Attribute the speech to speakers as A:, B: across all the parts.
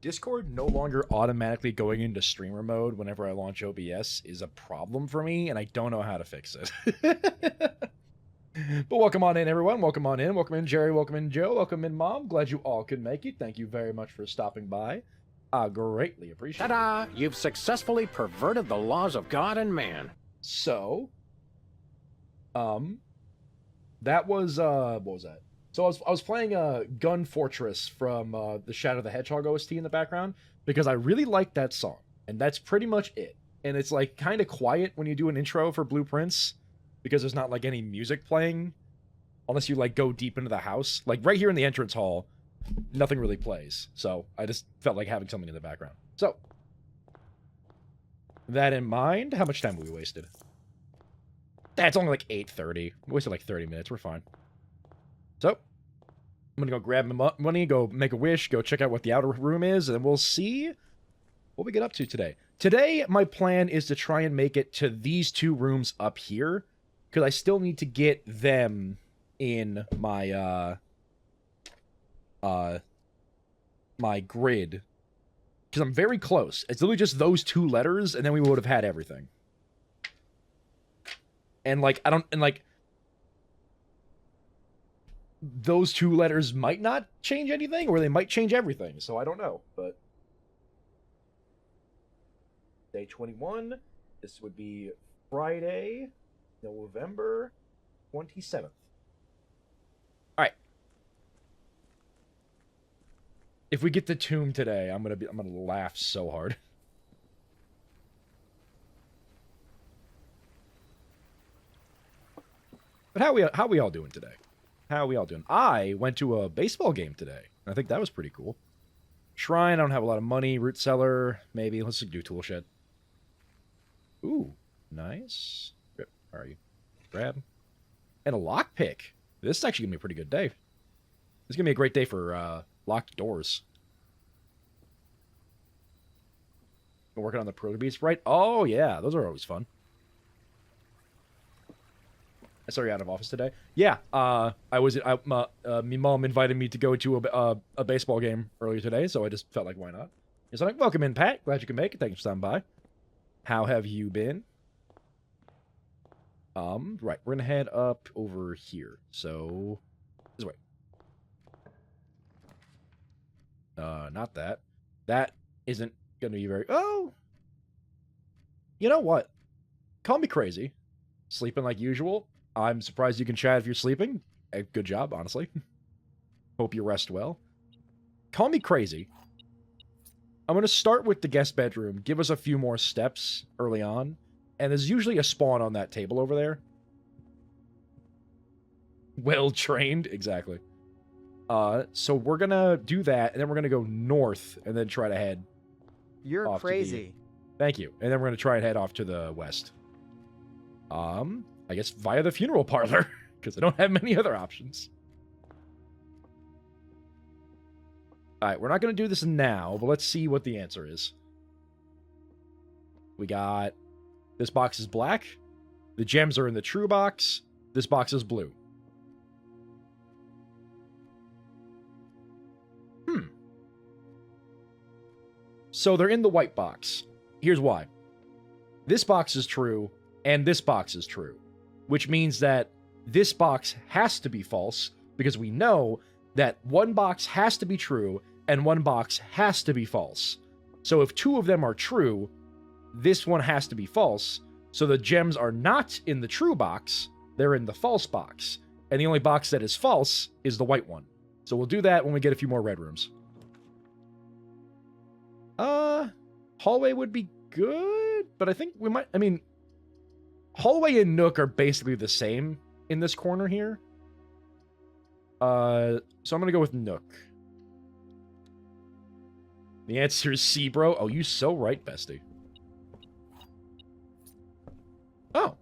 A: Discord no longer automatically going into streamer mode whenever I launch OBS is a problem for me, and I don't know how to fix it. But welcome on in, everyone. Welcome on in. Welcome in, Jerry. Welcome in, Joe. Welcome in, Mom. Glad you all could make it. Thank you very much for stopping by. I greatly appreciate it.
B: Ta-da! You've successfully perverted the laws of God and man.
A: So, that was, what was that? So I was playing Gun Fortress from the Shadow the Hedgehog OST in the background because I really liked that song, and that's pretty much it. And it's like kind of quiet when you do an intro for Blueprints because there's not like any music playing unless you like go deep into the house. Like right here in the entrance hall, nothing really plays. So I just felt like having something in the background. So that in mind, how much time have we wasted? That's only like 8:30. We wasted like 30 minutes. We're fine. So, I'm going to go grab my money, go make a wish, go check out what the outer room is, and then we'll see what we get up to today. Today, my plan is to try and make it to these two rooms up here, because I still need to get them in my, my grid. Because I'm very close. It's literally just those two letters, and then we would have had everything. And, like, those two letters might not change anything, or they might change everything, so I don't know, but... Day 21, this would be Friday, November 27th. Alright. If we get the tomb today, I'm gonna laugh so hard. But how we all doing today? How are we all doing? I went to a baseball game today. I think that was pretty cool. Shrine, I don't have a lot of money. Root cellar, maybe. Let's do tool shed. Ooh, nice. Where are you? Grab. And a lockpick. This is actually going to be a pretty good day. This is going to be a great day for locked doors. Been working on the protobeats, right? Oh, yeah. Those are always fun. I saw you out of office today. Yeah, my mom invited me to go to a baseball game earlier today, so I just felt like, why not? So like, welcome in, Pat. Glad you can make it. Thank you for stopping by. How have you been? Right, we're gonna head up over here. So, this way. Not that. That isn't gonna be very... Oh! You know what? Call me crazy. Sleeping like usual. I'm surprised you can chat if you're sleeping. Good job, honestly. Hope you rest well. Call me crazy. I'm going to start with the guest bedroom, give us a few more steps early on, and there's usually a spawn on that table over there. Well trained, exactly. So we're going to do that, and then we're going to go north, and then try to head
C: You're crazy.
A: Thank you. And then we're going to try and head off to the west. I guess via the funeral parlor, because I don't have many other options. Alright, we're not going to do this now, but let's see what the answer is. We got... This box is black. The gems are in the true box. This box is blue. So they're in the white box. Here's why. This box is true, and this box is true. Which means that this box has to be false, because we know that one box has to be true, and one box has to be false. So if two of them are true, this one has to be false. So the gems are not in the true box, they're in the false box. And the only box that is false is the white one. So we'll do that when we get a few more red rooms. Hallway would be good, but I think we might, I mean, hallway and nook are basically the same in this corner here. So I'm gonna go with nook. The answer is C, bro. Oh, you so right, bestie. Oh,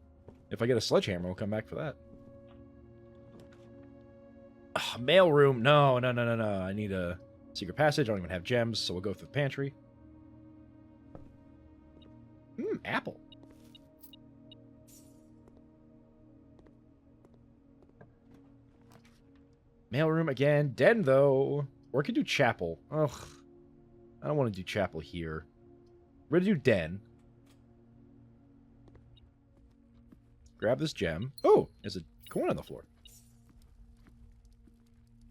A: if I get a sledgehammer, we'll come back for that. Ugh, mailroom. No. I need a... Secret passage. I don't even have gems, so we'll go through the pantry. Apple. Mailroom again. Den, though. Or we could do chapel. Ugh. I don't want to do chapel here. We're going to do den. Grab this gem. Oh, there's a coin on the floor.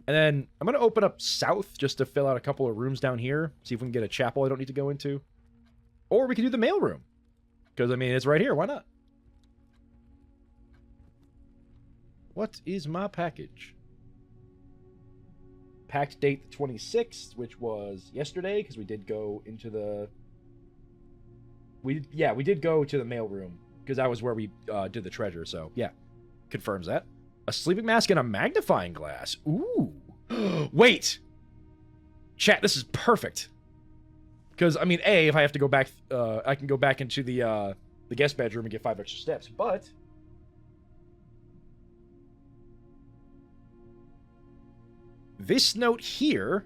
A: And then I'm going to open up south just to fill out a couple of rooms down here. See if we can get a chapel I don't need to go into. Or we could do the mailroom. Because, I mean, it's right here. Why not? What is my package? Packed date the 26th, which was yesterday, because we did go into the... we did go to the mailroom, because that was where we did the treasure, so, yeah. Confirms that. A sleeping mask and a magnifying glass. Ooh. Wait! Chat, this is perfect. Because, I mean, A, if I have to go back, I can go back into the guest bedroom and get 5 extra steps, but... this note here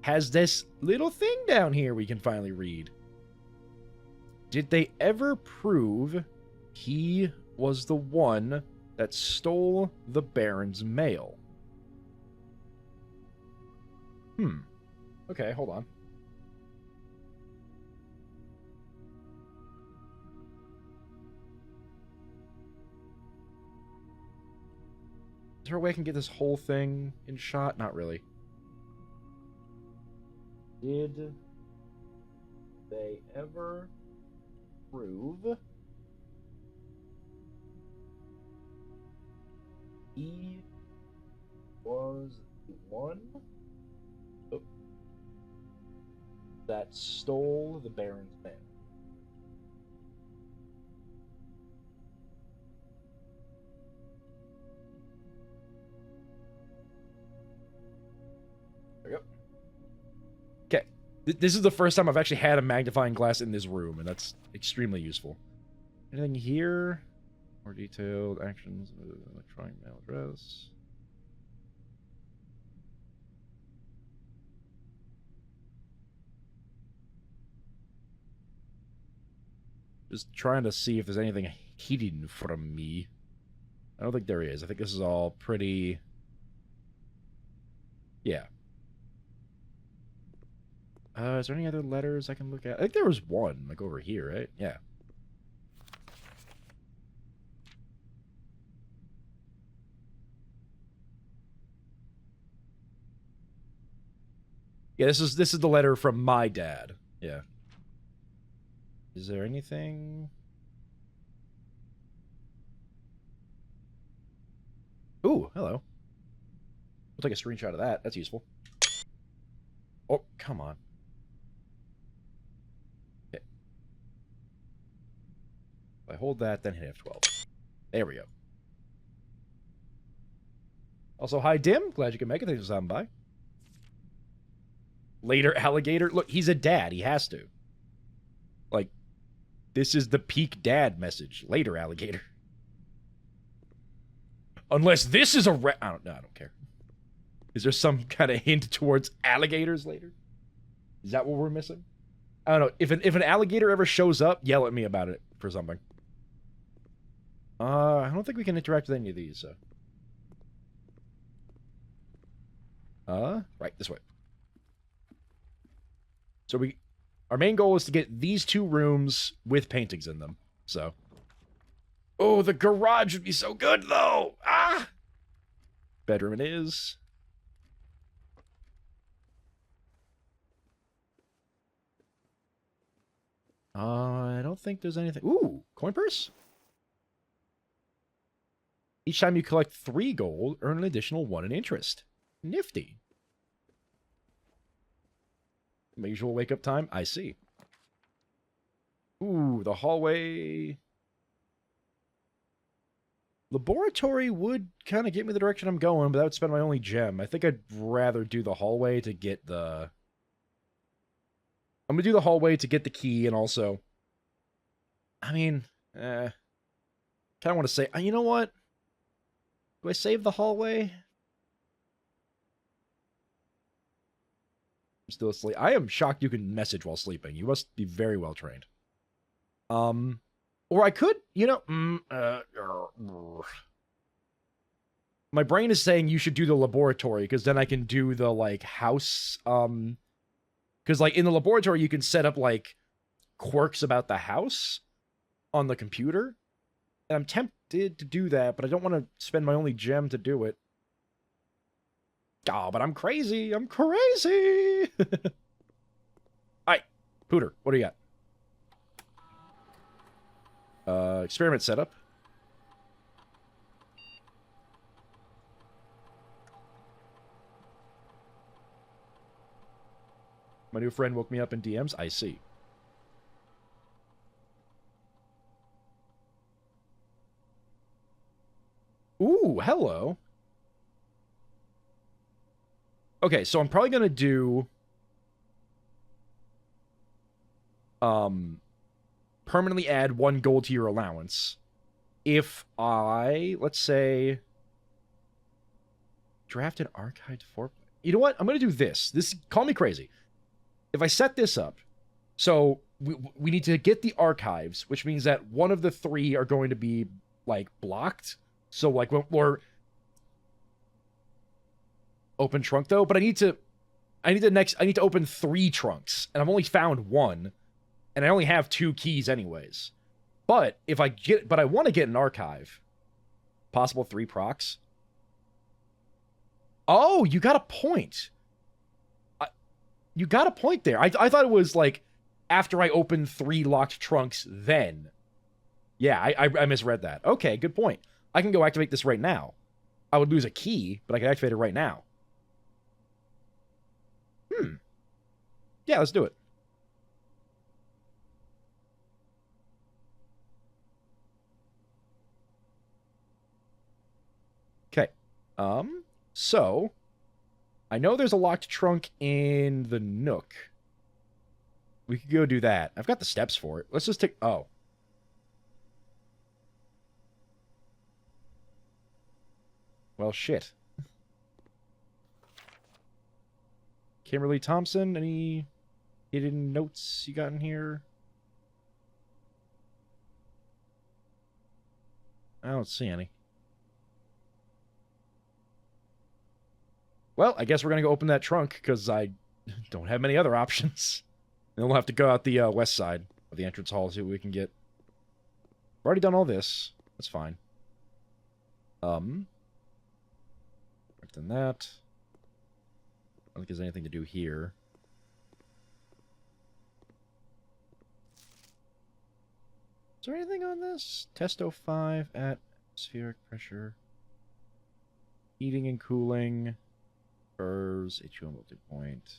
A: has this little thing down here we can finally read. Did they ever prove he was the one that stole the Baron's mail? Okay, hold on. Is there a way I can get this whole thing in shot? Not really. Did they ever prove he was the one that stole the Baron's mail? There we go. Okay. This is the first time I've actually had a magnifying glass in this room, and that's extremely useful. Anything here? More detailed actions, electronic mail address. Just trying to see if there's anything hidden from me. I don't think there is. I think this is all pretty... yeah. Is there any other letters I can look at? I think there was one, like over here, right? Yeah. Yeah, this is the letter from my dad. Yeah. Is there anything? Ooh, hello. We'll take a screenshot of that. That's useful. Oh, come on. Okay. If I hold that, then hit F12. There we go. Also, hi, Dim. Glad you can make it. Thanks for stopping by. Later, alligator. Look, he's a dad. He has to. Like, this is the peak dad message. Later, alligator. Unless this is a I don't care. Is there some kind of hint towards alligators later? Is that what we're missing? I don't know. If an alligator ever shows up, yell at me about it for something. I don't think we can interact with any of these, so. Right, this way. So our main goal is to get these 2 rooms with paintings in them, so. Oh, the garage would be so good, though! Ah! Bedroom it is. I don't think there's anything. Ooh, coin purse? Each time you collect 3 gold, earn an additional 1 in interest. Nifty. My usual wake-up time? I see. Ooh, the hallway. Laboratory would kind of get me the direction I'm going, but that would spend my only gem. I think I'd rather do the hallway to get the... I'm going to do the hallway to get the key, and also... I mean, kind of want to say... you know what? Do I save the hallway? I'm still asleep. I am shocked you can message while sleeping. You must be very well trained. Or I could, you know, my brain is saying you should do the laboratory, because then I can do the, like, house, because, like, in the laboratory, you can set up, like, quirks about the house on the computer, and I'm tempted to do that, but I don't want to spend my only gem to do it. Oh, but I'm crazy! I'm crazy! Alright, Pooter, what do you got? Experiment setup. My new friend woke me up in DMs. I see. Ooh, hello. Okay, so I'm probably gonna do permanently add 1 gold to your allowance. If I, let's say, draft an archived 4. You know what? I'm gonna do this. Call me crazy. If I set this up, so we need to get the archives, which means that one of the 3 are going to be, like, blocked. So, like, we're open trunk, though, but I need to open 3 trunks, and I've only found 1, and I only have 2 keys anyways. But I want to get an archive. Possible 3 procs. Oh, you got a point. You got a point there. I thought it was, like, after I opened 3 locked trunks, then. Yeah, I misread that. Okay, good point. I can go activate this right now. I would lose a key, but I can activate it right now. Yeah, let's do it. Okay. So I know there's a locked trunk in the Nook. We could go do that. I've got the steps for it. Let's just take... Oh. Well, shit. Kimberly Thompson, any hidden notes you got in here? I don't see any. Well, I guess we're going to go open that trunk, because I don't have many other options. And then we'll have to go out the west side of the entrance hall, see what we can get. I've already done all this. That's fine. I've done that. I don't think there's anything to do here. Is there anything on this? Test 05 at atmospheric pressure. Heating and cooling. Curves. HUM multi-point.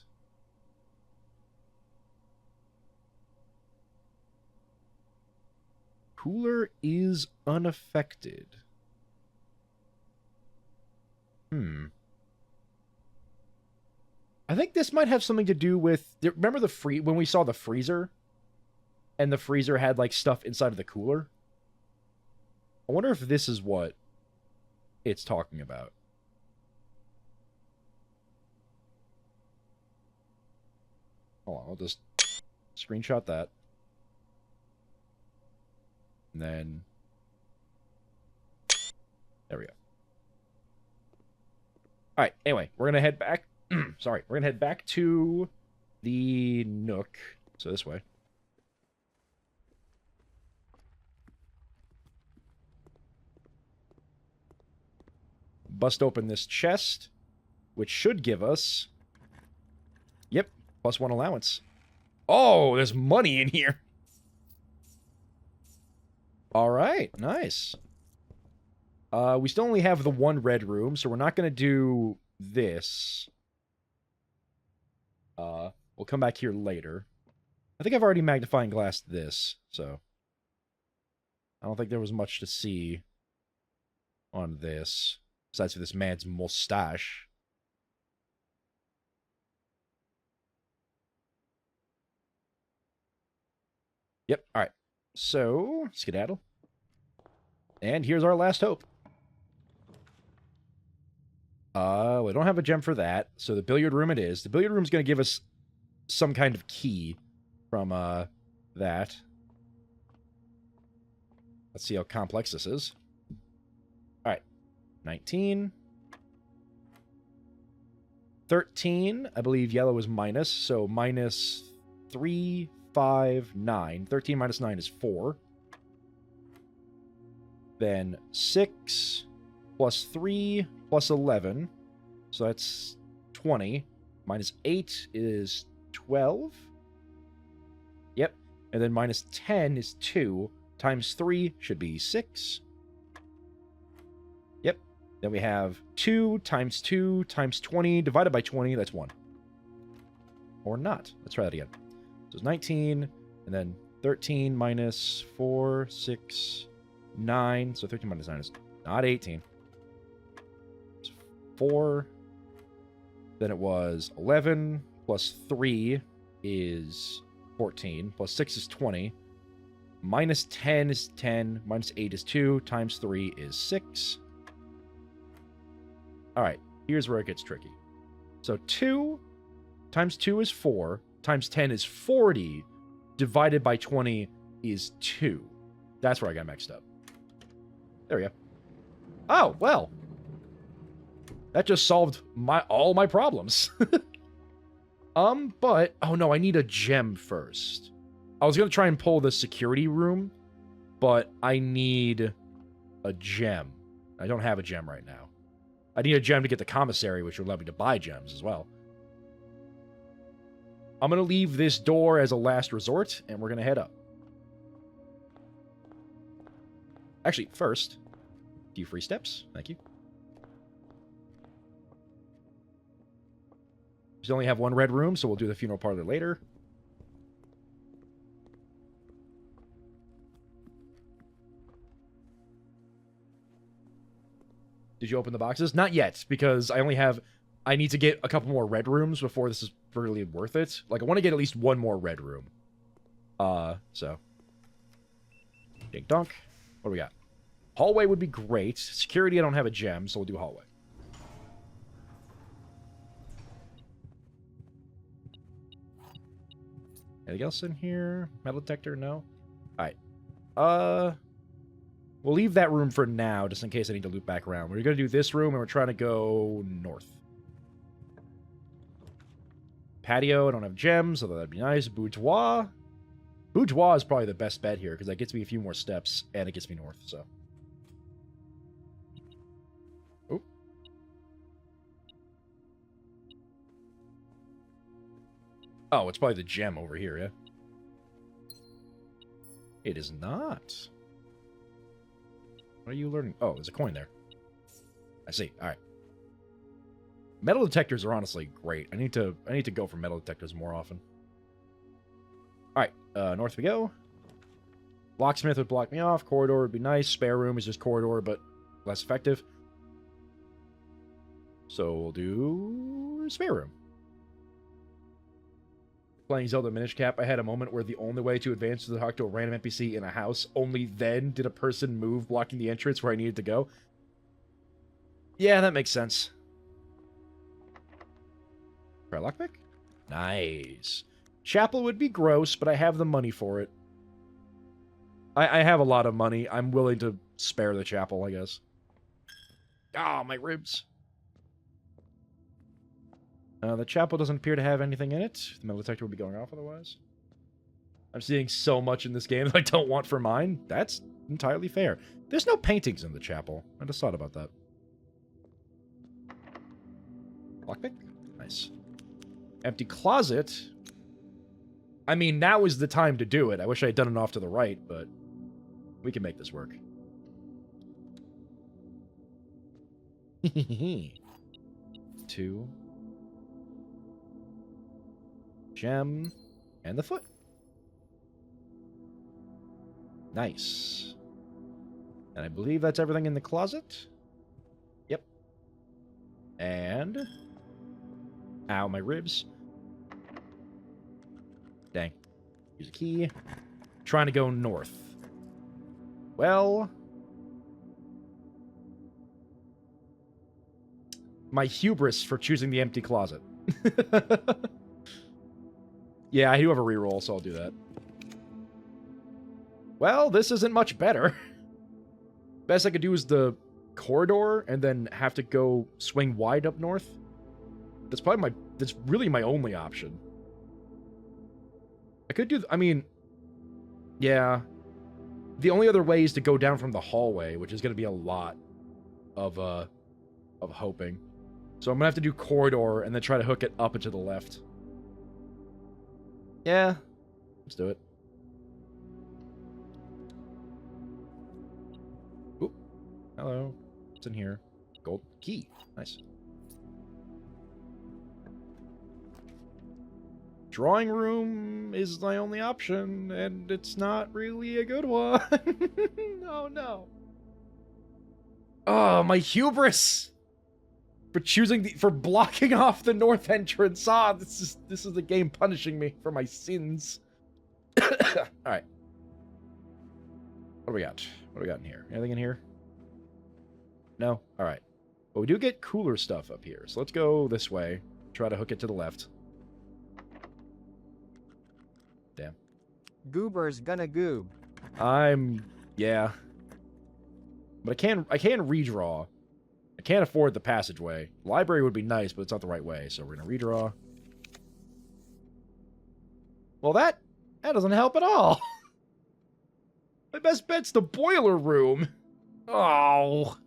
A: Cooler is unaffected. I think this might have something to do with... Remember when we saw the freezer? And the freezer had, like, stuff inside of the cooler? I wonder if this is what it's talking about. Hold on, I'll just screenshot that. And then... There we go. Alright, anyway, we're gonna head back... Sorry, we're gonna head back to the Nook. So this way. Bust open this chest, which should give us... Yep, +1 allowance. Oh, there's money in here. Alright, nice. We still only have the 1 red room, so we're not gonna do this. We'll come back here later. I think I've already magnifying glassed this, so... I don't think there was much to see on this, besides for this man's mustache. Yep, alright. So, skedaddle. And here's our last hope. We don't have a gem for that, so the billiard room it is. The billiard room's going to give us some kind of key from that. Let's see how complex this is. All right, 19. 13, I believe yellow is minus, so minus 3, 5, 9. 13 minus 9 is 4. Then 6 plus 3 plus 11, so that's 20. Minus 8 is 12. Yep. And then minus 10 is 2. Times 3 should be 6. Yep. Then we have 2 times 20 divided by 20. That's 1. Or not. Let's try that again. So it's 19, and then 13 minus 4, 6, 9. So 13 minus 9 is not 18. It's 4. Then it was 11 plus 3 is 14. Plus 6 is 20. Minus 10 is 10. Minus 8 is 2. Times 3 is 6. All right, here's where it gets tricky. So 2 times 2 is 4. Times 10 is 40. Divided by 20 is 2. That's where I got mixed up. There we go. Oh, well. That just solved all my problems. But... Oh, no, I need a gem first. I was going to try and pull the security room, but I need a gem. I don't have a gem right now. I need a gem to get the commissary, which would allow me to buy gems as well. I'm going to leave this door as a last resort, and we're going to head up. Actually, first, a few free steps. Thank you. We only have one red room, so we'll do the funeral parlor later. Did you open the boxes? Not yet, because I need to get a couple more red rooms before this is really worth it. Like, I want to get at least one more red room. So. Dink dunk. What do we got? Hallway would be great. Security, I don't have a gem, so we'll do hallway. Anything else in here? Metal detector? No? Alright. We'll leave that room for now, just in case I need to loop back around. We're going to do this room, and we're trying to go north. Patio, I don't have gems, although that'd be nice. Boudoir. Boudoir is probably the best bet here, because that gets me a few more steps, and it gets me north, so. Oh. Oh, it's probably the gem over here, yeah? It is not. What are you learning? Oh, there's a coin there. I see. All right. Metal detectors are honestly great. I need to go for metal detectors more often. All right, north we go. Locksmith would block me off. Corridor would be nice. Spare room is just corridor, but less effective. So we'll do spare room. Playing Zelda Minish Cap, I had a moment where the only way to advance to talk to a random NPC in a house, only then did a person move blocking the entrance where I needed to go. Yeah, that makes sense. Try lockpick? Nice. Chapel would be gross, but I have the money for it. I have a lot of money. I'm willing to spare the chapel, I guess. Ah, my ribs. The chapel doesn't appear to have anything in it. The metal detector would be going off otherwise. I'm seeing so much in this game that I don't want for mine. That's entirely fair. There's no paintings in the chapel. I just thought about that. Lockpick? Nice. Empty closet. I mean, now is the time to do it. I wish I had done it off to the right, but we can make this work. 2. Gem. And the foot. Nice. And I believe that's everything in the closet. Yep. And... Ow, my ribs. Dang. Use a key. Trying to go north. Well... My hubris for choosing the empty closet. Yeah, I do have a reroll, so I'll do that. Well, this isn't much better. Best I could do is the corridor and then have to go swing wide up north. That's probably that's really my only option. I could do, I mean, yeah. The only other way is to go down from the hallway, which is going to be a lot of hoping. So I'm going to have to do corridor and then try to hook it up and to the left. Yeah, let's do it. Oop. Hello. What's in here? Gold key. Nice. Drawing room is my only option, and it's not really a good one. Oh, no. Oh, my hubris! For blocking off the north entrance. Ah, this is the game punishing me for my sins. Alright. What do we got? What do we got in here? Anything in here? No? Alright. But we do get cooler stuff up here. So let's go this way. Try to hook it to the left. Damn.
C: Goober's gonna goob.
A: Yeah. But I can redraw. I can't afford the passageway. Library would be nice, but it's not the right way, so we're gonna redraw. Well, that doesn't help at all. My best bet's the boiler room. Oh.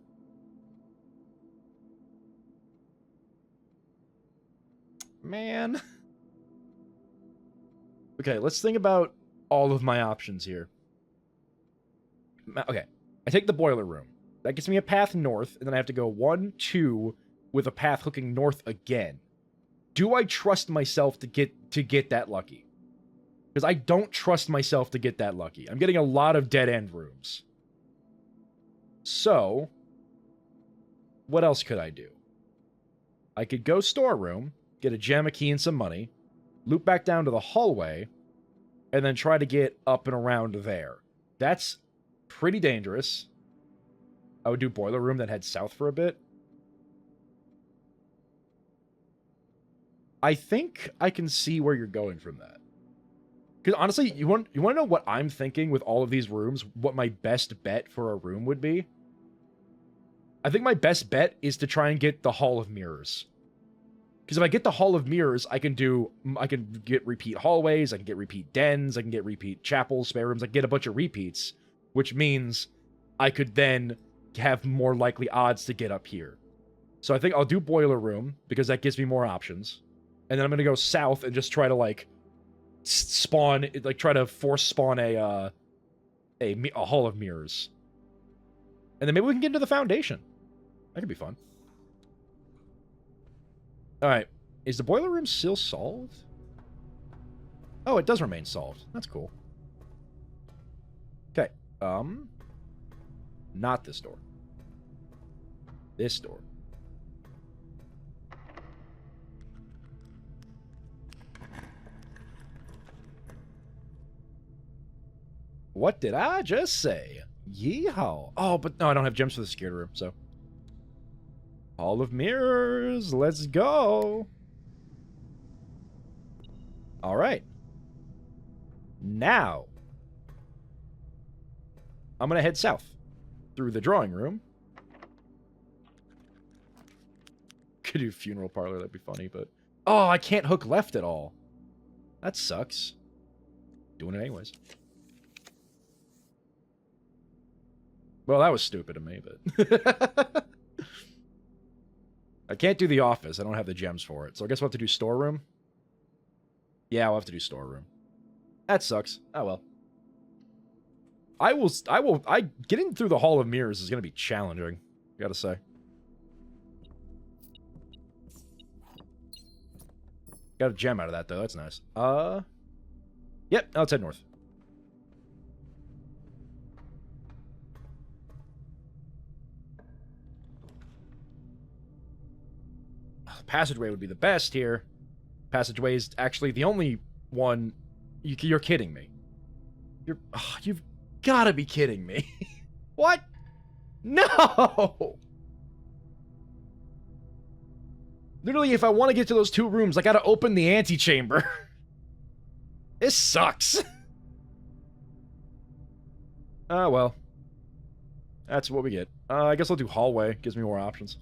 A: Man. Okay, let's think about all of my options here. Okay, I take the boiler room. That gets me a path north, and then I have to go 1, 2, with a path hooking north again. Do I trust myself to get that lucky? Because I don't trust myself to get that lucky. I'm getting a lot of dead-end rooms. So, what else could I do? I could go storeroom, get a gem, a key, and some money, loop back down to the hallway, and then try to get up and around there. That's pretty dangerous. I would do boiler room, then head south for a bit. I think I can see where you're going from that. Because honestly, you want to know what I'm thinking with all of these rooms? What my best bet for a room would be? I think my best bet is to try and get the Hall of Mirrors. Because if I get the Hall of Mirrors, I can get repeat hallways, I can get repeat dens, I can get repeat chapels, spare rooms, I can get a bunch of repeats, which means I could then have more likely odds to get up here. So I think I'll do boiler room, because that gives me more options. And then I'm going to go south and just try to, like, spawn, like, try to force spawn a Hall of Mirrors. And then maybe we can get into the Foundation. That could be fun. Alright, is the boiler room still solved? Oh, it does remain solved. That's cool. Okay, not this door. This door. What did I just say? Yeehaw. Oh, but no, I don't have gems for the security room, so. Hall of Mirrors, let's go. All right. Now, I'm going to head south through the drawing room. Could do funeral parlor, that'd be funny, but... Oh, I can't hook left at all. That sucks. Doing it anyways. Well, that was stupid of me, but... I can't do the office. I don't have the gems for it. So I guess we'll have to do storeroom. Yeah, we'll have to do storeroom. That sucks. Oh, well. Getting through the Hall of Mirrors is going to be challenging. Gotta say. Got a gem out of that, though. That's nice. Yep, now let's head north. Passageway would be the best here. Passageway is actually the only one. You're kidding me. You've got to be kidding me. What? No! Literally, if I want to get to those two rooms, I got to open the antechamber. This sucks. Well. That's what we get. I guess I'll do hallway. Gives me more options.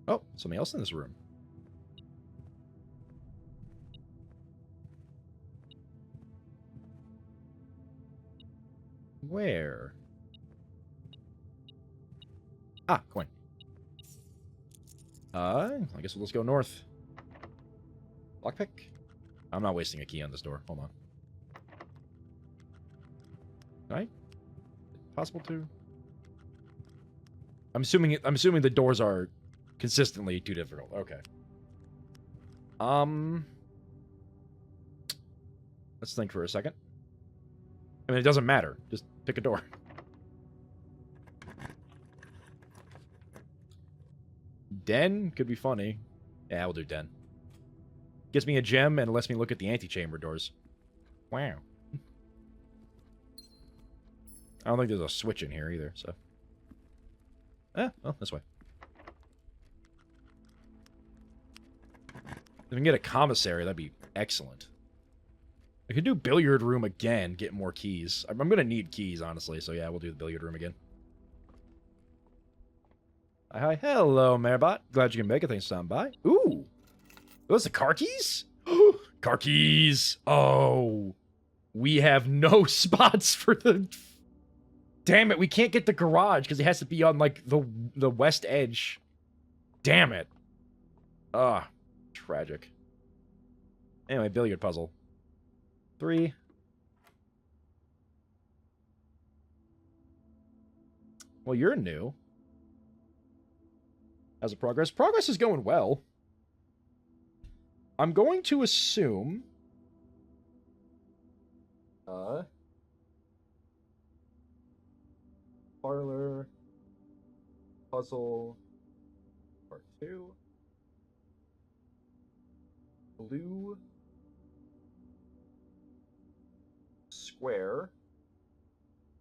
A: Oh, somebody else in this room. Where? Ah, coin. I guess we'll just go north. Lockpick? I'm not wasting a key on this door. Hold on. Right? Possible to? I'm assuming the doors are consistently too difficult. Okay. Let's think for a second. I mean, it doesn't matter. Just pick a door. Den could be funny. Yeah, we'll do den. Gives me a gem and lets me look at the antechamber doors. Wow. I don't think there's a switch in here either, so. Oh, this way. If we can get a commissary, that'd be excellent. I could do billiard room again, get more keys. I'm gonna need keys, honestly, so yeah, we'll do the billiard room again. Hi. Hello, Marebot. Glad you can make it. Thanks for stopping by. Ooh. Those the car keys? Car keys. Oh. We have no spots for the... Damn it, we can't get the garage because it has to be on, like, the west edge. Damn it. Ah. Tragic. Anyway, billiard puzzle. 3. Well, you're new. How's the progress? Progress is going well. I'm going to assume... Parlor... Puzzle... Part 2... Blue... Square...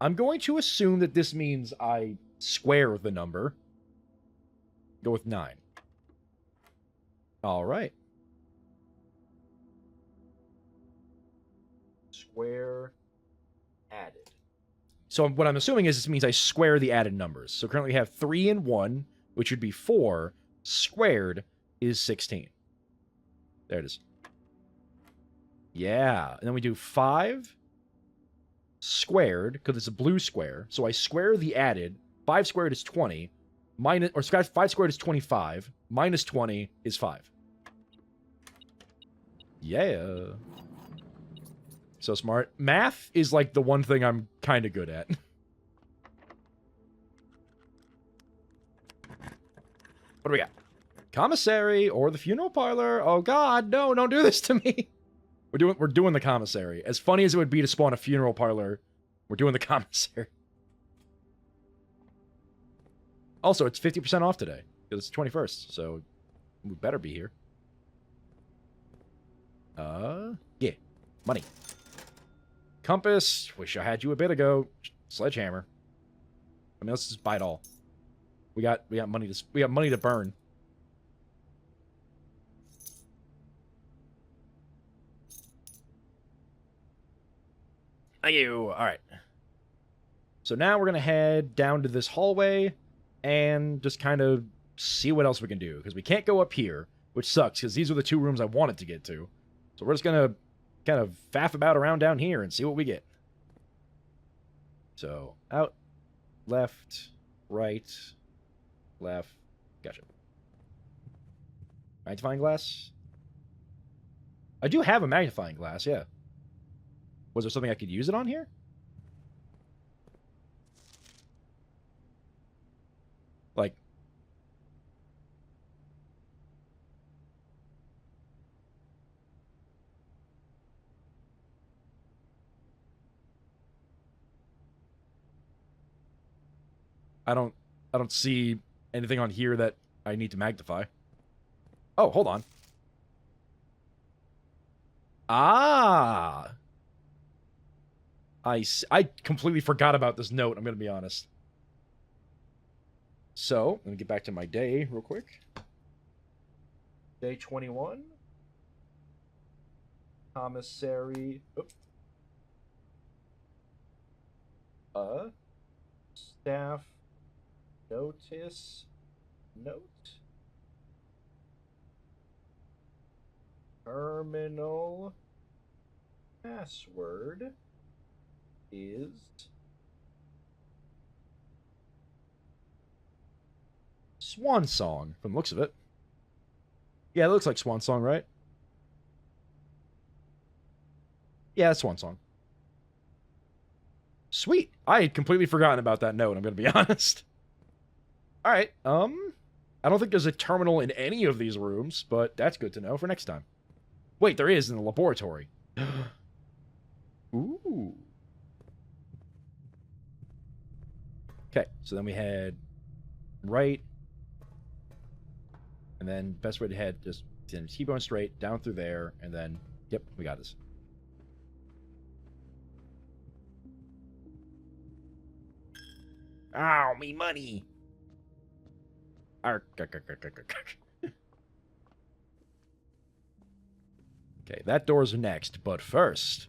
A: I'm going to assume that this means I square the number. Go with 9. Alright. Square added. So what I'm assuming is this means I square the added numbers. So currently we have 3 and 1, which would be 4. Squared is 16. There it is. Yeah. And then we do 5 squared, because it's a blue square. So I square the added. 5 squared is 20. Minus, or 5 squared is 25. Minus 20 is 5. Yeah. So smart. Math is like the one thing I'm kind of good at. What do we got? Commissary or the funeral parlor? Oh god, no, don't do this to me. We're doing the commissary. As funny as it would be to spawn a funeral parlor, we're doing the commissary. Also, it's 50% off today. It's the 21st, so we better be here. Yeah. Money. Compass. Wish I had you a bit ago. Sledgehammer. I mean, let's just buy it all. We got money to burn. Thank you. All right. So now we're gonna head down to this hallway and just kind of see what else we can do, because we can't go up here, which sucks because these are the 2 rooms I wanted to get to. So we're just gonna kind of faff about around down here and see what we get. So out, left, right, left. Gotcha. Magnifying glass. I do have a magnifying glass, yeah. Was there something I could use it on here? Like... I don't see anything on here that I need to magnify. Oh, hold on. Ah! I completely forgot about this note, I'm going to be honest. So, let me get back to my day real quick. Day 21. Commissary. Staff notice note. Terminal password is Swan Song, from the looks of it. Yeah, it looks like Swan Song, right? Yeah, that's Swan Song. Sweet. I had completely forgotten about that note, I'm going to be honest. All right. I don't think there's a terminal in any of these rooms, but that's good to know for next time. Wait, there is in the laboratory. Ooh. Okay, so then we head right. And then best way to head, just T-bone straight, down through there, and then, yep, we got this. Ow, me money. Okay, that door's next, but first...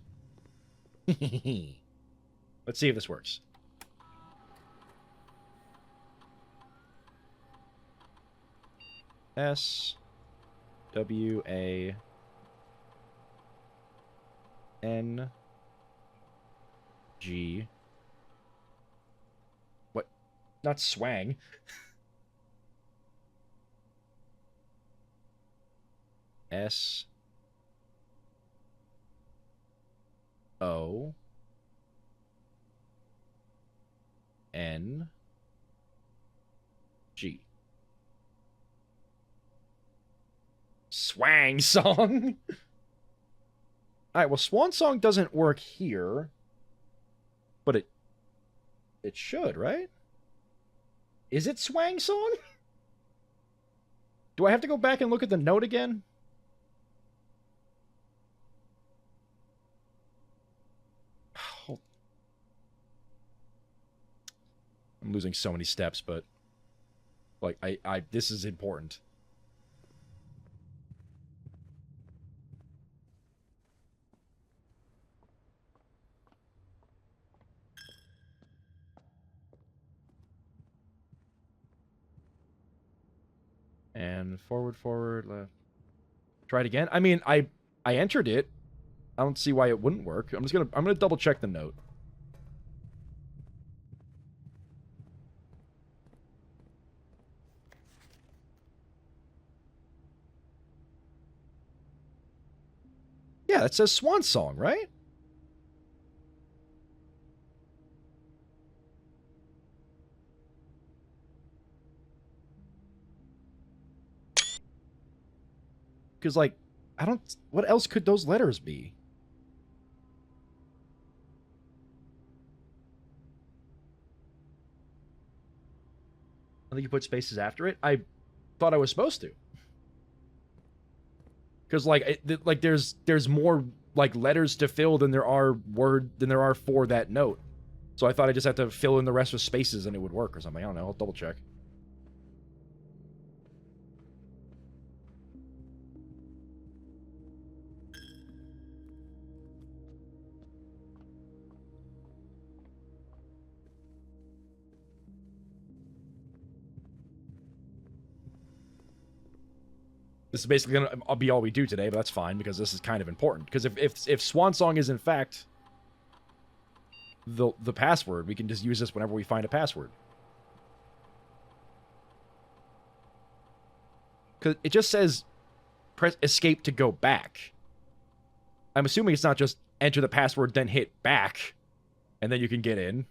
A: Let's see if this works. S W A N G. What? Not swang. S O N G. Swang Song. Alright, well, Swan Song doesn't work here. But it should, right? Is it Swang Song? Do I have to go back and look at the note again? I'm losing so many steps, but like I this is important. And forward, left. Try it again. I mean, I entered it. I don't see why it wouldn't work. I'm gonna double check the note. Yeah, it says Swan Song, right? Because, like, I don't... What else could those letters be? I think you put spaces after it. I thought I was supposed to. Because, like, there's more, like, letters to fill than there are for that note. So I thought I just had to fill in the rest with spaces and it would work or something. I don't know. I'll double check. This is basically gonna be all we do today, but that's fine because this is kind of important. Because if Swan Song is in fact the password, we can just use this whenever we find a password. Because it just says press escape to go back. I'm assuming it's not just enter the password then hit back, and then you can get in.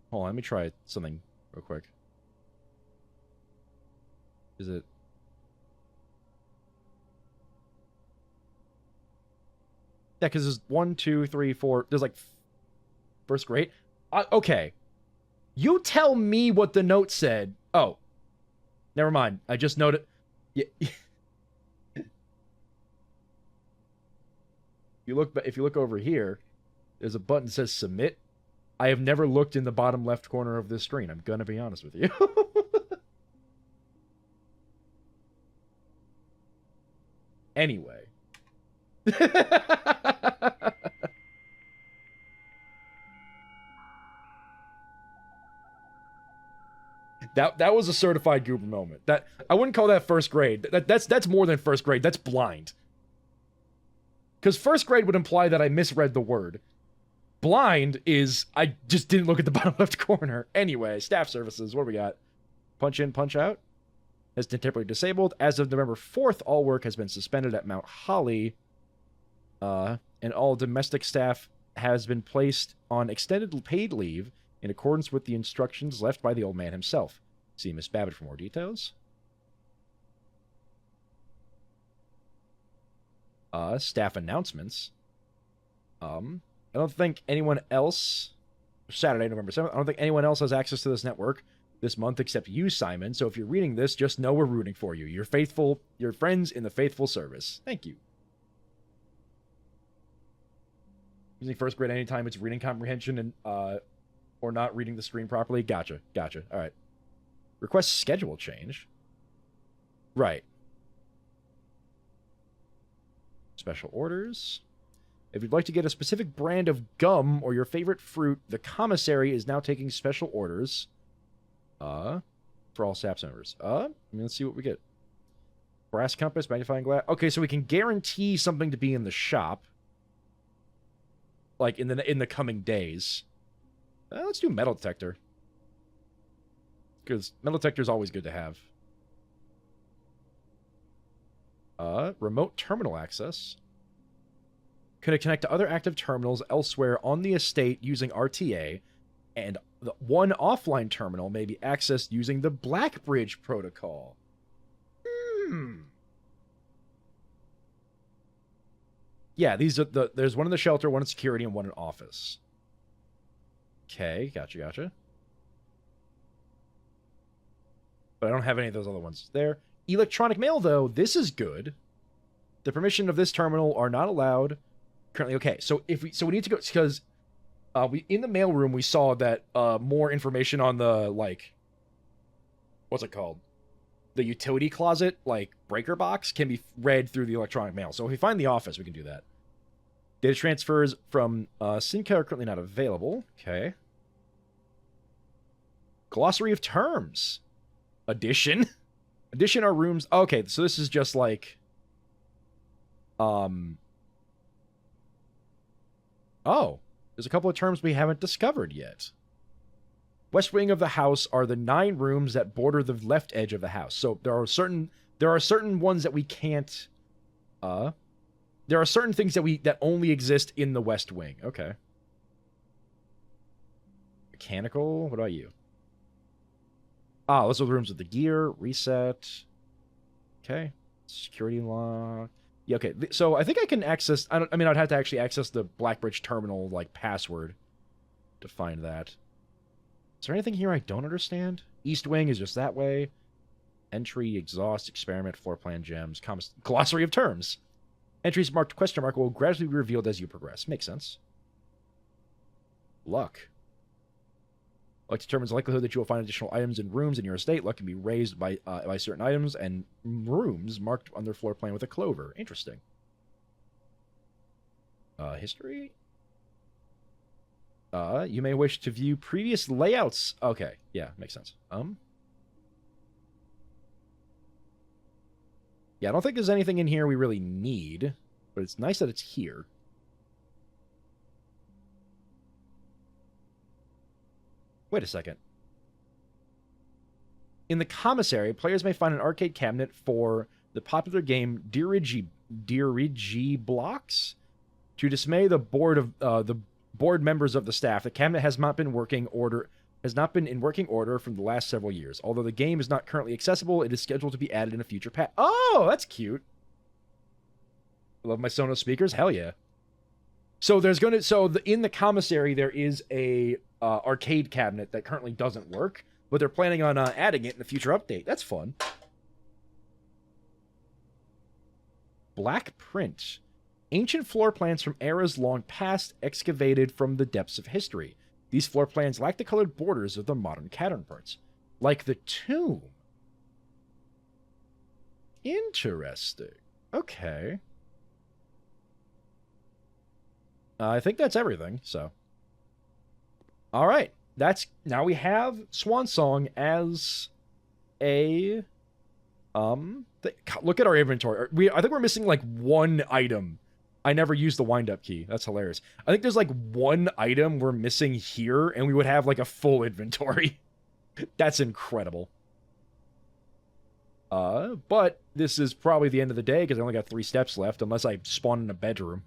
A: Hold on, let me try something real quick. Is it... Yeah, because there's 1, 2, 3, 4... There's like... First grade? Okay. You tell me what the note said. Oh. Never mind. I just noted... Yeah. If you look over here... There's a button that says submit. I have never looked in the bottom left corner of this screen. I'm gonna be honest with you. Anyway. That was a certified goober moment. That I wouldn't call that first grade. That's more than first grade. That's blind. Because first grade would imply that I misread the word. Blind is I just didn't look at the bottom left corner. Anyway, staff services. What do we got? Punch in, punch out. Has been temporarily disabled. As of November 4th, all work has been suspended at Mount Holly. And all domestic staff has been placed on extended paid leave in accordance with the instructions left by the old man himself. See Miss Babbitt for more details. Staff announcements. I don't think anyone else... Saturday, November 7th. I don't think anyone else has access to this network this month except you, Simon. So if you're reading this, just know we're rooting for you. You're faithful. You're friends in the faithful service. Thank you. Using first grade anytime it's reading comprehension and or not reading the screen properly. Gotcha. All right. Request schedule change. Right. Special orders. If you'd like to get a specific brand of gum or your favorite fruit, the commissary is now taking special orders. For all staff members. Let's see what we get. Brass compass, magnifying glass. Okay, so we can guarantee something to be in the shop. Like in the coming days. Let's do metal detector. Because metal detector is always good to have. Remote terminal access. Can it connect to other active terminals elsewhere on the estate using RTA, and the one offline terminal may be accessed using the Blackbridge protocol. Yeah, these are there's one in the shelter, one in security, and one in office. Okay, gotcha. But I don't have any of those other ones there. Electronic mail, though, this is good. The permission of this terminal are not allowed. Currently, okay. So we need to go because we in the mail room we saw that more information on the what's it called? The utility closet, breaker box, can be read through the electronic mail. So if we find the office, we can do that. Data transfers from SINCA are currently not available. Okay. Glossary of terms. Addition. Addition are rooms. Okay, so this is just Oh, there's a couple of terms we haven't discovered yet. West wing of the house are the 9 rooms that border the left edge of the house. So there are certain ones that we can't. There are certain things that only exist in the west wing. Okay. Mechanical. What about you? Those are the rooms with the gear. Reset. Okay. Security lock. Yeah, okay. So I think I can access... I'd have to actually access the Blackbridge terminal, password to find that. Is there anything here I don't understand? East wing is just that way. Entry, exhaust, experiment, floor plan, gems, glossary of terms. Entries marked question mark will gradually be revealed as you progress. Makes sense. Luck. Luck determines the likelihood that you will find additional items in rooms in your estate. Luck can be raised by certain items and rooms marked on their floor plan with a clover. Interesting. History? You may wish to view previous layouts. Okay, yeah, makes sense. Yeah, I don't think there's anything in here we really need, but it's nice that it's here. Wait a second. In the commissary, players may find an arcade cabinet for the popular game Dirigi Blocks. To dismay the board members of the staff, the cabinet has not been in working order from the last several years. Although the game is not currently accessible, it is scheduled to be added in a future patch. Oh, that's cute. I love my Sonos speakers. Hell yeah. So in the commissary there is a arcade cabinet that currently doesn't work, but they're planning on adding it in a future update. That's fun. Black print. Ancient floor plans from eras long past excavated from the depths of history. These floor plans lack the colored borders of the modern counterparts. Like the tomb. Interesting. Okay. I think that's everything, so. Alright. Now we have Swan Song as a... look at our inventory. I think we're missing, like, one item. I never used the wind-up key. That's hilarious. I think there's, like, one item we're missing here, and we would have, like, a full inventory. That's incredible. But this is probably the end of the day, because I only got 3 steps left, unless I spawn in a bedroom.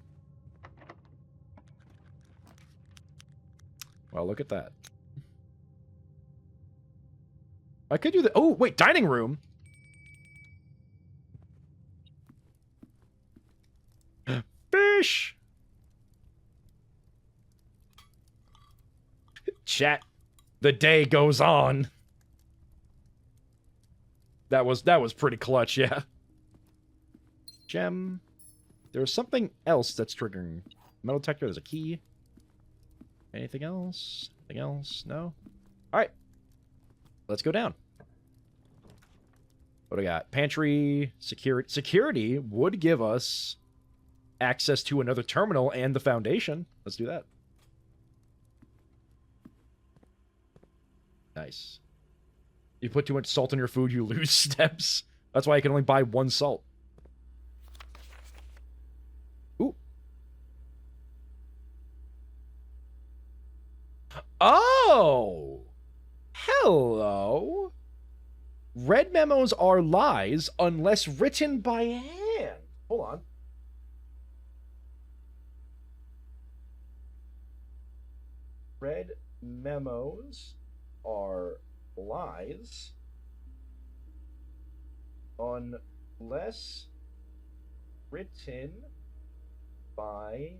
A: Well, look at that. I could do the... Oh, wait, dining room? Fish! Chat. The day goes on. That was pretty clutch, yeah. Gem. There's something else that's triggering. Metal detector, there's a key. Anything else? Anything else? No? Alright. Let's go down. What do we got? Pantry, security. Security would give us access to another terminal and the foundation. Let's do that. Nice. You put too much salt in your food, you lose steps. That's why I can only buy 1 salt. Ooh. Oh! Hello! Red memos are lies unless written by hand. Hold on. Red memos are lies unless written by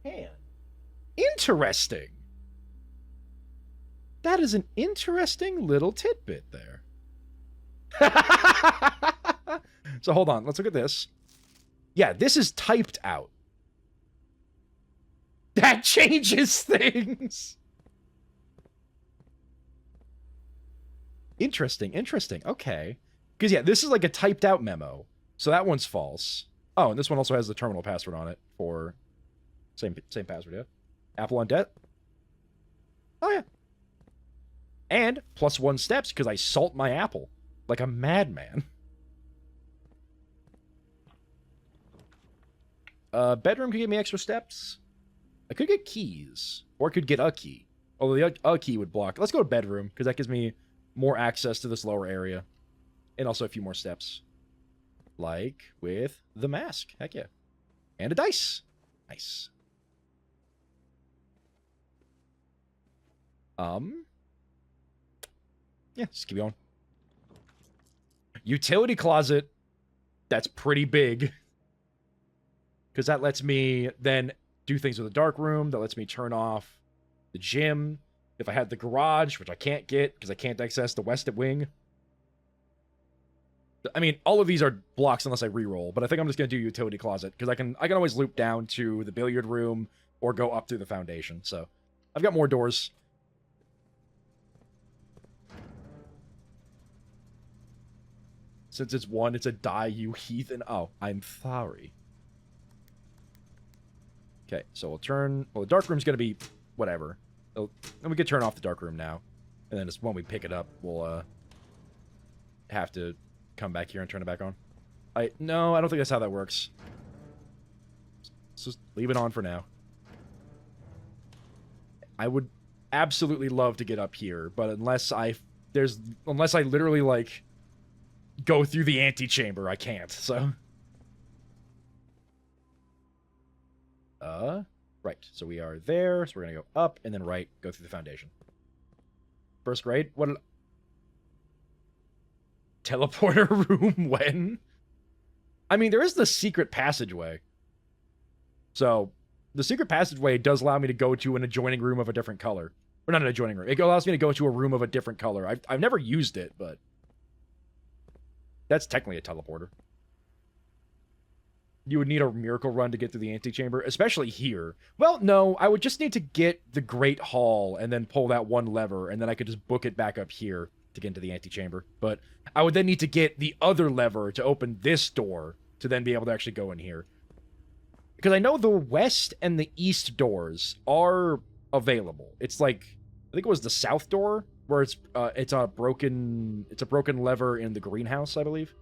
A: hand. Interesting. That is an interesting little tidbit there. So hold on, let's look at this. Yeah, this is typed out. That changes things. Interesting, interesting. Okay. Because, yeah, this is like a typed out memo. So that one's false. Oh, and this one also has the terminal password on it for... Same password, yeah. Apple on debt. Oh, yeah. And +1 steps because I salt my apple. Like a madman. Bedroom could give me extra steps. I could get keys. Or I could get a key. Although the a key would block. Let's go to bedroom, because that gives me more access to this lower area. And also a few more steps. Like with the mask. Heck yeah. And a dice. Nice. Yeah, just keep going. Utility closet. That's pretty big. Because that lets me then do things with the dark room. That lets me turn off the gym. If I had the garage, which I can't get because I can't access the west wing. I mean, all of these are blocks unless I reroll, but I think I'm just going to do utility closet because I can always loop down to the billiard room or go up through the foundation. So I've got more doors. Since it's one, it's a die, you heathen. Oh, I'm sorry. Okay, so we'll turn... Well, the dark room's going to be whatever. So, and we could turn off the dark room now. And then just when we pick it up, we'll have to come back here and turn it back on. No, I don't think that's how that works. Let's just leave it on for now. I would absolutely love to get up here, but unless I literally, like, go through the antechamber, I can't, so... Right. So we are there. So we're going to go up and then right, go through the foundation. First grade? What? Teleporter room when? I mean, there is the secret passageway. So the secret passageway does allow me to go to an adjoining room of a different color. Or not an adjoining room. It allows me to go to a room of a different color. I've never used it, but that's technically a teleporter. you would need a miracle run to get through the antechamber, especially here. Well, no, I would just need to get the Great Hall and then pull that one lever, and then I could just book it back up here to get into the antechamber. But I would then need to get the other lever to open this door to then be able to actually go in here. Because I know the west and the east doors are available. It's like, I think it was the south door where it's a broken lever in the greenhouse, I believe.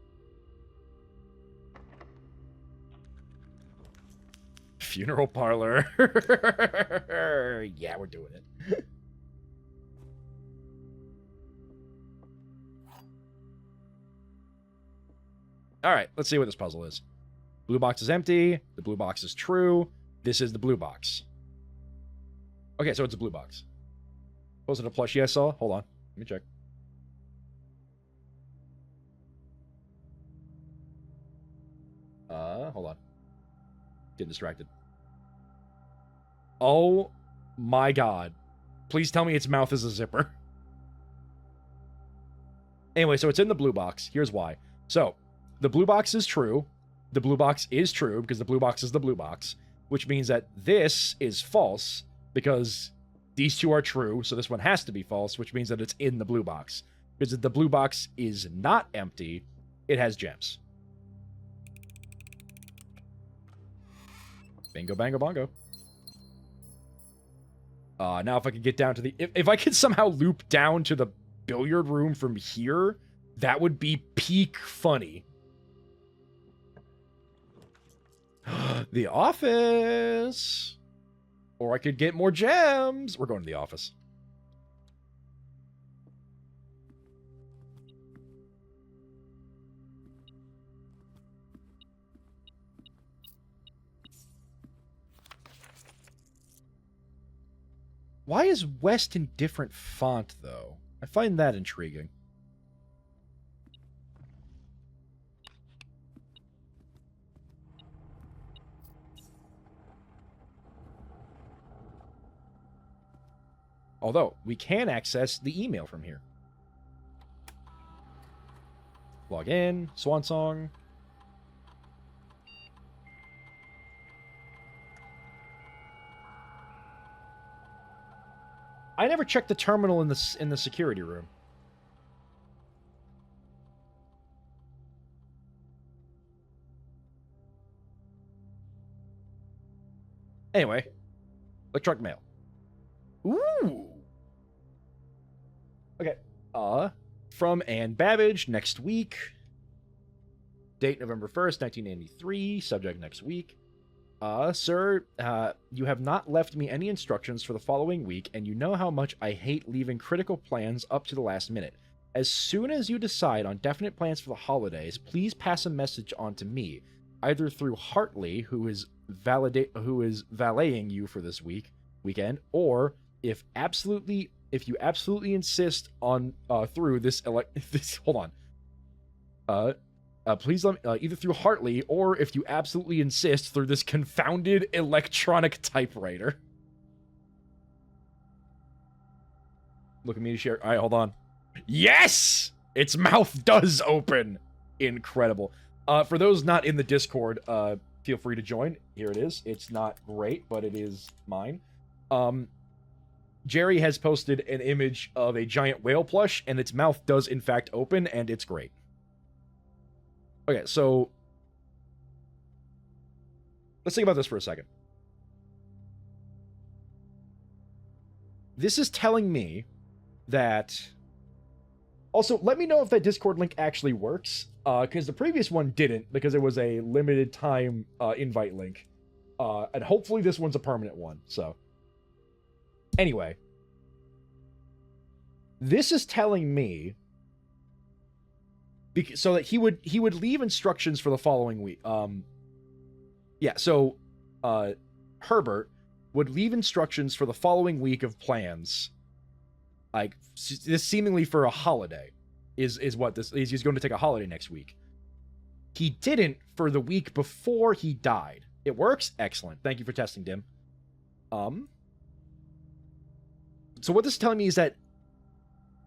A: Funeral parlor. Yeah, we're doing it. All right, let's see what this puzzle is. Blue box is empty. The blue box is true. This is the blue box. Okay, so it's a blue box. Was it a plushie I saw? Hold on. Let me check. Hold on. Getting distracted. Oh my god. Please tell me its mouth is a zipper. Anyway, so it's in the blue box. Here's why. So, the blue box is true. The blue box is true because the blue box is the blue box, which means that this is false because these two are true, so this one has to be false, which means that it's in the blue box. Because if the blue box is not empty, it has gems. Bingo, bango, bongo. Now if I could get down to the... If I could somehow loop down to the billiard room from here, that would be peak funny. The office! Or I could get more gems! We're going to the office. Why is West in different font, though? I find that intriguing. Although, we can access the email from here. Log in, Swan Song. I never checked the terminal in the security room. Anyway, electronic mail. Ooh. Okay. From Ann Babbage next week. Date November 1st, 1983. Subject next week. Sir, you have not left me any instructions for the following week, and you know how much I hate leaving critical plans up to the last minute. As soon as you decide on definite plans for the holidays, please pass a message on to me, either through Hartley, who is valeting you for this weekend, or if you absolutely insist on through this hold on. Please let me, either through Hartley or if you absolutely insist through this confounded electronic typewriter. Look at me to share. All right, hold on. Yes! Its mouth does open. Incredible. For those not in the Discord, feel free to join. Here it is. It's not great, but it is mine. Jerry has posted an image of a giant whale plush, and its mouth does in fact open, and it's great. Okay, so let's think about this for a second. This is telling me that... Also, let me know if that Discord link actually works, because the previous one didn't, because it was a limited time invite link. And hopefully this one's a permanent one, so... Anyway. This is telling me... so that he would leave instructions for the following week. Yeah, so Herbert would leave instructions for the following week of plans. Like, this seemingly for a holiday is what this is. He's going to take a holiday next week. He didn't for the week before he died. It works? Excellent. Thank you for testing, Dim. So what this is telling me is that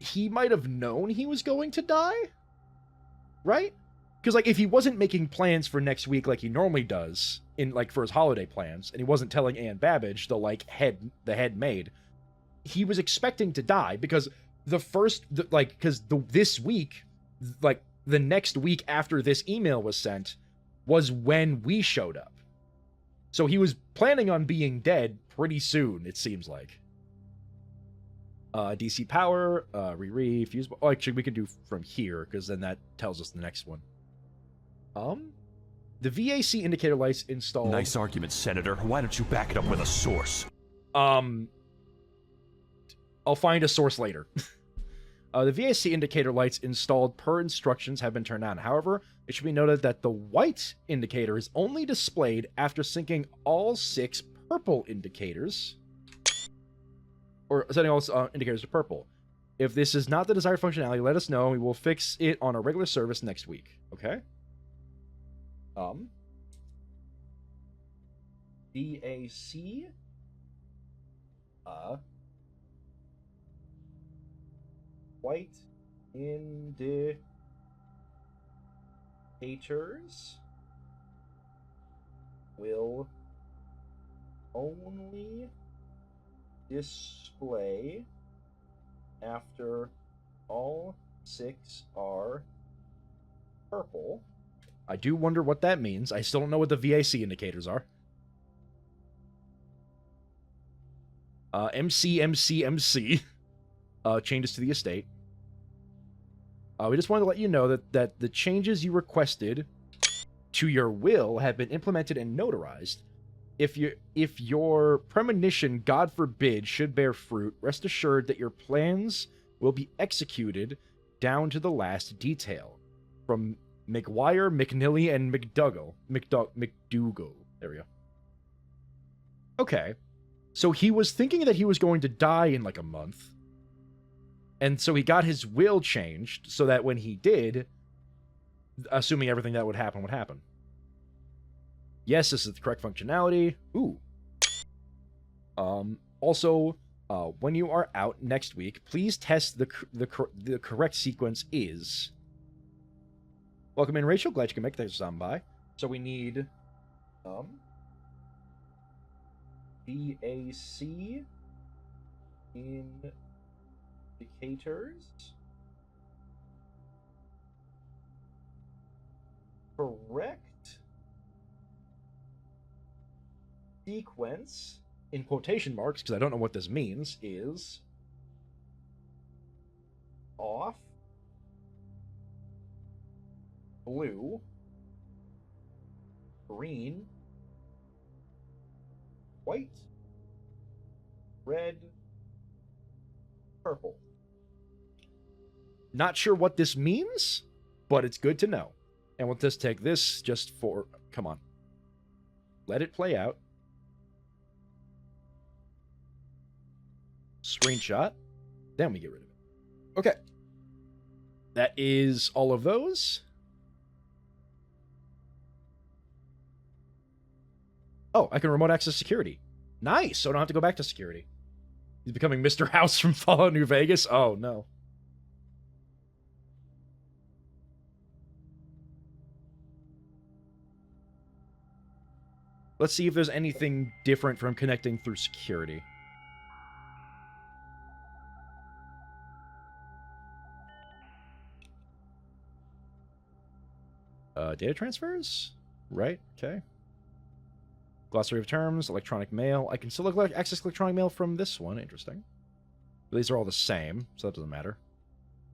A: he might have known he was going to die? Right? Because, like, if he wasn't making plans for next week like he normally does, in, like, for his holiday plans, and he wasn't telling Ann Babbage, the head maid, he was expecting to die, because this week, like, the next week after this email was sent, was when we showed up. So he was planning on being dead pretty soon, it seems like. DC power, fuse. Oh, actually, we can do from here, because then that tells us the next one. The VAC indicator lights installed.
D: Nice argument, Senator. Why don't you back it up with a source?
A: I'll find a source later. The VAC indicator lights installed per instructions have been turned on. However, it should be noted that the white indicator is only displayed after syncing all 6 purple indicators. Or setting all indicators to purple. If this is not the desired functionality, let us know and we will fix it on a regular service next week. Okay? VAC white indicators will only display after all 6 are purple. I do wonder what that means. I still don't know what the VAC indicators are. MC. Changes to the estate. We just wanted to let you know that the changes you requested to your will have been implemented and notarized. If your premonition, God forbid, should bear fruit, rest assured that your plans will be executed down to the last detail. From McGuire, McNilly, and McDougall. There we go. Okay. So he was thinking that he was going to die in like a month. And so he got his will changed so that when he did, assuming everything that would happen would happen. Yes, this is the correct functionality. Ooh. Also, when you are out next week, please test the correct sequence is. Welcome in, Rachel. Glad you can make this on by. So we need VAC indicators. Correct sequence, in quotation marks, because I don't know what this means, is off, blue, green, white, red, purple. Not sure what this means, but it's good to know. And we'll just take this just for... Come on. Let it play out. Screenshot. Then we get rid of it. Okay. That is all of those. Oh, I can remote access security. Nice, so I don't have to go back to security. He's becoming Mr. House from Fallout New Vegas? Oh, no. Let's see if there's anything different from connecting through security. Data transfers? Right, okay. Glossary of terms, electronic mail. I can still access electronic mail from this one. Interesting. These are all the same, so that doesn't matter.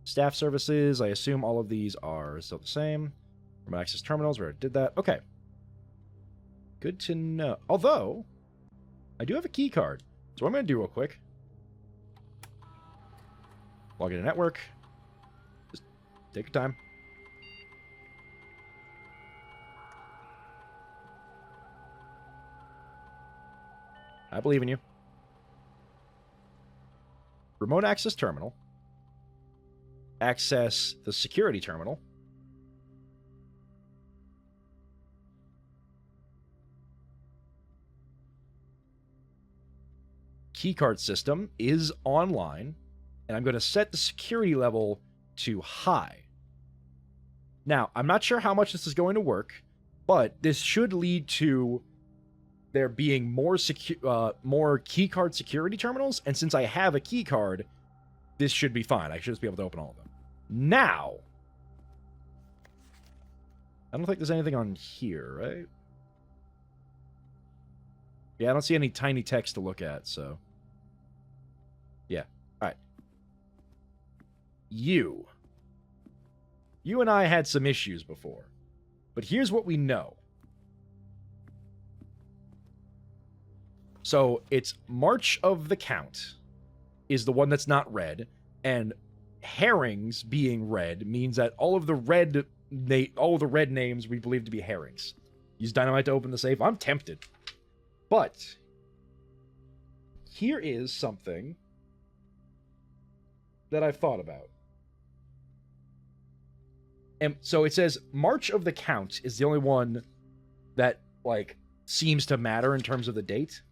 A: Staff services, I assume all of these are still the same. Remote access terminals, we already did that. Okay. Good to know. Although, I do have a key card. So what I'm going to do real quick. Log into network. Just take your time. I believe in you. Remote access terminal. Access the security terminal. Keycard system is online, and I'm going to set the security level to high. Now, I'm not sure how much this is going to work, but this should lead to there being more keycard security terminals, and since I have a keycard, this should be fine. I should just be able to open all of them. Now, I don't think there's anything on here, right? Yeah, I don't see any tiny text to look at, so... Yeah, alright. You and I had some issues before, but here's what we know. So, it's March of the Count is the one that's not red, and herrings being red means that all of the red names we believe to be herrings. Use dynamite to open the safe. I'm tempted. But here is something that I've thought about. And so it says March of the Count is the only one that, like, seems to matter in terms of the date.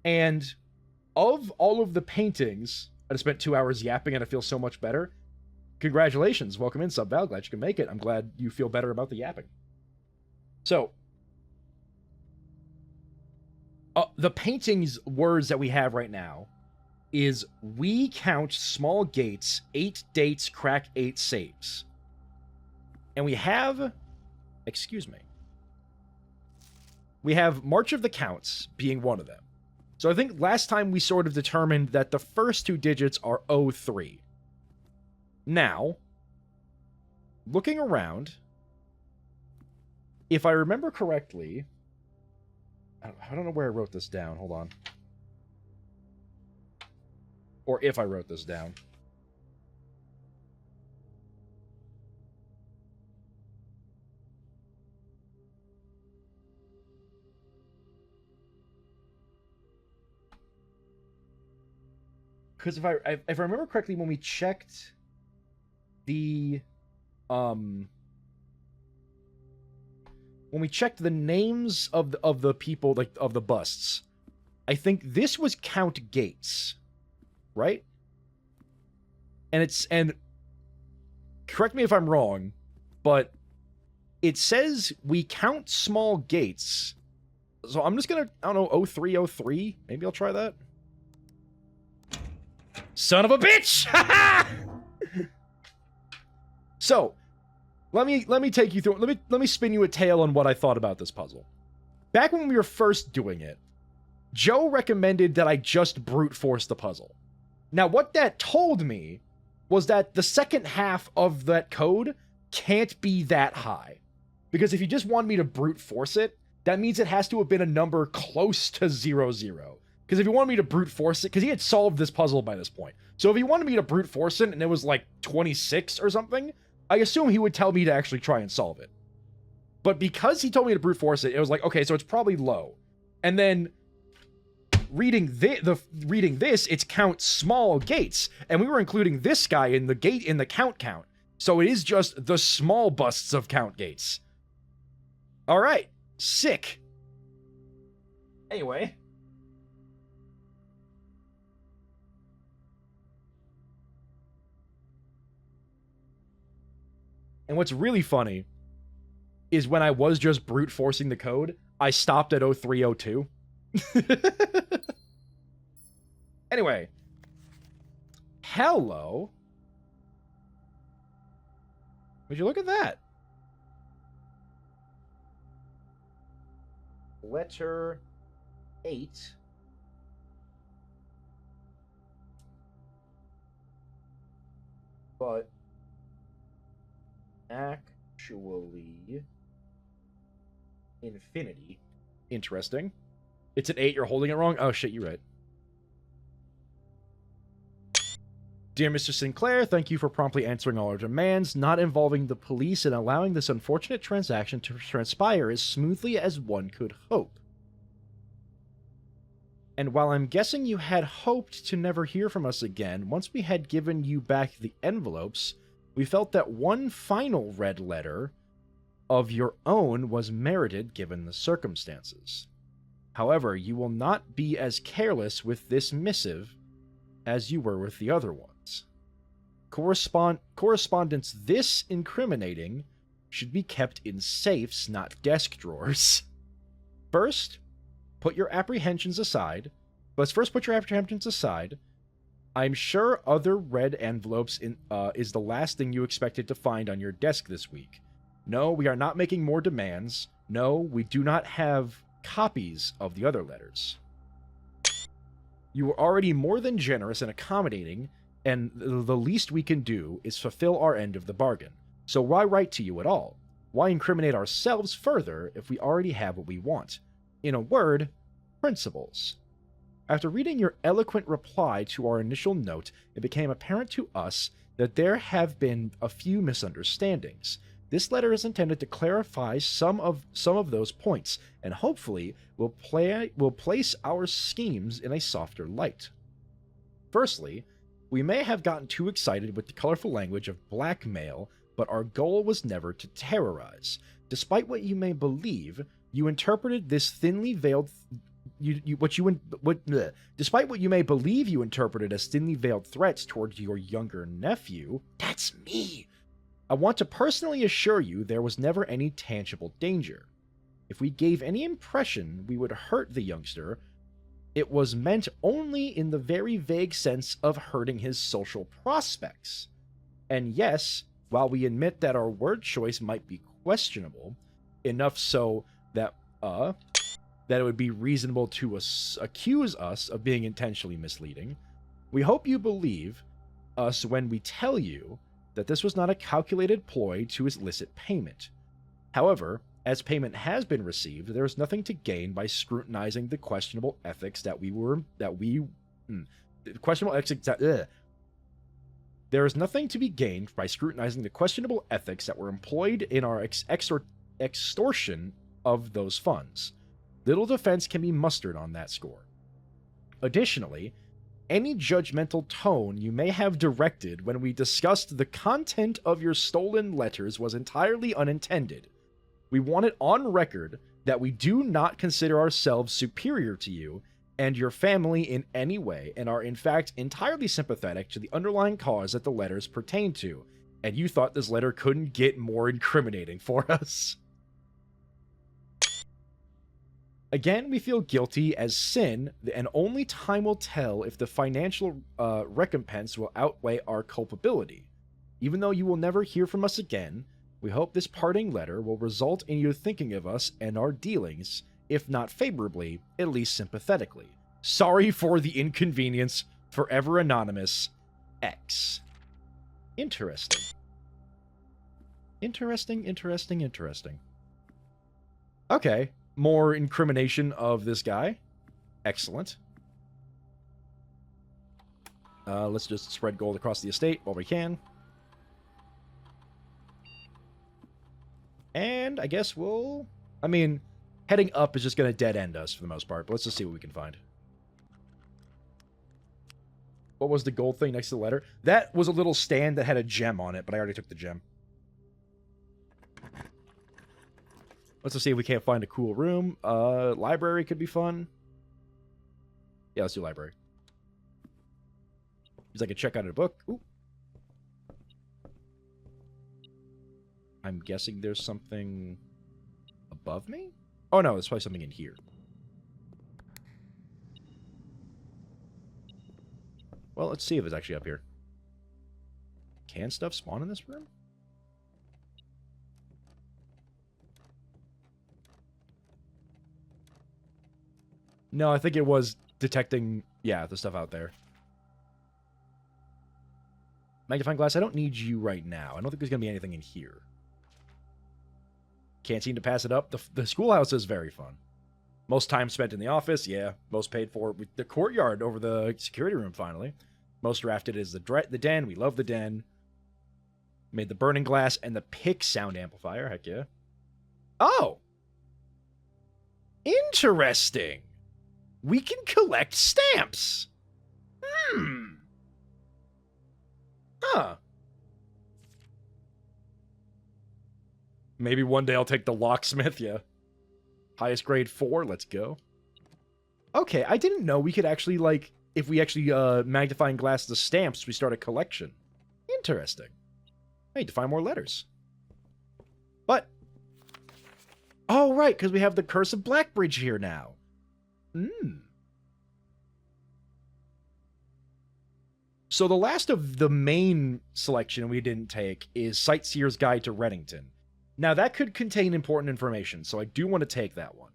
A: And of all of the paintings, I spent 2 hours yapping and I feel so much better. Congratulations. Welcome in, Subval. Glad you can make it. I'm glad you feel better about the yapping. So, the painting's words that we have right now is, we count small gates, 8 dates, crack 8 saves. And we have, excuse me, we have March of the Counts being one of them. So I think last time we sort of determined that the first 2 digits are 03. Now, looking around, if I remember correctly, I don't know where I wrote this down. Hold on. Or if I wrote this down. Because if I remember correctly, when we checked the when we checked the names of the people, like, of the busts, I think this was Count Gates, right? And correct me if I'm wrong, but it says we count small gates. So I'm just gonna, I don't know, 0303. Maybe I'll try that. Son of a bitch! So, let me take you through. Let me spin you a tale on what I thought about this puzzle. Back when we were first doing it, Joe recommended that I just brute force the puzzle. Now, what that told me was that the second half of that code can't be that high. Because if you just want me to brute force it, that means it has to have been a number close to 00. Because if you wanted me to brute force it, because he had solved this puzzle by this point. So if he wanted me to brute force it and it was like 26 or something, I assume he would tell me to actually try and solve it. But because he told me to brute force it, it was like, okay, so it's probably low. And then reading this, it's count small gates. And we were including this guy in the gate in the count. So it is just the small busts of count gates. All right. Sick. Anyway. And what's really funny is when I was just brute forcing the code, I stopped at 0302. Anyway. Hello. Would you look at that? Letter 8. But actually infinity. Interesting. It's an 8, you're holding it wrong? Oh shit, you're right. Dear Mr. Sinclair, thank you for promptly answering all our demands, not involving the police, and allowing this unfortunate transaction to transpire as smoothly as one could hope. And while I'm guessing you had hoped to never hear from us again, once we had given you back the envelopes, we felt that one final red letter of your own was merited given the circumstances. However, you will not be as careless with this missive as you were with the other ones. Correspondence this incriminating should be kept in safes, not desk drawers. First, put your apprehensions aside. Let's first put your apprehensions aside. I'm sure other red envelopes is the last thing you expected to find on your desk this week. No, we are not making more demands. No, we do not have copies of the other letters. You are already more than generous and accommodating, and the least we can do is fulfill our end of the bargain. So why write to you at all? Why incriminate ourselves further if we already have what we want? In a word, principles. After reading your eloquent reply to our initial note, it became apparent to us that there have been a few misunderstandings. This letter is intended to clarify some of those points, and hopefully will place our schemes in a softer light. Firstly, we may have gotten too excited with the colorful language of blackmail, but our goal was never to terrorize. Despite what you may believe, you interpreted this thinly veiled. Despite what you may believe you interpreted as thinly veiled threats towards your younger nephew, that's me. I want to personally assure you there was never any tangible danger. If we gave any impression we would hurt the youngster, it was meant only in the very vague sense of hurting his social prospects. And yes, while we admit that our word choice might be questionable, enough so that it would be reasonable to accuse us of being intentionally misleading, we hope you believe us when we tell you that this was not a calculated ploy to elicit payment. However, as payment has been received, there is nothing to gain by scrutinizing the questionable ethics there is nothing to be gained by scrutinizing the questionable ethics that were employed in our extortion of those funds. Little defense can be mustered on that score. Additionally, any judgmental tone you may have directed when we discussed the content of your stolen letters was entirely unintended. We want it on record that we do not consider ourselves superior to you and your family in any way, and are in fact entirely sympathetic to the underlying cause that the letters pertain to, and you thought this letter couldn't get more incriminating for us. Again, we feel guilty as sin, and only time will tell if the financial recompense will outweigh our culpability. Even though you will never hear from us again, we hope this parting letter will result in you thinking of us and our dealings, if not favorably, at least sympathetically. Sorry for the inconvenience. Forever Anonymous, X. Interesting. Interesting. Okay. More incrimination of this guy. Excellent. Let's just spread gold across the estate while we can. And I guess we'll... I mean, heading up is just going to dead end us for the most part, but let's just see what we can find. What was the gold thing next to the letter? That was a little stand that had a gem on it, but I already took the gem. Let's just see if we can't find a cool room. Library could be fun. Yeah, let's do library. Because I could check out a book. Ooh. I'm guessing there's something above me? Oh no, there's probably something in here. Well, let's see if it's actually up here. Can stuff spawn in this room? No, I think it was detecting, yeah, the stuff out there. Magnifying glass, I don't need you right now. I don't think there's going to be anything in here. Can't seem to pass it up. The schoolhouse is very fun. Most time spent in the office, yeah. Most paid for. The courtyard over the security room, finally. Most drafted is the den. We love the den. Made the burning glass and the pick sound amplifier. Heck yeah. Oh! Interesting! We can collect stamps! Huh. Maybe one day I'll take the locksmith, yeah. Highest grade 4, let's go. Okay, I didn't know we could actually, like, if we actually magnifying glass the stamps, we start a collection. Interesting. I need to find more letters. But... Oh, right, because we have the Curse of Blackbridge here now. So the last of the main selection we didn't take is Sightseer's Guide to Reddington. Now, that could contain important information, so I do want to take that one.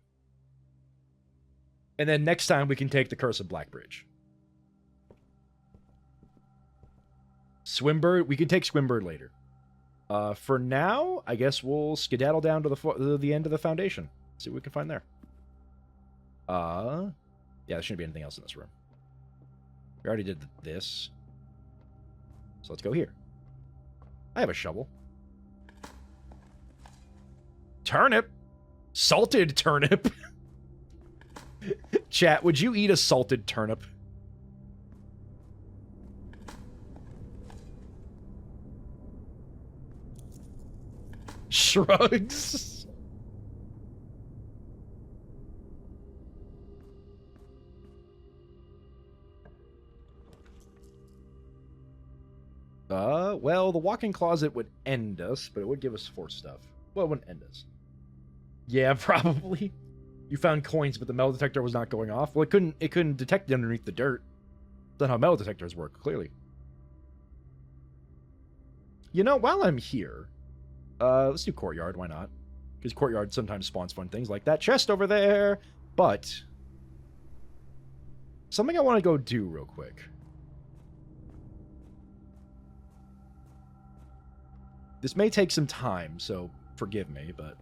A: And then next time we can take the Curse of Blackbridge. Swimbird, we can take Swimbird later. For now, I guess we'll skedaddle down to the end of the Foundation. See what we can find there. Yeah, there shouldn't be anything else in this room. We already did this. So let's go here. I have a shovel. Turnip? Salted turnip? Chat, would you eat a salted turnip? Shrugs. Well, the walk-in closet would end us, but it would give us 4 stuff. Well, it wouldn't end us. Yeah, probably. You found coins, but the metal detector was not going off. Well, it couldn't detect it underneath the dirt. That's not how metal detectors work, clearly. You know, while I'm here, let's do courtyard, why not? Because courtyard sometimes spawns fun things like that chest over there. But something I want to go do real quick. This may take some time, so forgive me, but...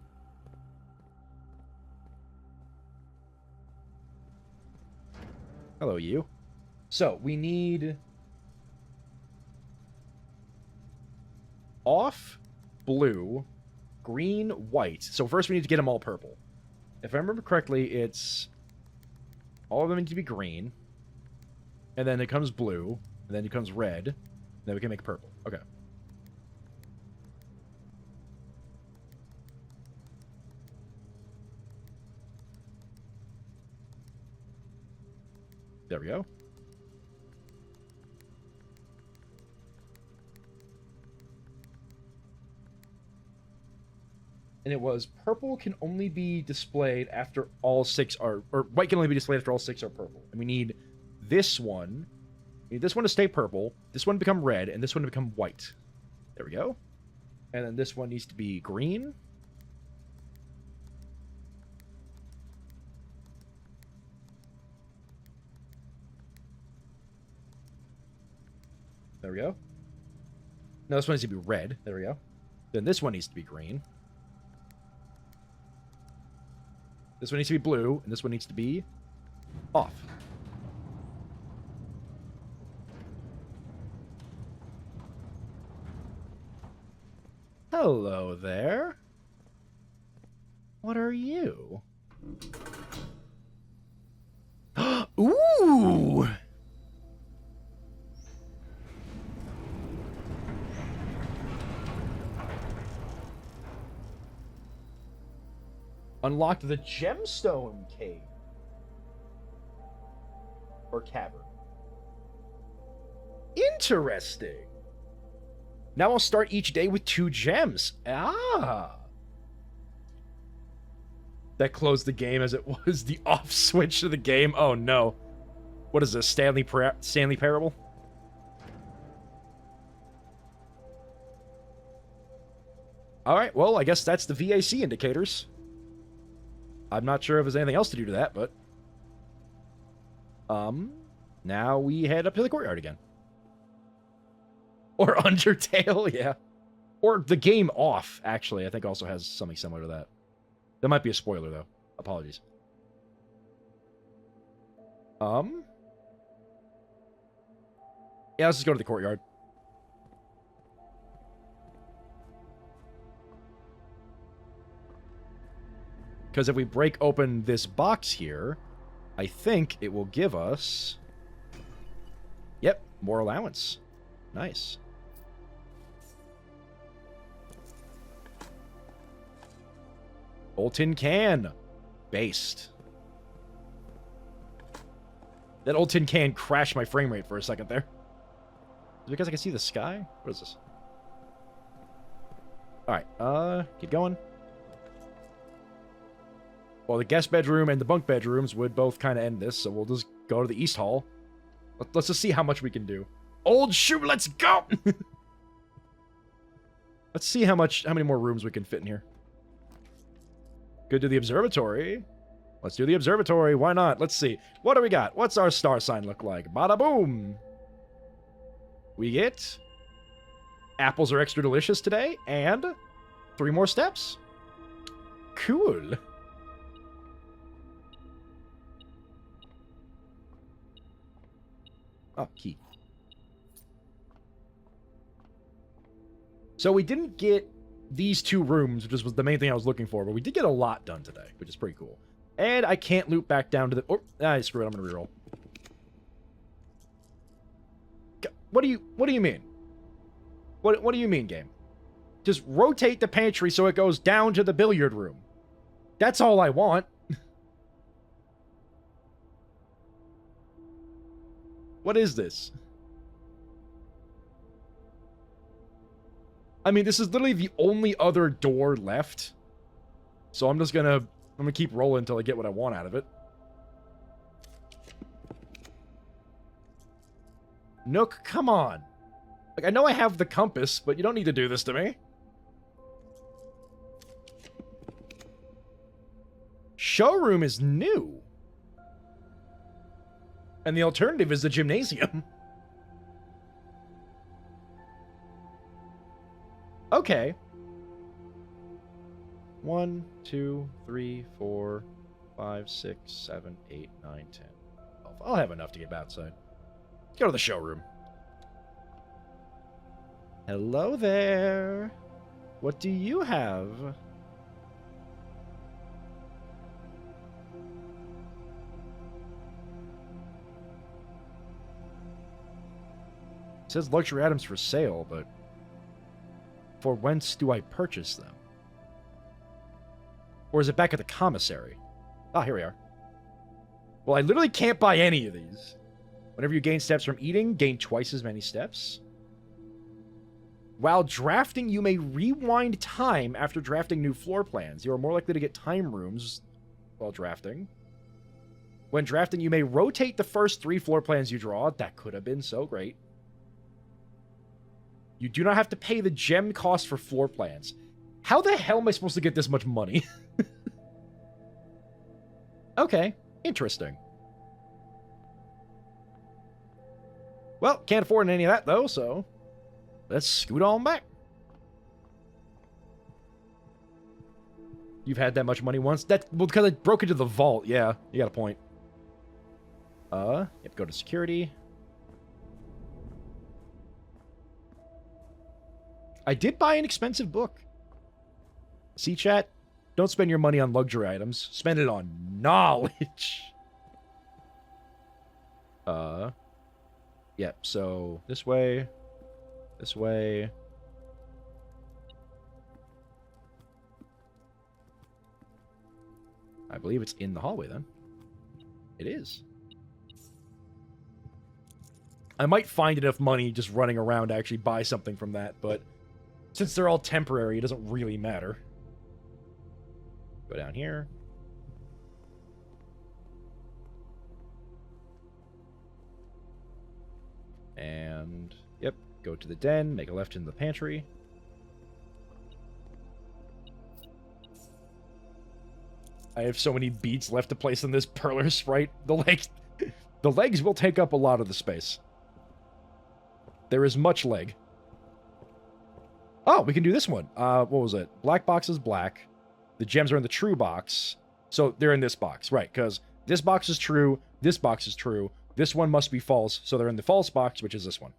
A: Hello, you. So, we need... off, blue, green, white. So first we need to get them all purple. If I remember correctly, it's... all of them need to be green. And then it comes blue. And then it comes red. And then we can make purple. Okay. There we go. And it was purple can only be displayed after all 6 are... or white can only be displayed after all 6 are purple. And we need this one. We need this one to stay purple, this one to become red, and this one to become white. There we go. And then this one needs to be green. There we go. No, this one needs to be red. There we go. Then this one needs to be green. This one needs to be blue, and this one needs to be off. Hello there. What are you? Ooh! Unlocked the gemstone cave. Or cavern. Interesting. Now I'll start each day with 2 gems. Ah. That closed the game as it was the off switch to the game. Oh no. What is this? Stanley Parable? Alright, well, I guess that's the VAC indicators. I'm not sure if there's anything else to do to that, but... now we head up to the courtyard again. Or Undertale, yeah. Or the game Off, actually, I think also has something similar to that. That might be a spoiler, though. Apologies. Yeah, let's just go to the courtyard. Because if we break open this box here, I think it will give us... Yep, more allowance. Nice. Old tin can. Based. That old tin can crashed my frame rate for a second there. it because I can see the sky? What is this? Alright, keep going. Well, the guest bedroom and the bunk bedrooms would both kind of end this, so we'll just go to the East Hall. Let's just see how much we can do. Old shoe, let's go! Let's see how many more rooms we can fit in here. Good to the observatory. Let's do the observatory. Why not? Let's see. What do we got? What's our star sign look like? Bada boom! We get... apples are extra delicious today, and 3 more steps. Cool. Oh, key. So we didn't get these 2 rooms, which was the main thing I was looking for, but we did get a lot done today, which is pretty cool. And I can't loop back down to the... Oh, screw it, I'm gonna reroll. What do you mean? What do you mean, game? Just rotate the pantry so it goes down to the billiard room. That's all I want. What is this? I mean, this is literally the only other door left. So I'm gonna keep rolling until I get what I want out of it. Nook, come on. Like, I know I have the compass, but you don't need to do this to me. Showroom is new. And the alternative is the gymnasium. Okay. 1, 2, 3, 4, 5, 6, 7, 8, 9, 10, 12. I'll have enough to get outside. Let's go to the showroom. Hello there. What do you have? It says luxury items for sale, but for whence do I purchase them? Or is it back at the commissary? Ah, here we are. Well, I literally can't buy any of these. Whenever you gain steps from eating, gain twice as many steps. While drafting, you may rewind time after drafting new floor plans. You are more likely to get time rooms while drafting. When drafting, you may rotate the first 3 floor plans you draw. That could have been so great. You do not have to pay the gem cost for floor plans. How the hell am I supposed to get this much money? Okay, interesting. Well, can't afford any of that, though, so let's scoot on back. You've had that much money once? Well, because I broke into the vault. Yeah, you got a point. Yep, go to security. I did buy an expensive book. See, chat? Don't spend your money on luxury items. Spend it on knowledge. Yep, so this way. This way. I believe it's in the hallway, then. It is. I might find enough money just running around to actually buy something from that, but since they're all temporary, it doesn't really matter. Go down here. And, yep, go to the den, make a left into the pantry. I have so many beats left to place on this Perler Sprite. The legs will take up a lot of the space. There is much leg. Oh, we can do this one. What was it? Black box is black. The gems are in the true box. So they're in this box, right? Because this box is true. This box is true. This one must be false. So they're in the false box, which is this one.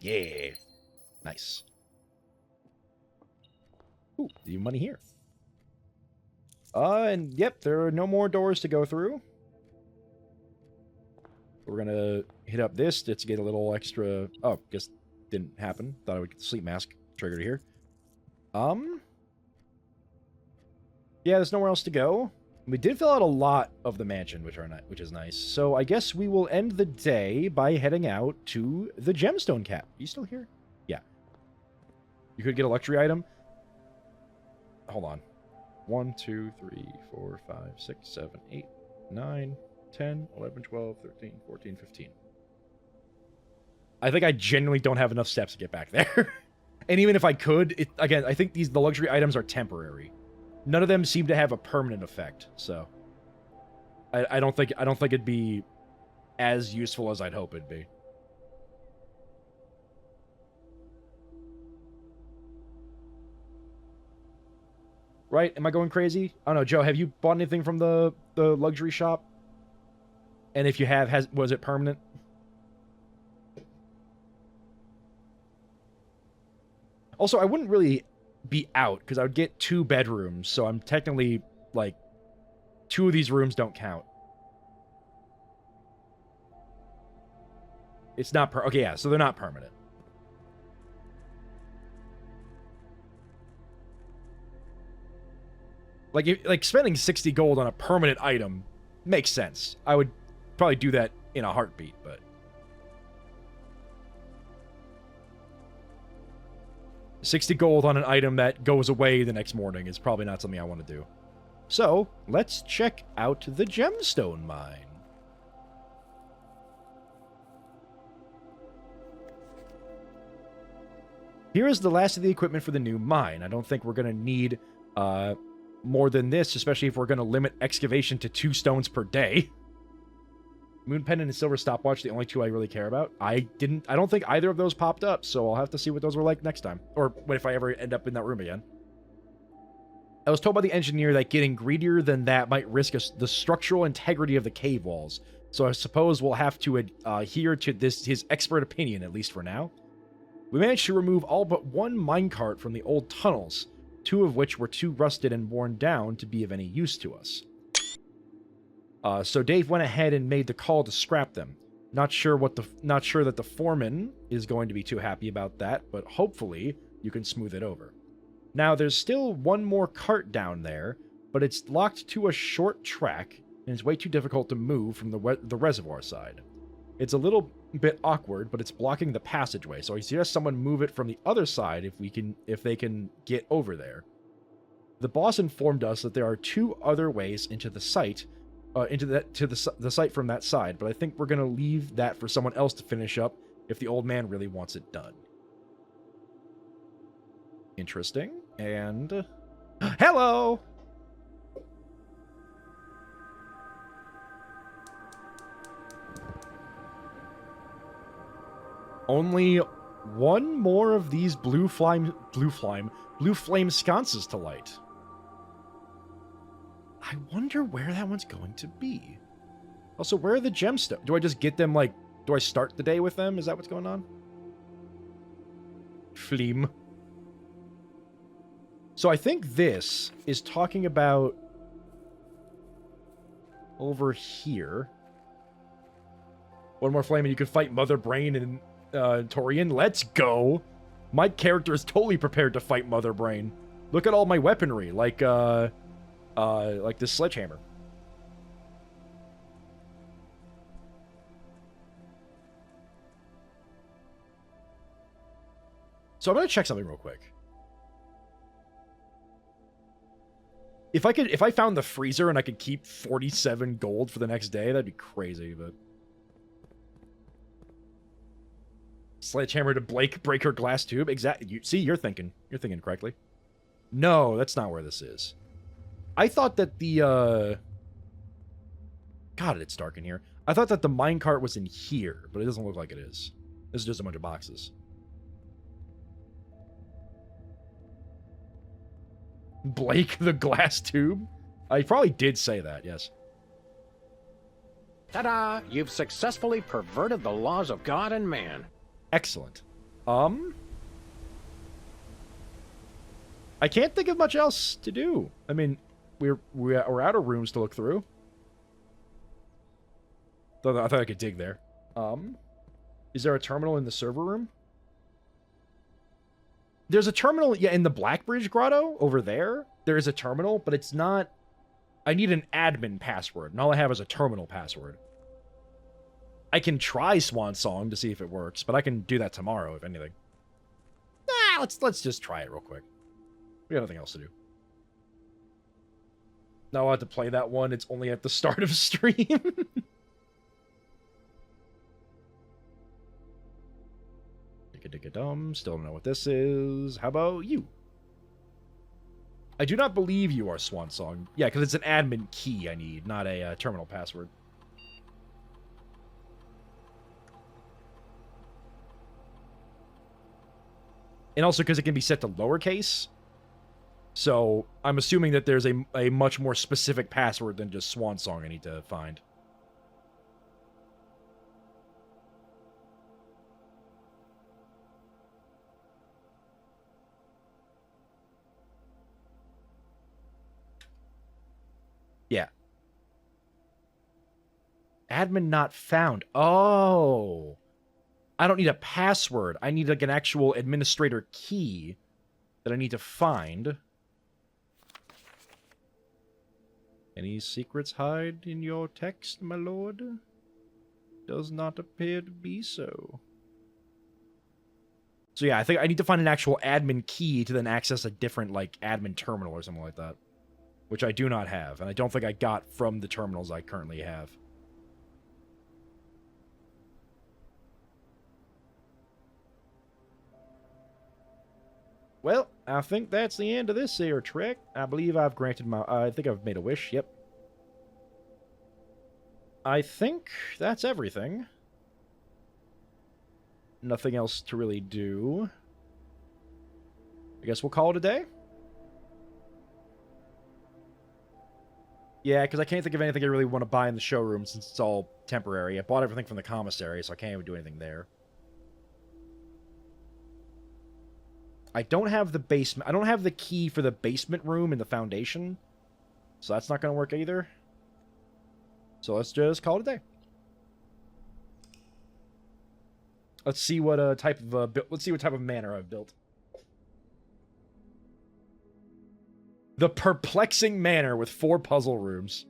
A: Yeah. Nice. Ooh, the money here. And yep, there are no more doors to go through. We're gonna hit up this to get a little extra... Oh, guess didn't happen. Thought I would get the sleep mask triggered here. Yeah, there's nowhere else to go. We did fill out a lot of the mansion, which is nice. So I guess we will end the day by heading out to the gemstone cap. Are you still here? Yeah. You could get a luxury item. Hold on. 1, 2, 3, 4, 5, 6, 7, 8, 9, 10, 11, 12, 13, 14, 15. I think I genuinely don't have enough steps to get back there. And even if I could, again, I think the luxury items are temporary. None of them seem to have a permanent effect, so I don't think it'd be as useful as I'd hope it'd be. Right? Am I going crazy? I don't know, Joe, have you bought anything from the luxury shop? And if you have, was it permanent? Also, I wouldn't really be out, because I would get 2 bedrooms, so I'm technically, like, 2 of these rooms don't count. It's not okay, yeah, so they're not permanent. Like spending 60 gold on a permanent item makes sense. I would probably do that in a heartbeat, but 60 gold on an item that goes away the next morning is probably not something I want to do. So, let's check out the gemstone mine. Here is the last of the equipment for the new mine. I don't think we're going to need more than this, especially if we're going to limit excavation to 2 stones per day. Moon pendant and silver stopwatch, the only 2 I really care about. I don't think either of those popped up, so I'll have to see what those were like next time. Or if I ever end up in that room again. I was told by the engineer that getting greedier than that might risk the structural integrity of the cave walls. So I suppose we'll have to adhere to his expert opinion, at least for now. We managed to remove all but 1 minecart from the old tunnels, 2 of which were too rusted and worn down to be of any use to us. So Dave went ahead and made the call to scrap them. Not sure that the foreman is going to be too happy about that, but hopefully you can smooth it over. Now there's still 1 more cart down there, but it's locked to a short track and it's way too difficult to move from the reservoir side. It's a little bit awkward, but it's blocking the passageway, so I suggest someone move it from the other side if they can get over there. The boss informed us that there are 2 other ways into the site, the site from that side, but I think we're going to leave that for someone else to finish up if the old man really wants it done. Interesting. And hello. Only 1 more of these blue flame sconces to light. I wonder where that one's going to be. Also, where are the gemstones? Do I just get them, like, do I start the day with them? Is that what's going on? Flame. So I think this is talking about over here. 1 more flame and you can fight Mother Brain and Torian. Let's go. My character is totally prepared to fight Mother Brain. Look at all my weaponry, like this sledgehammer. So I'm gonna check something real quick. If I found the freezer and I could keep 47 gold for the next day, that'd be crazy, but sledgehammer to break her glass tube. Exactly. See, you're thinking correctly. No, that's not where this is. I thought that the God, it's dark in here. I thought that the minecart was in here, but it doesn't look like it is. This is just a bunch of boxes. Blake the glass tube? I probably did say that, yes.
B: Ta-da! You've successfully perverted the laws of God and man.
A: Excellent. I can't think of much else to do. I mean, we're out of rooms to look through. I thought I could dig there. Is there a terminal in the server room? There's a terminal, yeah, in the Blackbridge Grotto over there. There is a terminal, but it's not. I need an admin password, and all I have is a terminal password. I can try Swan Song to see if it works, but I can do that tomorrow, if anything. Nah, let's just try it real quick. We got nothing else to do. Now I'll have to play that one. It's only at the start of stream. Dum. Still don't know what this is. How about you? I do not believe you are Swan Song. Yeah, because it's an admin key I need, not a terminal password. And also because it can be set to lowercase. So I'm assuming that there's a much more specific password than just Swan Song I need to find. Yeah. Admin not found. Oh. I don't need a password. I need like an actual administrator key that I need to find. Any secrets hide in your text, my lord? Does not appear to be so. So yeah, I think I need to find an actual admin key to then access a different, like, admin terminal or something like that. Which I do not have, and I don't think I got from the terminals I currently have. Well, I think that's the end of this here trick. I believe I've granted my... I think I've made a wish, yep. I think that's everything. Nothing else to really do. I guess we'll call it a day? Yeah, because I can't think of anything I really want to buy in the showroom since it's all temporary. I bought everything from the commissary, so I can't even do anything there. I don't have the basement. I don't have the key for the basement room in the foundation. So that's not going to work either. So let's just call it a day. Let's see what type of manor I've built. The Perplexing Manor with 4 puzzle rooms.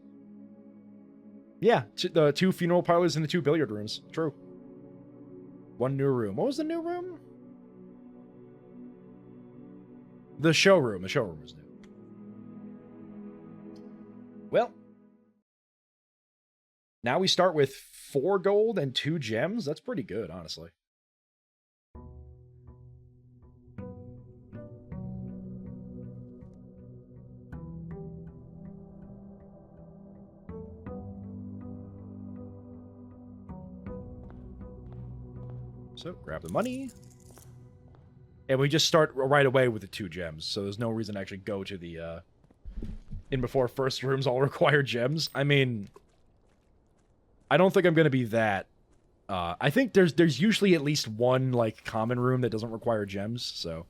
A: Yeah, the 2 funeral parlors and the 2 billiard rooms. True. 1 new room. What was the new room? The showroom. The showroom was new. Well. Now we start with 4 gold and 2 gems. That's pretty good, honestly. So, grab the money. And we just start right away with the 2 gems, so there's no reason to actually go to the, in before first rooms all require gems. I mean, I don't think I'm going to be that, I think there's usually at least 1, like, common room that doesn't require gems, so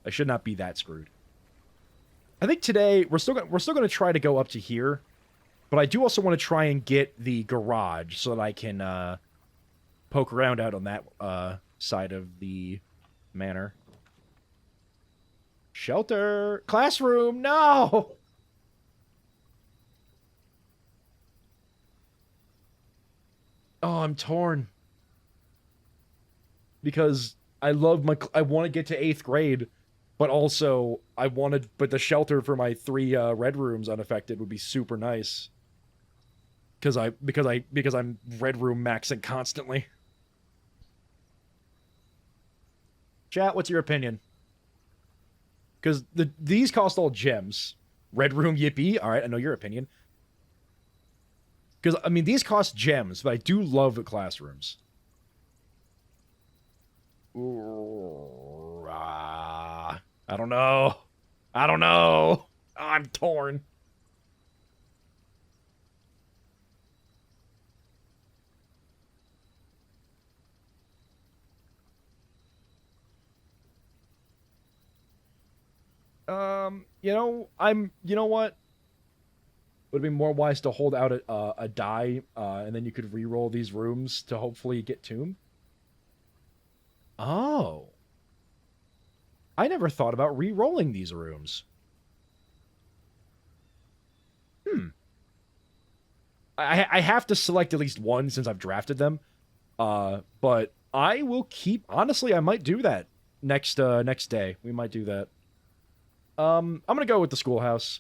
A: I should not be that screwed. I think today, we're still going to try to go up to here, but I do also want to try and get the garage so that I can, poke around out on that, side of the manor. Shelter! Classroom! No! Oh, I'm torn. Because I want to get to 8th grade, but also but the shelter for my 3 red rooms unaffected would be super nice. Because I'm red room maxing constantly. Chat, what's your opinion? Because these cost all gems. Red room, yippee. All right, I know your opinion. Because, I mean, these cost gems, but I do love the classrooms. Ooh, I don't know. I don't know. I'm torn. You know what? Would it be more wise to hold out a die, and then you could re-roll these rooms to hopefully get Tomb? Oh. I never thought about re-rolling these rooms. I have to select at least one since I've drafted them. But I will keep... Honestly, I might do that next day. We might do that. I'm gonna go with the schoolhouse.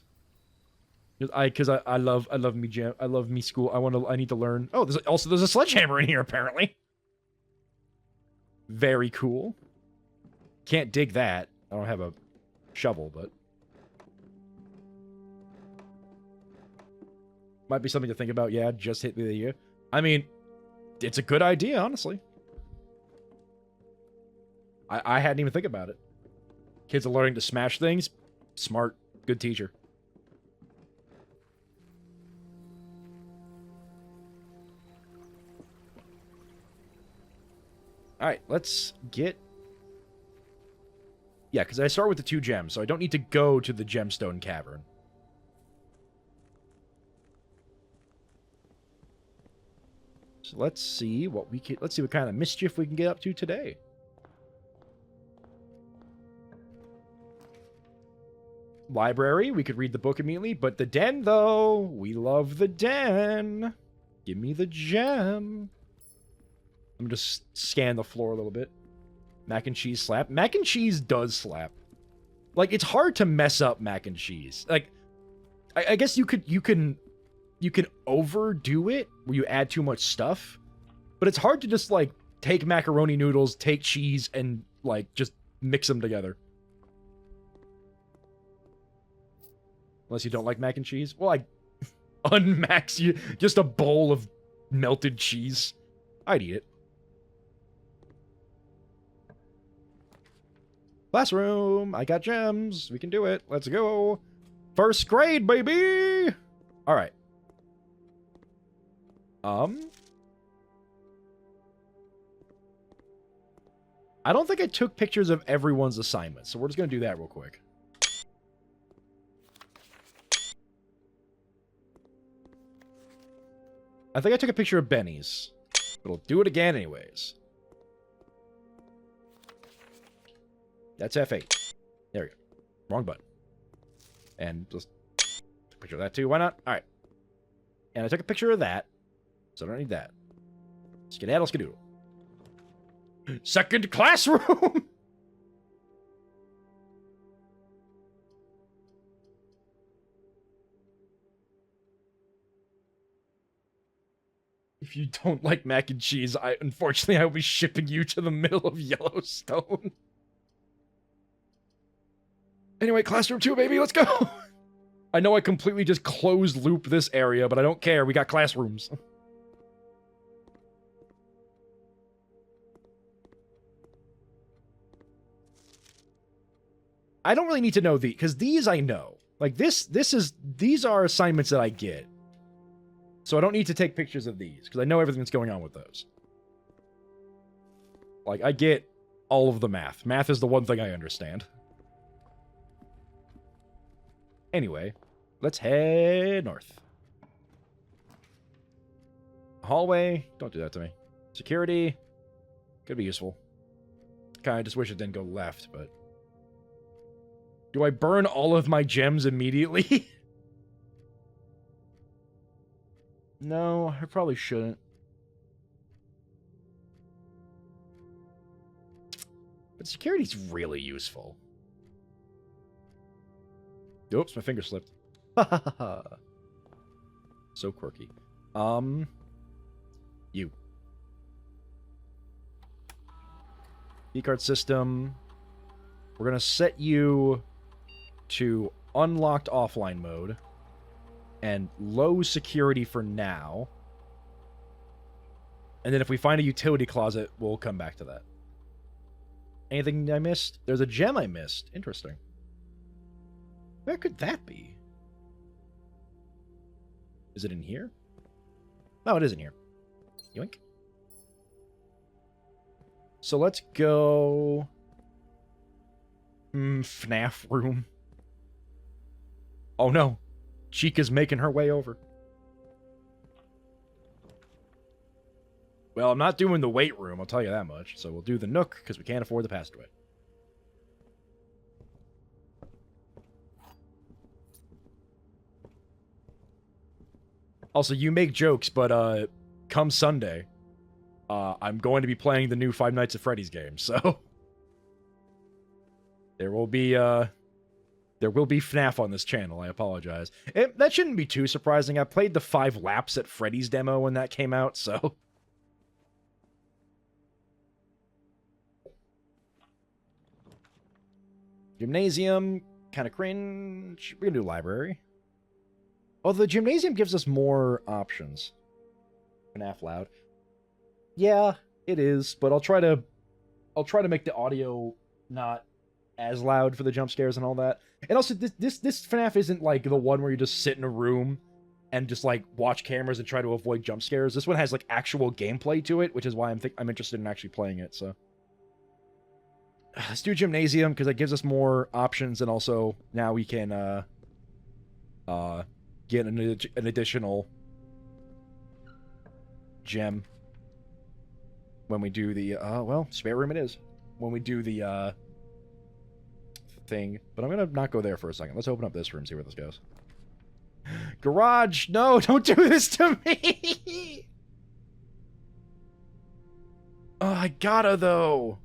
A: Because I love me gym. I love me school. I need to learn. Oh, there's a sledgehammer in here apparently. Very cool. Can't dig that. I don't have a shovel, but might be something to think about. Yeah, just hit me the year. I mean, it's a good idea, honestly. I hadn't even think about it. Kids are learning to smash things. Smart. Good teacher. Alright, let's get... Yeah, because I start with the 2 gems, so I don't need to go to the gemstone cavern. So let's see what we can... Let's see what kind of mischief we can get up to today. Library, we could read the book immediately, but the den, though, we love the den. Give me the gem. I'm gonna just scan the floor a little bit. Mac and cheese slap. Mac and cheese does slap. Like, it's hard to mess up mac and cheese. Like, I guess you can overdo it where you add too much stuff, but it's hard to just, like, take macaroni noodles, take cheese, and, like, just mix them together. Unless you don't like mac and cheese. Well, I unmax you just a bowl of melted cheese. I'd eat it. Classroom. I got gems. We can do it. Let's go. First grade, baby. All right. I don't think I took pictures of everyone's assignments, so we're just going to do that real quick. I think I took a picture of Benny's. But I'll do it again anyways. That's F8. There we go. Wrong button. And just take a picture of that too. Why not? Alright. And I took a picture of that. So I don't need that. Skedaddle, skedoodle. Second classroom! If you don't like mac and cheese, unfortunately I will be shipping you to the middle of Yellowstone. Anyway, classroom 2, baby, let's go! I know I completely just closed loop this area, but I don't care. We got classrooms. I don't really need to know these, because these I know. Like, these are assignments that I get. So I don't need to take pictures of these, because I know everything that's going on with those. Like, I get all of the math. Math is the one thing I understand. Anyway, let's head north. Hallway. Don't do that to me. Security. Could be useful. Kinda just wish it didn't go left, but... Do I burn all of my gems immediately? No, I probably shouldn't. But security's really useful. Oops, my finger slipped. So quirky. You. Keycard system. We're gonna set you to unlocked offline mode and low security for now. And then if we find a utility closet, we'll come back to that. Anything I missed? There's a gem I missed. Interesting. Where could that be? Is it in here? No, it is in here. Yoink. So let's go... FNAF room. Oh no. Chica's making her way over. Well, I'm not doing the weight room, I'll tell you that much. So we'll do the Nook, because we can't afford the passageway. Also, you make jokes, but come Sunday, I'm going to be playing the new Five Nights at Freddy's game, so there will be FNAF on this channel. I apologize. That shouldn't be too surprising. I played the 5 Laps at Freddy's demo when that came out, so Gymnasium, kind of cringe. We're gonna do library. Oh, the gymnasium gives us more options. FNAF loud. Yeah, it is, but I'll try to make the audio not as loud for the jump scares and all that. And also, this FNAF isn't like the one where you just sit in a room and just like watch cameras and try to avoid jump scares. This one has like actual gameplay to it, which is why I'm interested in actually playing it. So let's do gymnasium because it gives us more options, and also now we can get an additional gem when we do the well, spare room it is when we do the thing. But I'm gonna not go there for a second. Let's open up this room, see where this goes. Garage, no, don't do this to me. Oh, I gotta though.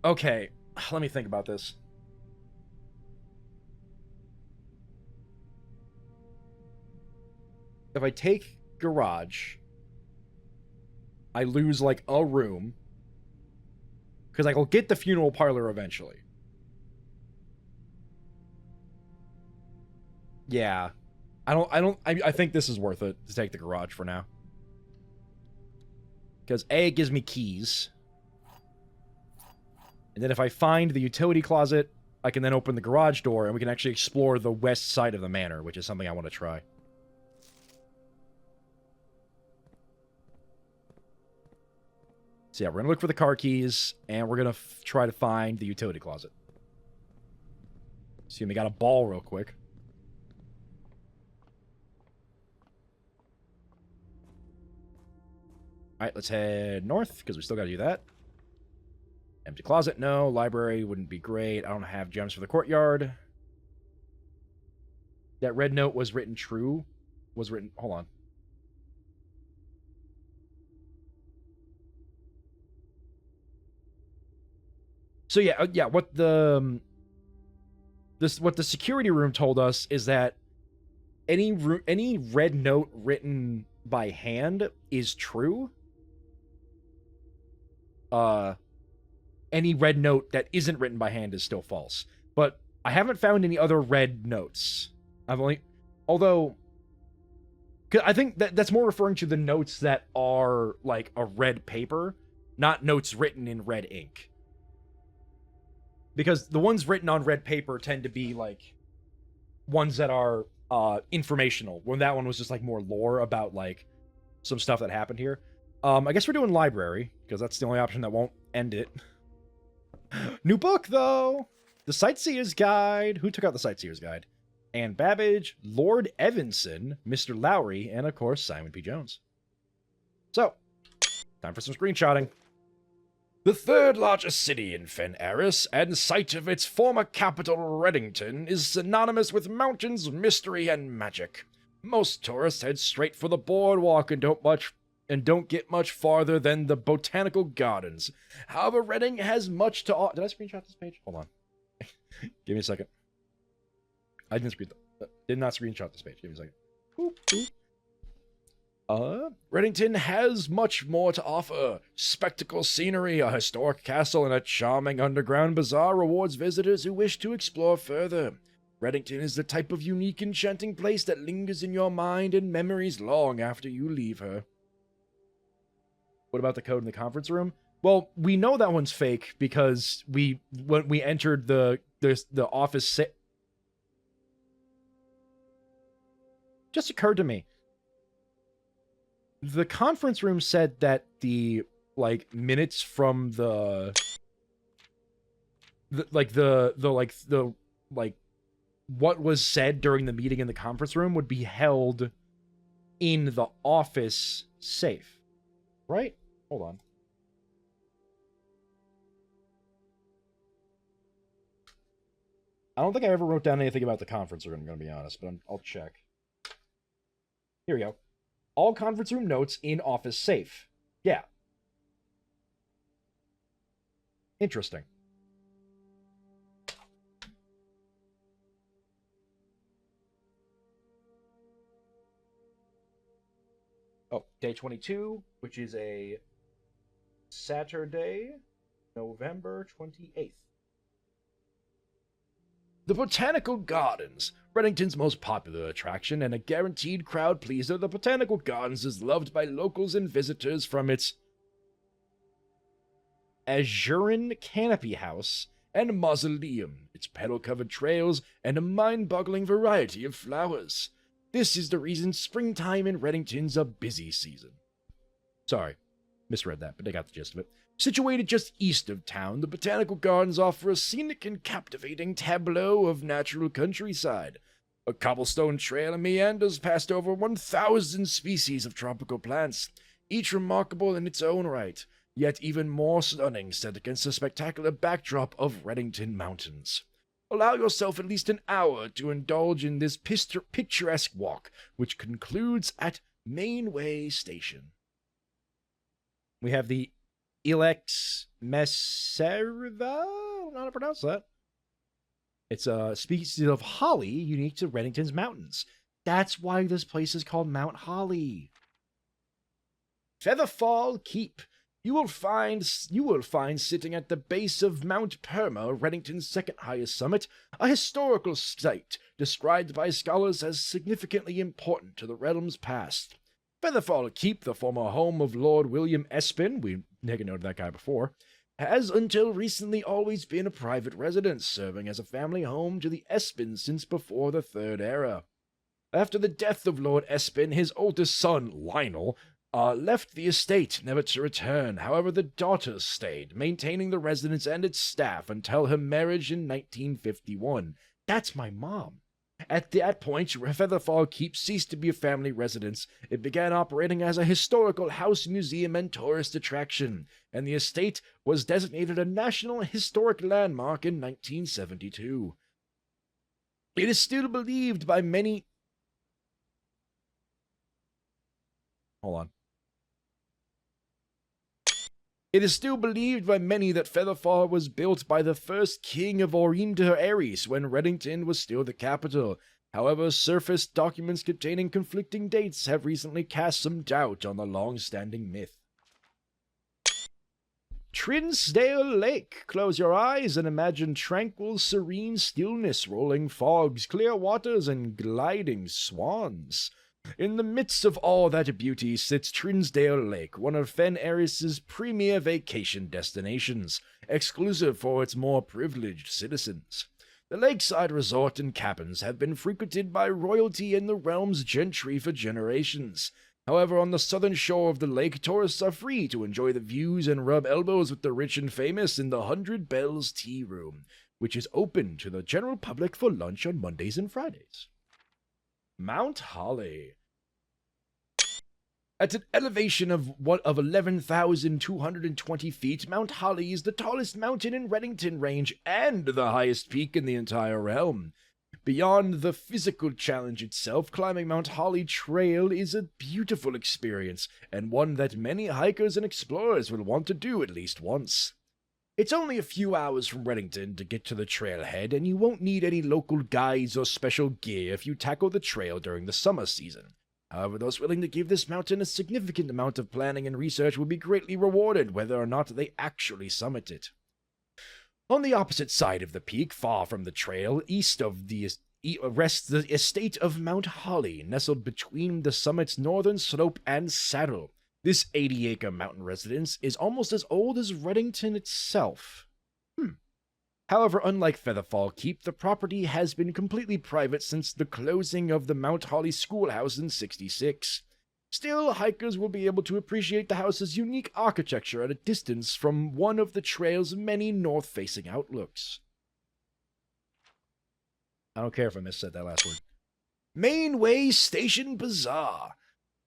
A: Okay, let me think about this. If I take garage, I lose like a room. Because I'll get the funeral parlor eventually. Yeah. I think this is worth it to take the garage for now. Because A, it gives me keys. And then if I find the utility closet, I can then open the garage door and we can actually explore the west side of the manor, which is something I want to try. So yeah, we're going to look for the car keys, and we're going to try to find the utility closet. See, we got a ball real quick. Alright, let's head north, because we still got to do that. Empty closet, no. Library wouldn't be great. I don't have gems for the courtyard. That red note was written true. Was written... Hold on. So yeah, what the security room told us is that any red note written by hand is true. Any red note that isn't written by hand is still false. But I haven't found any other red notes. Although, 'cause I think that's more referring to the notes that are like a red paper, not notes written in red ink. Because the ones written on red paper tend to be like ones that are informational. When that one was just like more lore about like some stuff that happened here. I guess we're doing library because that's the only option that won't end it. New book though. The Sightseer's Guide. Who took out the Sightseer's Guide? Anne Babbage, Lord Evanson, Mr. Lowry, and of course Simon P. Jones. So, time for some screenshotting. The third largest city in Fen Aris, and site of its former capital Reddington, is synonymous with mountains, mystery, and magic. Most tourists head straight for the boardwalk and don't get much farther than the botanical gardens. However, Redding has much to offer. Did I screenshot this page? Hold on. Give me a second. I did not screenshot this page. Give me a second. Boop, boop. Reddington has much more to offer. Spectacle scenery, a historic castle, and a charming underground bazaar rewards visitors who wish to explore further. Reddington is the type of unique, enchanting place that lingers in your mind and memories long after you leave her. What about the code in the conference room? Well, we know that one's fake because when we entered the office, just occurred to me. The conference room said that the minutes from what was said during the meeting in the conference room would be held in the office safe. Right? Hold on. I don't think I ever wrote down anything about the conference room, I'm going to be honest, but I'll check. Here we go. All conference room notes in office safe. Yeah. Interesting. Oh, day 22, which is a Saturday, November 28th. The Botanical Gardens, Reddington's most popular attraction and a guaranteed crowd pleaser, the Botanical Gardens is loved by locals and visitors from its azurine canopy house and mausoleum, its petal-covered trails, and a mind-boggling variety of flowers. This is the reason springtime in Reddington's a busy season. Sorry, misread that, but I got the gist of it. Situated just east of town, the Botanical Gardens offer a scenic and captivating tableau of natural countryside. A cobblestone trail meanders past over 1,000 species of tropical plants, each remarkable in its own right, yet even more stunning set against the spectacular backdrop of Reddington Mountains. Allow yourself at least an hour to indulge in this picturesque walk, which concludes at Mainway Station. We have the Ilex Messerva? I don't know how to pronounce that. It's a species of holly unique to Reddington's mountains. That's why this place is called Mount Holly. Featherfall Keep. You will find sitting at the base of Mount Perma, Reddington's second highest summit, a historical site described by scholars as significantly important to the realm's past. Featherfall Keep, the former home of Lord William Espin, we taken note of that guy before, has until recently always been a private residence, serving as a family home to the Espins since before the Third Era. After the death of Lord Espin, his oldest son, Lionel, left the estate, never to return. However, the daughter stayed, maintaining the residence and its staff until her marriage in 1951. That's my mom. At that point, Featherfall Keep ceased to be a family residence. It began operating as a historical house, museum, and tourist attraction, and the estate was designated a National Historic Landmark in 1972. It is still believed by many... Hold on. It is still believed by many that Featherfall was built by the first king of Orinda Ares when Reddington was still the capital. However, surfaced documents containing conflicting dates have recently cast some doubt on the long-standing myth. Trinsdale Lake. Close your eyes and imagine tranquil, serene stillness, rolling fogs, clear waters, and gliding swans. In the midst of all that beauty sits Trinsdale Lake, one of Fen Ares' premier vacation destinations, exclusive for its more privileged citizens. The lakeside resort and cabins have been frequented by royalty and the realm's gentry for generations. However, on the southern shore of the lake, tourists are free to enjoy the views and rub elbows with the rich and famous in the 100 Bells Tea Room, which is open to the general public for lunch on Mondays and Fridays. Mount Holly. At an elevation of 11,220 feet, Mount Holly is the tallest mountain in Reddington Range and the highest peak in the entire realm. Beyond the physical challenge itself, climbing Mount Holly Trail is a beautiful experience, and one that many hikers and explorers will want to do at least once. It's only a few hours from Reddington to get to the trailhead, and you won't need any local guides or special gear if you tackle the trail during the summer season. However, those willing to give this mountain a significant amount of planning and research will be greatly rewarded whether or not they actually summit it. On the opposite side of the peak, far from the trail, east of the rests the estate of Mount Holly, nestled between the summit's northern slope and saddle. This 80-acre mountain residence is almost as old as Reddington itself. However, unlike Featherfall Keep, the property has been completely private since the closing of the Mount Holly Schoolhouse in '66. Still, hikers will be able to appreciate the house's unique architecture at a distance from one of the trail's many north-facing outlooks. I don't care if I missaid that last word. Mainway Station Bazaar.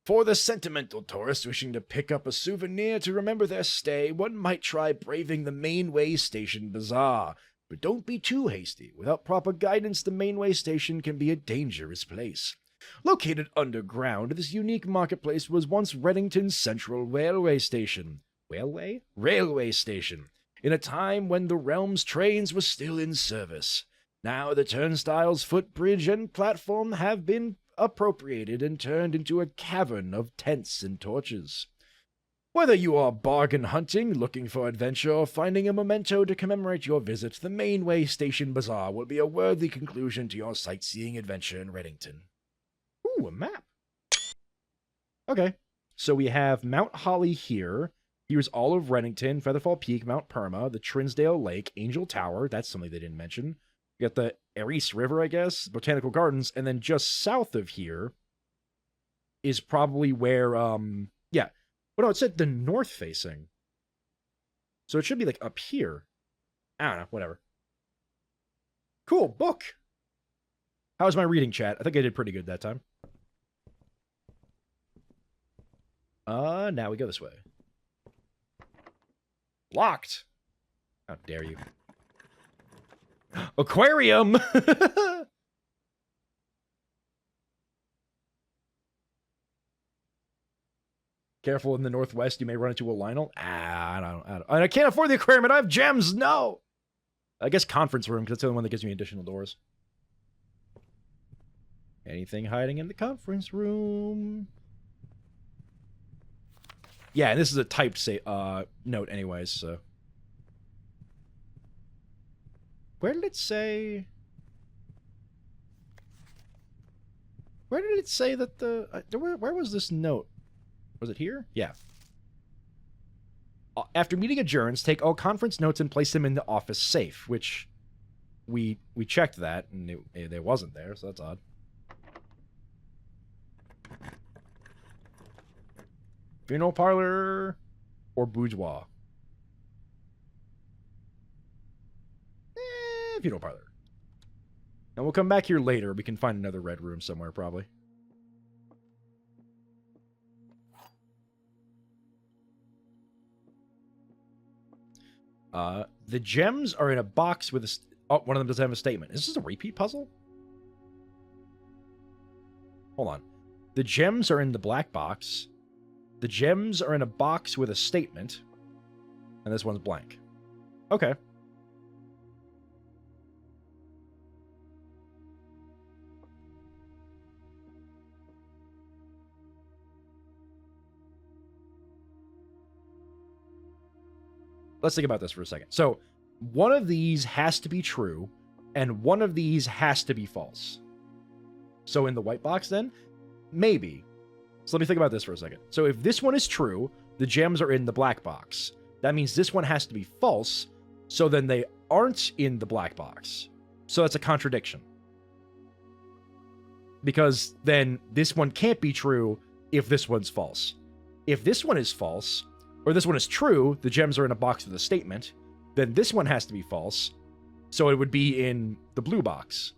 A: For the sentimental tourist wishing to pick up a souvenir to remember their stay, one might try braving the Mainway Station Bazaar. But don't be too hasty. Without proper guidance, the Mainway Station can be a dangerous place. Located underground, this unique marketplace was once Reddington's central railway station. Railway? Railway station. In a time when the realm's trains were still in service. Now the turnstiles, footbridge, and platform have been appropriated and turned into a cavern of tents and torches. Whether you are bargain hunting, looking for adventure, or finding a memento to commemorate your visit, the Mainway Station Bazaar will be a worthy conclusion to your sightseeing adventure in Reddington. Ooh, a map. Okay, so we have Mount Holly here. Here's all of Reddington, Featherfall Peak, Mount Perma, the Trinsdale Lake, Angel Tower. That's something they didn't mention. We got the Eris River, I guess, Botanical Gardens, and then just south of here is probably where, yeah. Well, no, it said the north facing. So it should be, like, up here. I don't know, whatever. Cool, book! How's my reading, chat? I think I did pretty good that time. Now we go this way. Locked! How dare you. Aquarium! Careful in the northwest, you may run into a Lionel. I don't. I can't afford the aquarium, and I have gems! No! I guess conference room, because that's the only one that gives me additional doors. Anything hiding in the conference room? Yeah, and this is a typed note anyways, so. Where did it say... Where did it say that the... where was this note? Was it here? Yeah. After meeting adjourns, take all conference notes and place them in the office safe, which we checked that, and it wasn't there, so that's odd. Funeral parlor or boudoir? Funeral parlor. And we'll come back here later. We can find another red room somewhere, probably. The gems are in a box with a... Oh, one of them doesn't have a statement. Is this a repeat puzzle? Hold on. The gems are in the black box. The gems are in a box with a statement. And this one's blank. Okay. Let's think about this for a second. So, one of these has to be true, and one of these has to be false. So in the white box, then? Maybe. So let me think about this for a second. So if this one is true, the gems are in the black box. That means this one has to be false, so then they aren't in the black box. So that's a contradiction. Because then this one can't be true if this one's false. If this one is false... or this one is true, the gems are in a box with a statement, then this one has to be false, so it would be in the blue box.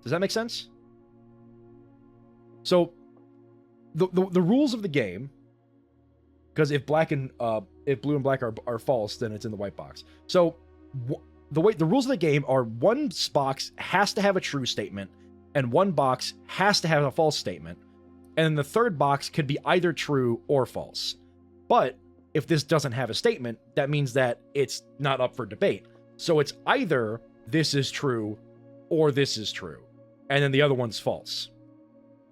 A: Does that make sense? So, the rules of the game, because if blue and black are false, then it's in the white box. So, the rules of the game are one box has to have a true statement, and one box has to have a false statement. And then the third box could be either true or false. But if this doesn't have a statement, that means that it's not up for debate. So it's either this is true or this is true. And then the other one's false.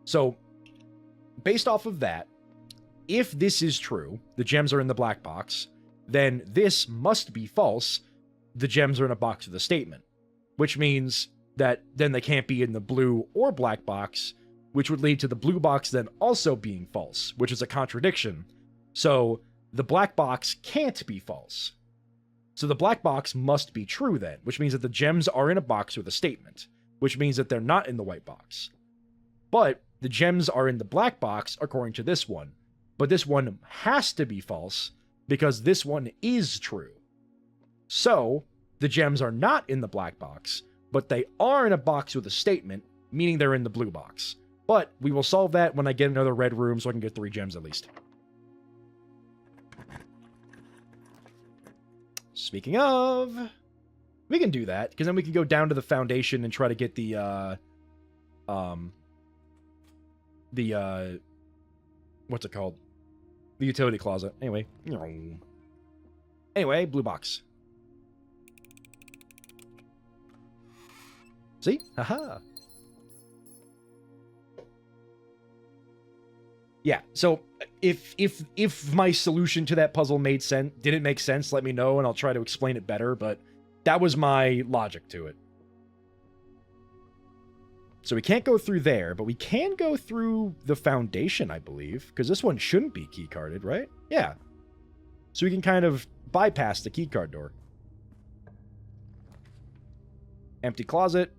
A: So based off of that, if this is true, the gems are in the black box, then this must be false. The gems are in a box with a statement. Which means that then they can't be in the blue or black box, which would lead to the blue box then also being false, which is a contradiction. So the black box can't be false. So the black box must be true then, which means that the gems are in a box with a statement, which means that they're not in the white box. But the gems are in the black box according to this one. But this one has to be false because this one is true. So the gems are not in the black box, but they are in a box with a statement, meaning they're in the blue box. But we will solve that when I get another red room so I can get 3 gems at least. Speaking of, we can do that, because then we can go down to the foundation and try to get the, what's it called? The utility closet. Anyway. Anyway, blue box. See? Haha. Yeah, so if my solution to that puzzle didn't make sense, let me know and I'll try to explain it better, but that was my logic to it. So we can't go through there, but we can go through the foundation, I believe, because this one shouldn't be keycarded, right? Yeah. So we can kind of bypass the keycard door. Empty closet.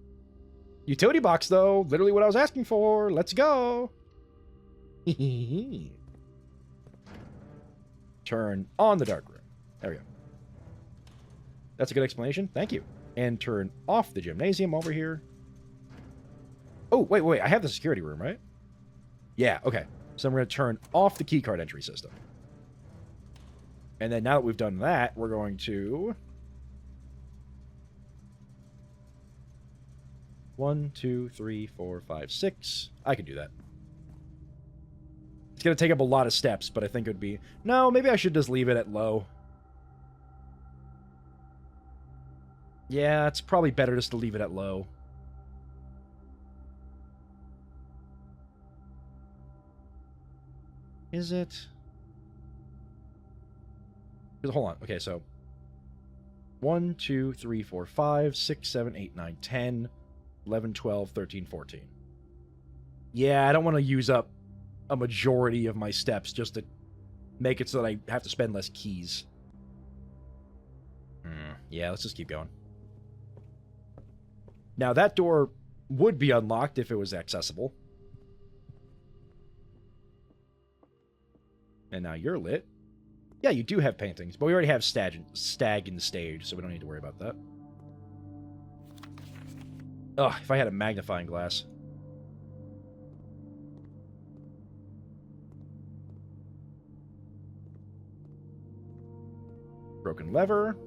A: Utility box, though. Literally what I was asking for. Let's go. Turn on the dark room. There we go. That's a good explanation. Thank you. And turn off the gymnasium over here. Oh, wait. I have the security room, right? Yeah, okay. So I'm going to turn off the keycard entry system. And then now that we've done that, we're going to... 1, 2, 3, 4, 5, 6. I can do that. It's going to take up a lot of steps, but I think it would be... No, maybe I should just leave it at low. Yeah, it's probably better just to leave it at low. Is it? Hold on. Okay, so 1, 2, 3, 4, 5, 6, 7, 8, 9, 10, 11, 12, 13, 14. Yeah, I don't want to use up a majority of my steps just to make it so that I have to spend less keys. Yeah, let's just keep going. Now, that door would be unlocked if it was accessible. And now you're lit. Yeah, you do have paintings, but we already have Stag in the stage, so we don't need to worry about that. Ugh, if I had a magnifying glass. Broken lever.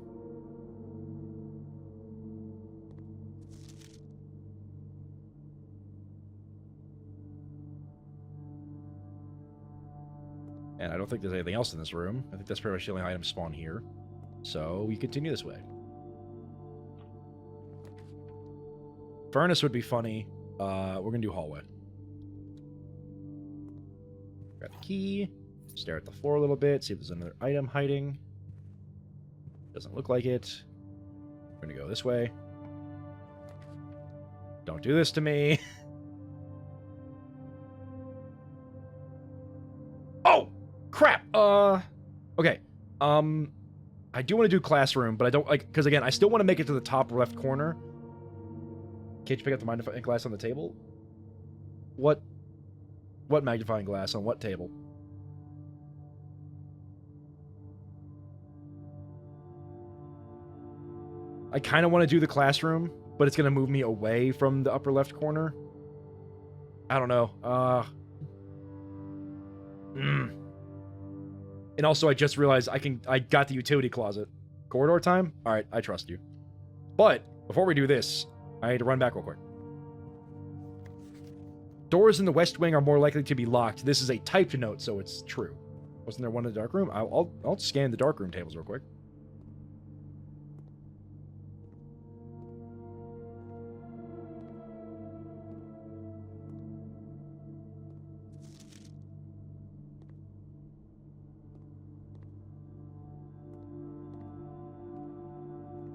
A: And I don't think there's anything else in this room. I think that's pretty much the only item spawn here. So we continue this way. Furnace would be funny. We're going to do hallway. Grab the key. Stare at the floor a little bit. See if there's another item hiding. Doesn't look like it. We're going to go this way. Don't do this to me. Oh! Crap! Okay. I do want to do classroom, but I don't, like, because again, I still want to make it to the top left corner. Can't you pick up the magnifying glass on the table? What magnifying glass on what table? I kind of want to do the classroom, but it's going to move me away from the upper left corner. I don't know. And also, I just realized I got the utility closet. Corridor time? Alright, I trust you. But, before we do this, I need to run back real quick. Doors in the West Wing are more likely to be locked. This is a typed note, so it's true. Wasn't there one in the dark room? I'll scan the dark room tables real quick.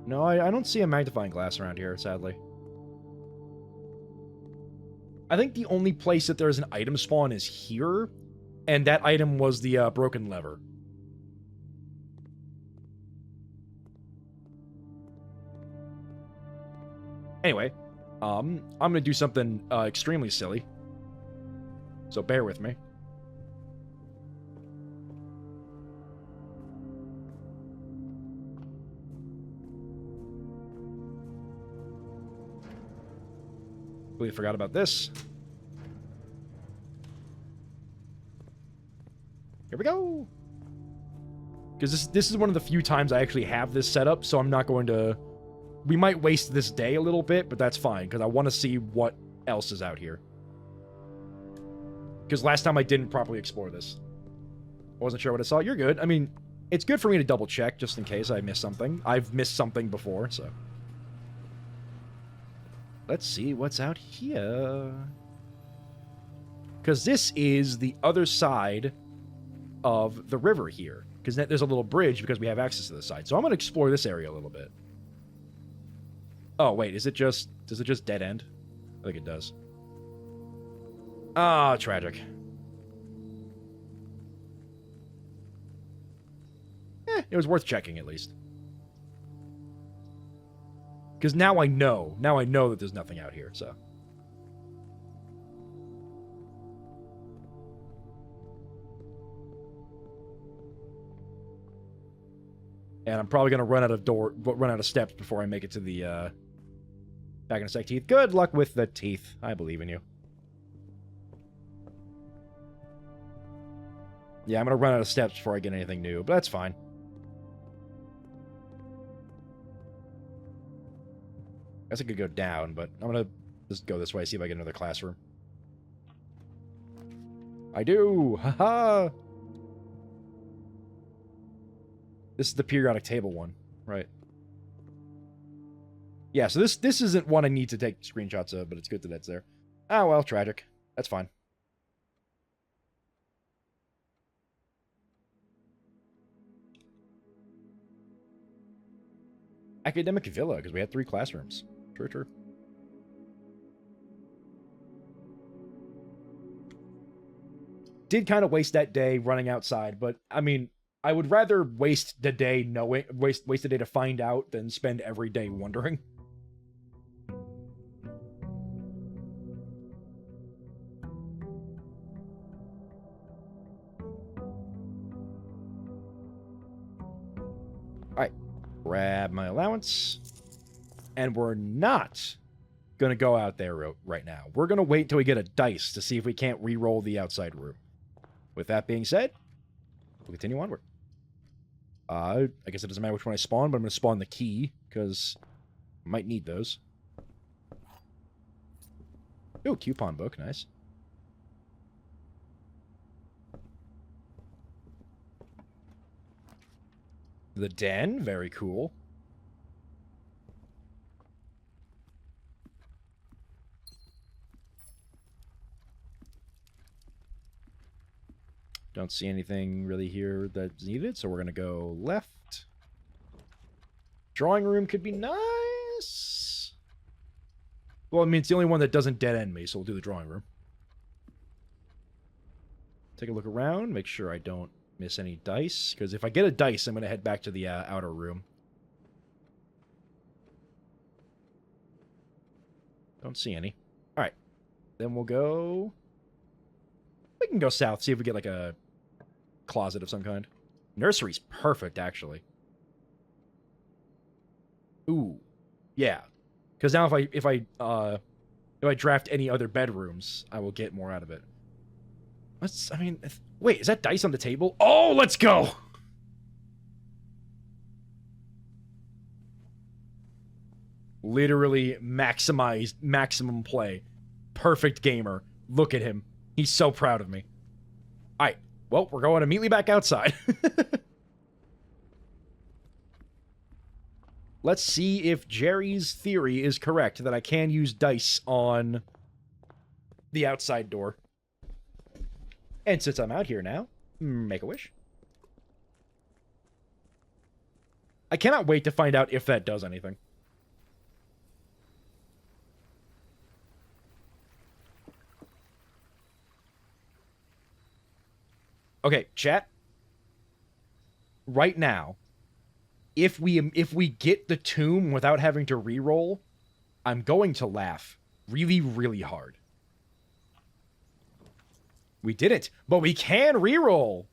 A: No, I don't see a magnifying glass around here, sadly. I think the only place that there's an item spawn is here, and that item was the broken lever. Anyway, I'm gonna do something extremely silly, so bear with me. Completely forgot about this. Here we go. Because this is one of the few times I actually have this set up, so I'm not going to... We might waste this day a little bit, but that's fine, because I want to see what else is out here. Because last time I didn't properly explore this. I wasn't sure what I saw. You're good. I mean, it's good for me to double check, just in case I miss something. I've missed something before, so... Let's see what's out here. Because this is the other side of the river here. Because there's a little bridge because we have access to this side. So I'm going to explore this area a little bit. Oh, wait. Does it just dead end? I think it does. Ah, tragic. It was worth checking at least. Because now I know. Now I know that there's nothing out here, so... And I'm probably going to run out of steps before I make it to the, back in a sec teeth. Good luck with the teeth. I believe in you. Yeah, I'm going to run out of steps before I get anything new, but that's fine. I guess I could go down, but I'm going to just go this way, see if I get another classroom. I do! Haha! This is the periodic table one, right? Yeah, so this isn't one I need to take screenshots of, but it's good that it's there. Ah, well, tragic. That's fine. Academic Villa, because we had 3 classrooms. True, true. Did kind of waste that day running outside, but, I mean... I would rather waste the day waste the day to find out than spend every day wondering. Alright. Grab my allowance. And we're not going to go out there right now. We're going to wait till we get a dice to see if we can't re-roll the outside room. With that being said, we'll continue onward. I guess it doesn't matter which one I spawn, but I'm going to spawn the key, because I might need those. Ooh, coupon book, nice. The den, very cool. Don't see anything really here that's needed, so we're going to go left. Drawing room could be nice. Well, I mean, it's the only one that doesn't dead end me, so we'll do the drawing room. Take a look around, make sure I don't miss any dice, because if I get a dice, I'm going to head back to the outer room. Don't see any. All right. Then we'll go... We can go south, see if we get like a closet of some kind. Nursery's perfect, actually. Ooh, yeah. Because now if I draft any other bedrooms, I will get more out of it. Wait, is that dice on the table? Oh, let's go! Literally maximum play. Perfect gamer. Look at him. He's so proud of me. Alright, well, we're going immediately back outside. Let's see if Jerry's theory is correct, that I can use dice on the outside door. And since I'm out here now, make a wish. I cannot wait to find out if that does anything. Okay, chat. Right now, if we get the tomb without having to reroll, I'm going to laugh really, really hard. We didn't, but we can reroll.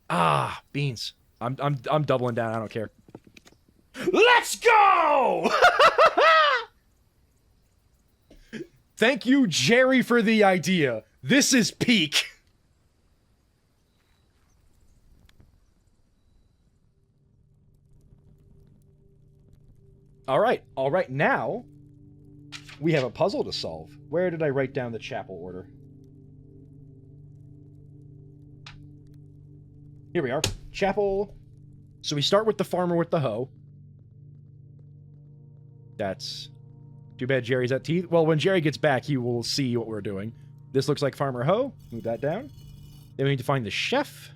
A: Ah, beans. I'm doubling down. I don't care. Let's go! Thank you, Jerry, for the idea. This is peak. All right. Now we have a puzzle to solve. Where did I write down the chapel order? Here we are. Chapel. So we start with the farmer with the hoe. That's too bad Jerry's at teeth. Well, when Jerry gets back, he will see what we're doing. This looks like Farmer Hoe. Move that down. Then we need to find the chef.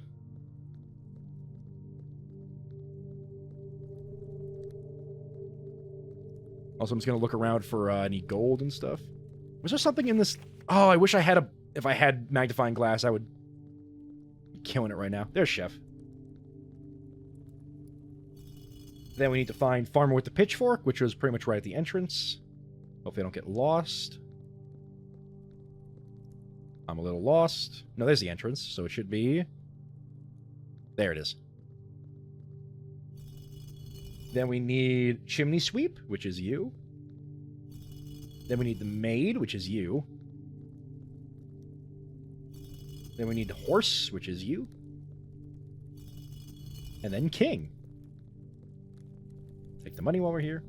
A: Also, I'm just going to look around for any gold and stuff. Was there something in this? Oh, I wish I had a... If I had magnifying glass, I would be killing it right now. There's chef. Then we need to find Farmer with the Pitchfork, which was pretty much right at the entrance. Hopefully I don't get lost. I'm a little lost. No, there's the entrance, so it should be... There it is. Then we need Chimney Sweep, which is you. Then we need the Maid, which is you. Then we need the Horse, which is you. And then King. Take the money while we're here.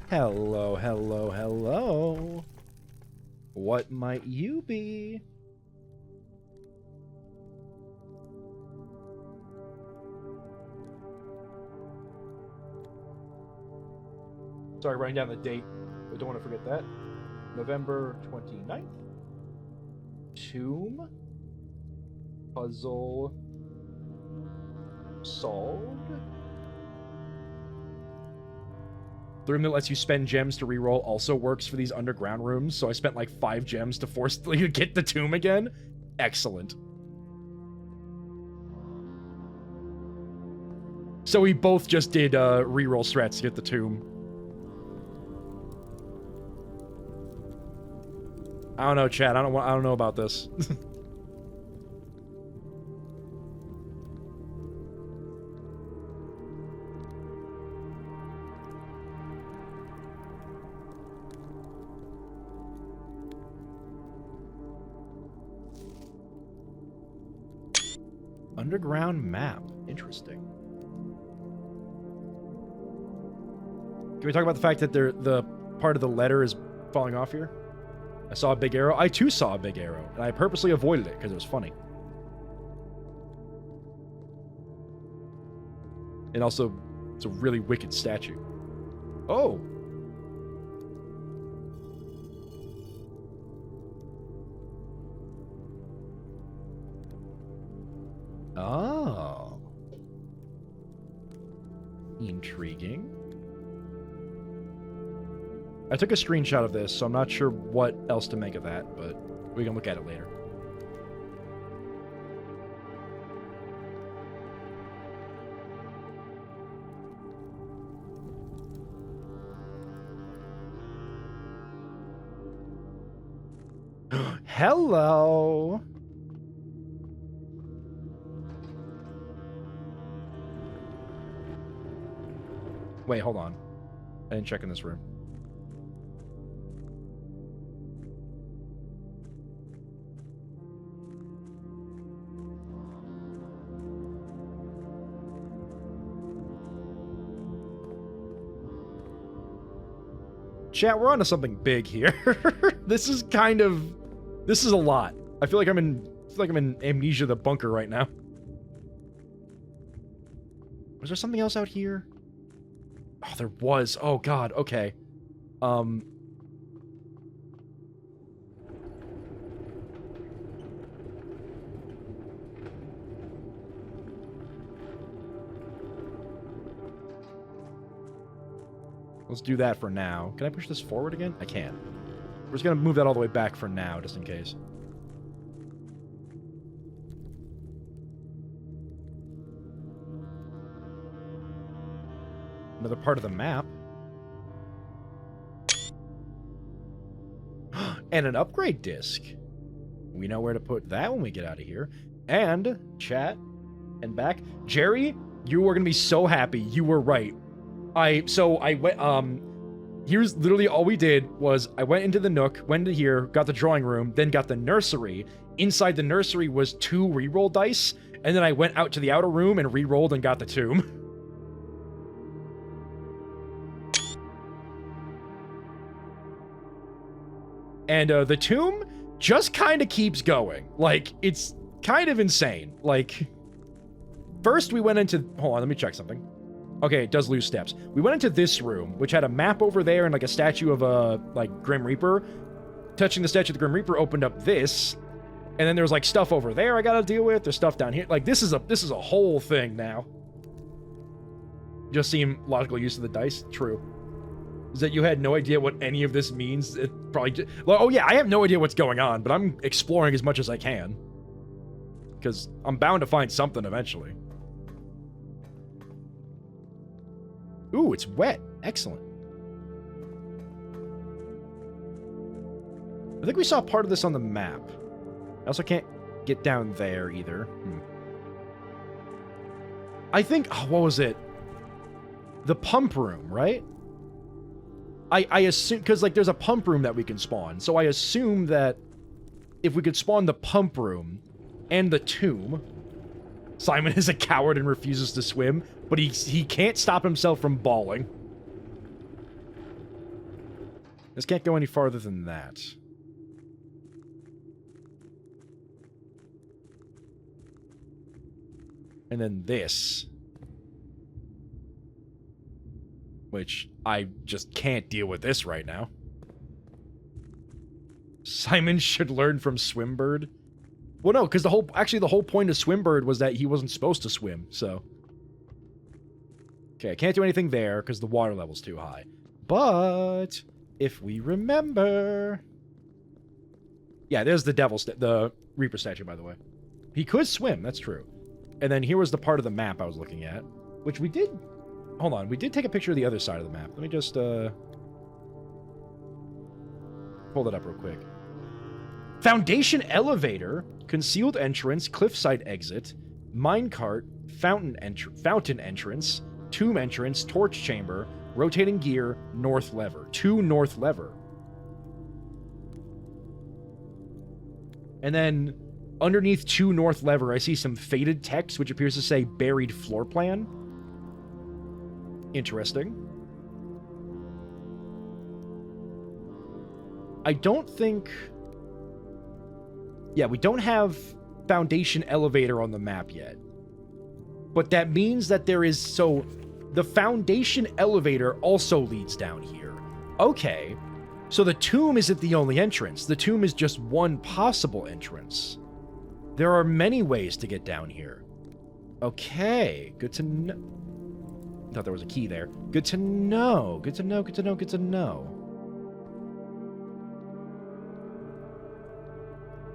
A: Hello, hello, hello. What might you be? Sorry, writing down the date. I don't want to forget that. November 29th. Tomb. Puzzle. Solved. The room that lets you spend gems to reroll also works for these underground rooms, so I spent like 5 gems to force you to get the tomb again. Excellent. So we both just did reroll strats to get the tomb. I don't know, chat. I don't know about this. Underground map. Interesting. Can we talk about the fact that the part of the letter is falling off here? I saw a big arrow. I too saw a big arrow, and I purposely avoided it because it was funny. And also, it's a really wicked statue. Oh! Oh. Intriguing. I took a screenshot of this, so I'm not sure what else to make of that, but we can look at it later. Hello! Wait, hold on. I didn't check in this room. Chat, we're onto something big here. This is a lot. I feel like I'm in Amnesia the Bunker right now. Was there something else out here? Oh, there was. Oh god, okay. Let's do that for now. Can I push this forward again? I can. We're just gonna move that all the way back for now, just in case. Another part of the map. And an upgrade disc. We know where to put that when we get out of here. And, chat, and back. Jerry, you are gonna be so happy. You were right. I went, here's literally all we did was I went into the Nook, went into here, got the drawing room, then got the nursery. inside the nursery was 2 reroll dice, and then I went out to the outer room and rerolled and got the tomb. And the tomb just kind of keeps going. Like, it's kind of insane. Like, first we went into... Hold on, let me check something. Okay, it does lose steps. We went into this room, which had a map over there and, like, a statue of a, like, Grim Reaper. Touching the statue of the Grim Reaper opened up this. And then there was, like, stuff over there I gotta deal with. There's stuff down here. Like, this is a whole thing now. Just seem logical use of the dice? True. Is that you had no idea what any of this means? It probably... Well, oh, yeah, I have no idea what's going on, but I'm exploring as much as I can. Because I'm bound to find something eventually. Ooh, it's wet. Excellent. I think we saw part of this on the map. I also can't get down there either. I think... Oh, what was it? The pump room, right? I assume... Because, like, there's a pump room that we can spawn. So I assume that if we could spawn the pump room and the tomb... Simon is a coward and refuses to swim, but he can't stop himself from bawling. This can't go any farther than that. And then this. Which, I just can't deal with this right now. Simon should learn from Swimbird. Well, no, because the whole point of Swimbird was that he wasn't supposed to swim, so. Okay, I can't do anything there because the water level's too high. But, if we remember... Yeah, there's the the Reaper statue, by the way. He could swim, that's true. And then here was the part of the map I was looking at, which we did... Hold on, we did take a picture of the other side of the map. Let me just, pull that up real quick. Foundation elevator, concealed entrance, cliffside exit, minecart, fountain entrance, tomb entrance, torch chamber, rotating gear, north lever. 2 north lever. And then underneath 2 north lever, I see some faded text, which appears to say buried floor plan. Interesting. I don't think... Yeah, we don't have foundation elevator on the map yet. But that means that there is... So, the foundation elevator also leads down here. Okay. So the tomb isn't the only entrance. The tomb is just one possible entrance. There are many ways to get down here. Okay. Good to know. I thought there was a key there. Good to know. Good to know, good to know, good to know.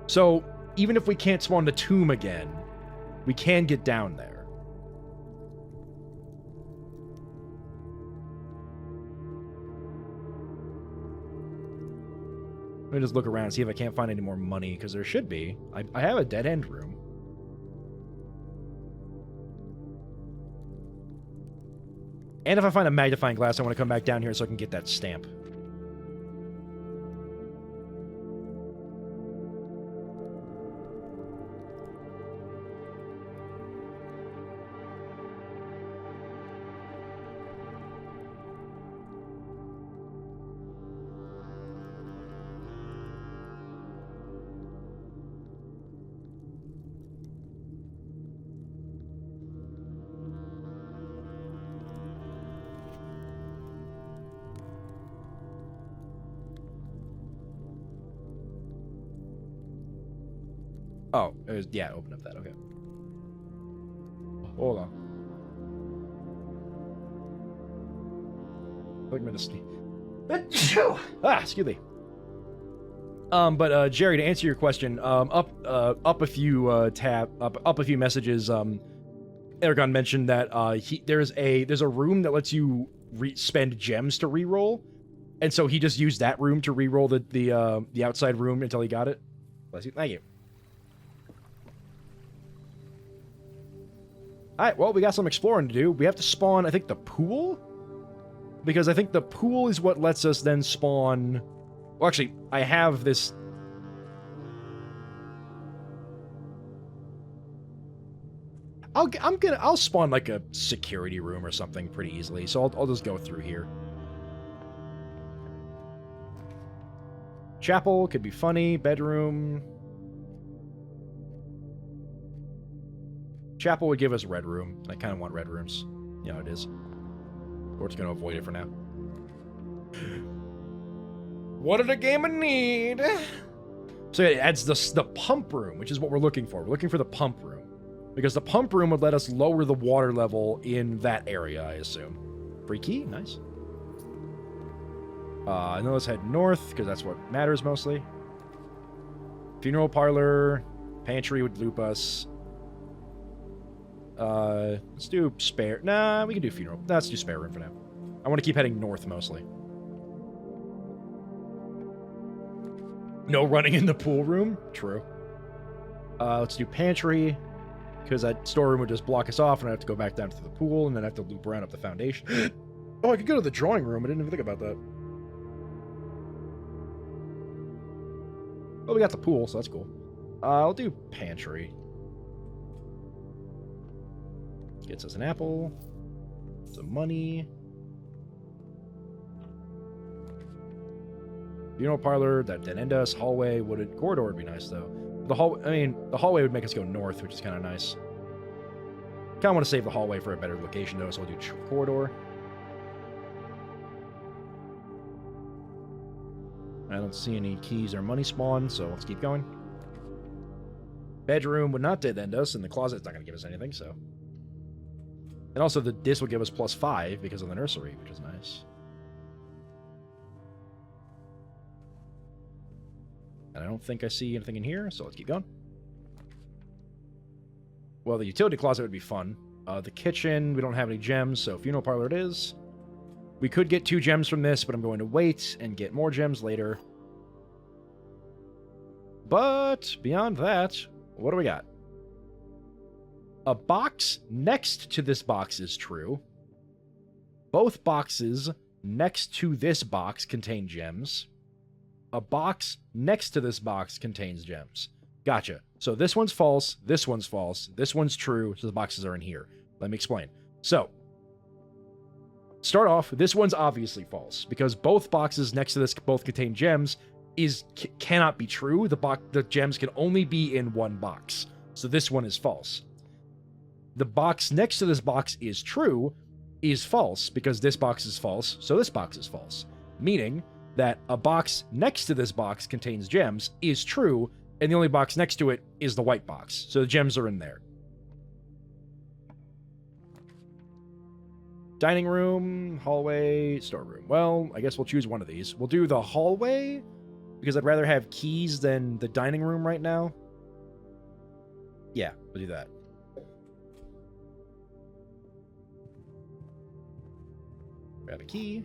A: So, even if we can't spawn the tomb again, we can get down there. Let me just look around and see if I can't find any more money, because there should be. I have a dead-end room. And if I find a magnifying glass, I want to come back down here so I can get that stamp. Oh, it was, yeah, open up that, okay. Hold on. I think I'm gonna sneeze. Excuse me. But Jerry, to answer your question, up a few up a few messages. Aragon mentioned that there's a room that lets you spend gems to reroll, and so he just used that room to reroll the outside room until he got it. Bless you. Thank you. Alright, well, we got some exploring to do. We have to spawn, I think, the pool? Because I think the pool is what lets us then spawn... Well, actually, I have this... I'll spawn like a security room or something pretty easily. So I'll just go through here. Chapel could be funny. Bedroom. Chapel would give us red room. I kind of want red rooms. You know, it is. We're just going to avoid it for now. What did a gamer need? So it adds the pump room, which is what we're looking for. We're looking for the pump room. Because the pump room would let us lower the water level in that area, I assume. Free key? Nice. Now let's head north, because that's what matters mostly. Funeral parlor. Pantry would loop us. Let's do spare. Nah, we can do funeral. Let's do spare room for now. I want to keep heading north mostly. No running in the pool room? True. Let's do pantry, because that storeroom would just block us off, and I have to go back down to the pool, and then I have to loop around up the foundation. Oh, I could go to the drawing room. I didn't even think about that. Oh, we got the pool, so that's cool. I'll do pantry. Gets us an apple. Some money. Funeral parlor, that dead end us. Hallway, wooded corridor would be nice, though. The hallway would make us go north, which is kind of nice. Kind of want to save the hallway for a better location, though, so we'll do corridor. I don't see any keys or money spawn, so let's keep going. Bedroom would not dead end us, and the closet's not going to give us anything, so. And also, this will give us +5 because of the nursery, which is nice. And I don't think I see anything in here, so let's keep going. Well, the utility closet would be fun. The kitchen, we don't have any gems, so funeral parlor it is. We could get 2 gems from this, but I'm going to wait and get more gems later. But beyond that, what do we got? A box next to this box is true. Both boxes next to this box contain gems. A box next to this box contains gems. Gotcha. So this one's false, this one's false, this one's true, so the boxes are in here. Let me explain. So, start off, this one's obviously false, because both boxes next to this both contain gems cannot be true. The gems can only be in one box. So this one is false. The box next to this box is true, is false, because this box is false, so this box is false. Meaning that a box next to this box contains gems is true, and the only box next to it is the white box. So the gems are in there. Dining room, hallway, storeroom. Well, I guess we'll choose one of these. We'll do the hallway, because I'd rather have keys than the dining room right now. Yeah, we'll do that. Grab a key.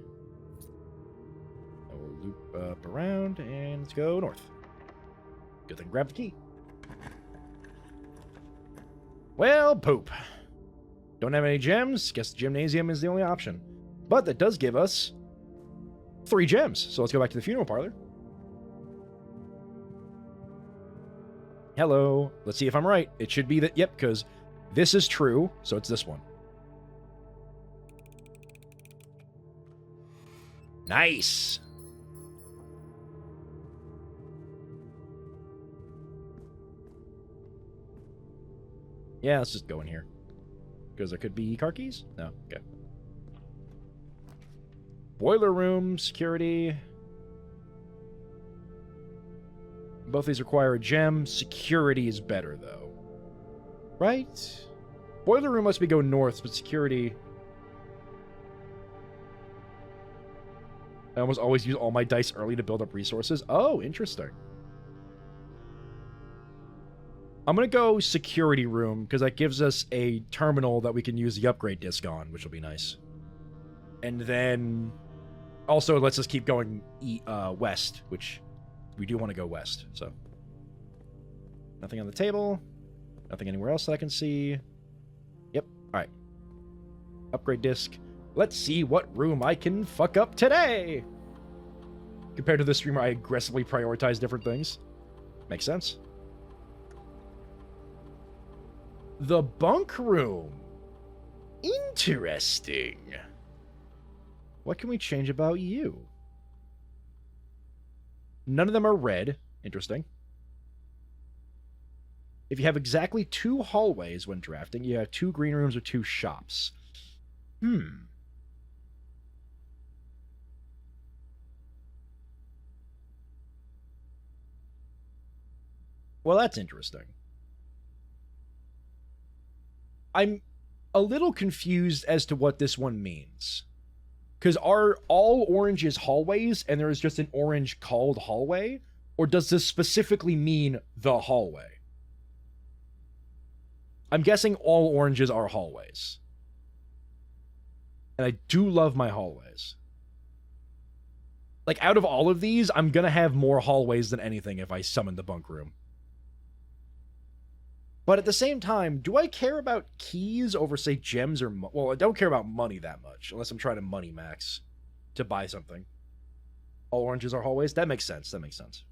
A: We'll loop up around, and let's go north. Good thing grab the key. Well, poop. Don't have any gems. Guess the gymnasium is the only option. But that does give us 3 gems. So let's go back to the funeral parlor. Hello. Let's see if I'm right. It should be that, yep, because this is true, so it's this one. Nice. Yeah, let's just go in here. Because there could be car keys? No? Okay. Boiler room, security. Both these require a gem. Security is better, though. Right? Boiler room must be go north, but security... I almost always use all my dice early to build up resources. Oh, interesting. I'm going to go security room, because that gives us a terminal that we can use the upgrade disc on, which will be nice. And then... Also, let's just keep going west, which we do want to go west, so... Nothing on the table. Nothing anywhere else that I can see. Yep, alright. Upgrade disc. Let's see what room I can fuck up today! Compared to the streamer, I aggressively prioritize different things. Makes sense. The bunk room. Interesting. What can we change about you? None of them are red. Interesting. If you have exactly 2 hallways when drafting, you have 2 green rooms or 2 shops. Well, that's interesting. I'm a little confused as to what this one means. Because are all oranges hallways and there is just an orange called hallway? Or does this specifically mean the hallway? I'm guessing all oranges are hallways. And I do love my hallways. Like, out of all of these, I'm gonna have more hallways than anything if I summon the bunk room. But at the same time, do I care about keys over, say, gems or... Well, I don't care about money that much, unless I'm trying to money max to buy something. All oranges are hallways? That makes sense. That makes sense.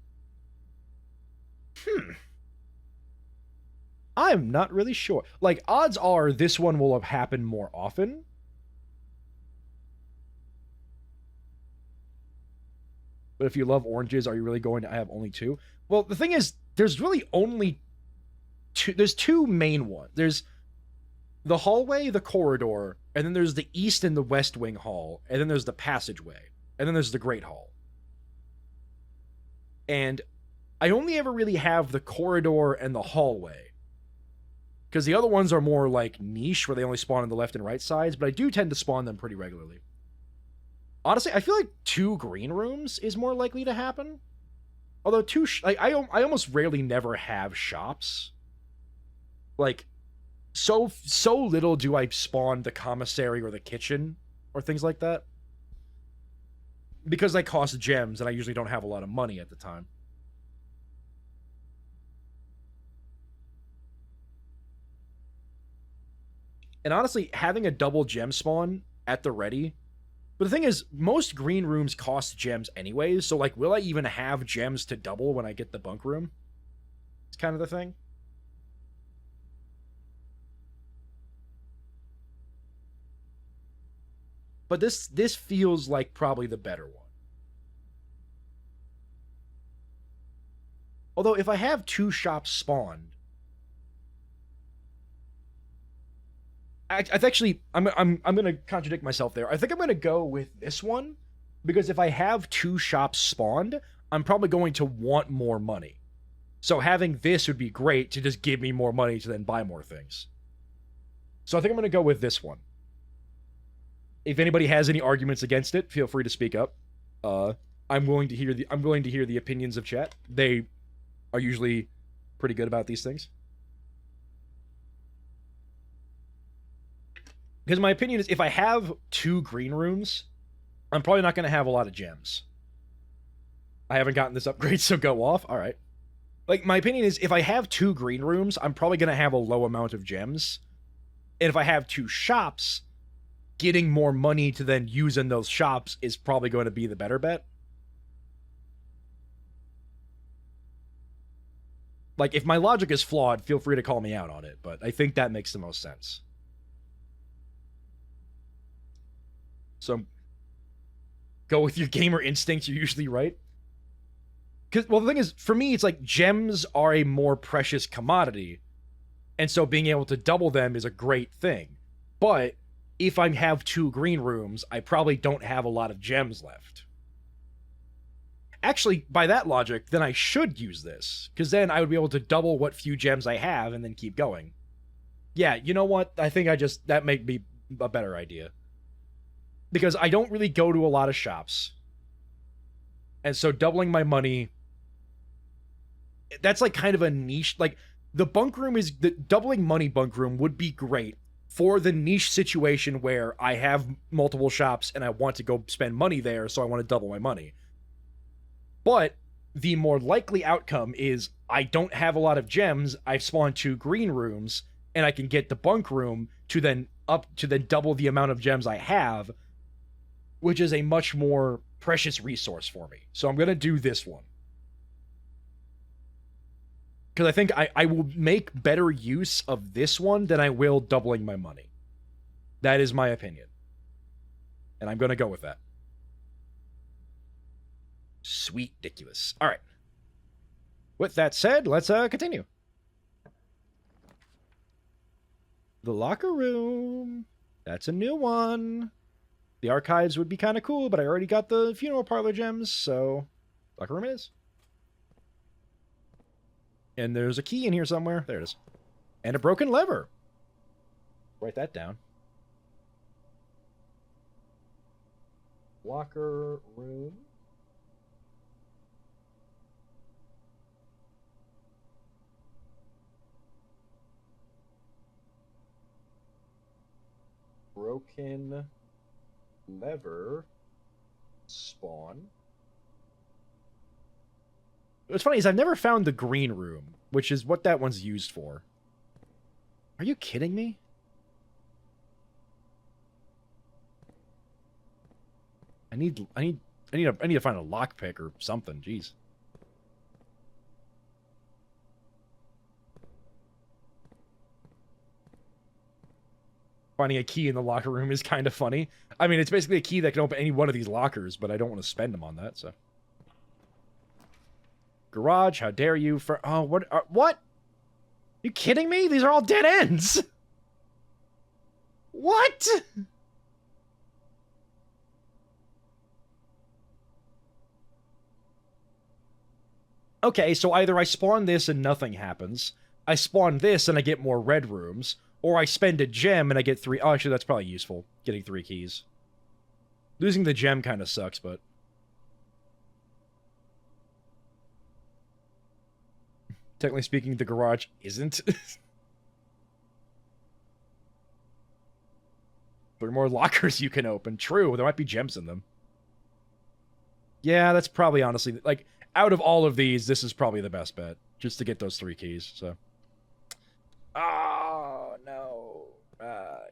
A: I'm not really sure. Like, odds are this one will have happened more often. But if you love oranges, are you really going to have only 2? Well, the thing is, there's really only... There's 2 main ones. There's the hallway, the corridor, and then there's the east and the west wing hall, and then there's the passageway, and then there's the great hall. And I only ever really have the corridor and the hallway, because the other ones are more like niche, where they only spawn on the left and right sides, but I do tend to spawn them pretty regularly. Honestly, I feel like 2 green rooms is more likely to happen. Although I almost rarely never have shops. Like, so little do I spawn the commissary or the kitchen or things like that. Because they cost gems and I usually don't have a lot of money at the time. And honestly, having a double gem spawn at the ready... But the thing is, most green rooms cost gems anyways, so, like, will I even have gems to double when I get the bunk room? It's kind of the thing. But this feels like probably the better one. Although, if I have 2 shops spawned... I'm going to contradict myself there. I think I'm going to go with this one, because if I have 2 shops spawned, I'm probably going to want more money. So having this would be great to just give me more money to then buy more things. So I think I'm going to go with this one. If anybody has any arguments against it, feel free to speak up. I'm willing to hear the opinions of chat. They are usually pretty good about these things. Because my opinion is, if I have 2 green rooms, I'm probably not going to have a lot of gems. I haven't gotten this upgrade, so go off. All right. Like, my opinion is, if I have 2 green rooms, I'm probably going to have a low amount of gems. And if I have 2 shops, getting more money to then use in those shops is probably going to be the better bet. Like, if my logic is flawed, feel free to call me out on it, but I think that makes the most sense. So, go with your gamer instincts, you're usually right. Well, the thing is, for me, it's like, gems are a more precious commodity, and so being able to double them is a great thing. But, if I have 2 green rooms, I probably don't have a lot of gems left. Actually, by that logic, then I should use this, because then I would be able to double what few gems I have and then keep going. Yeah, you know what? I think that may be a better idea. Because I don't really go to a lot of shops. And so doubling my money, that's like kind of a niche. Like, the doubling money bunk room would be great for the niche situation where I have multiple shops and I want to go spend money there, so I want to double my money. But the more likely outcome is I don't have a lot of gems, I've spawned 2 green rooms, and I can get the bunk room to then double the amount of gems I have, which is a much more precious resource for me. So I'm going to do this one. Because I think I will make better use of this one than I will doubling my money. That is my opinion. And I'm going to go with that. Sweet ridiculous. All right. With that said, let's continue. The locker room. That's a new one. The archives would be kind of cool, but I already got the funeral parlor gems, so locker room it is. And there's a key in here somewhere. There it is. And a broken lever. Write that down. Locker room. Broken lever. Spawn. What's funny is I've never found the green room, which is what that one's used for. Are you kidding me? I need to find a lockpick or something. Jeez. Finding a key in the locker room is kind of funny. I mean, it's basically a key that can open any one of these lockers, but I don't want to spend them on that, so. Garage, how dare you? For oh, what? You kidding me? These are all dead ends. What? Okay, so either I spawn this and nothing happens, I spawn this and I get more red rooms, or I spend a gem and I get 3... Oh, actually, that's probably useful, getting 3 keys. Losing the gem kind of sucks, but... Technically speaking, the garage isn't. There are more lockers you can open. True, there might be gems in them. Yeah, that's probably honestly... Like, out of all of these, this is probably the best bet. Just to get those 3 keys, so... Oh, no.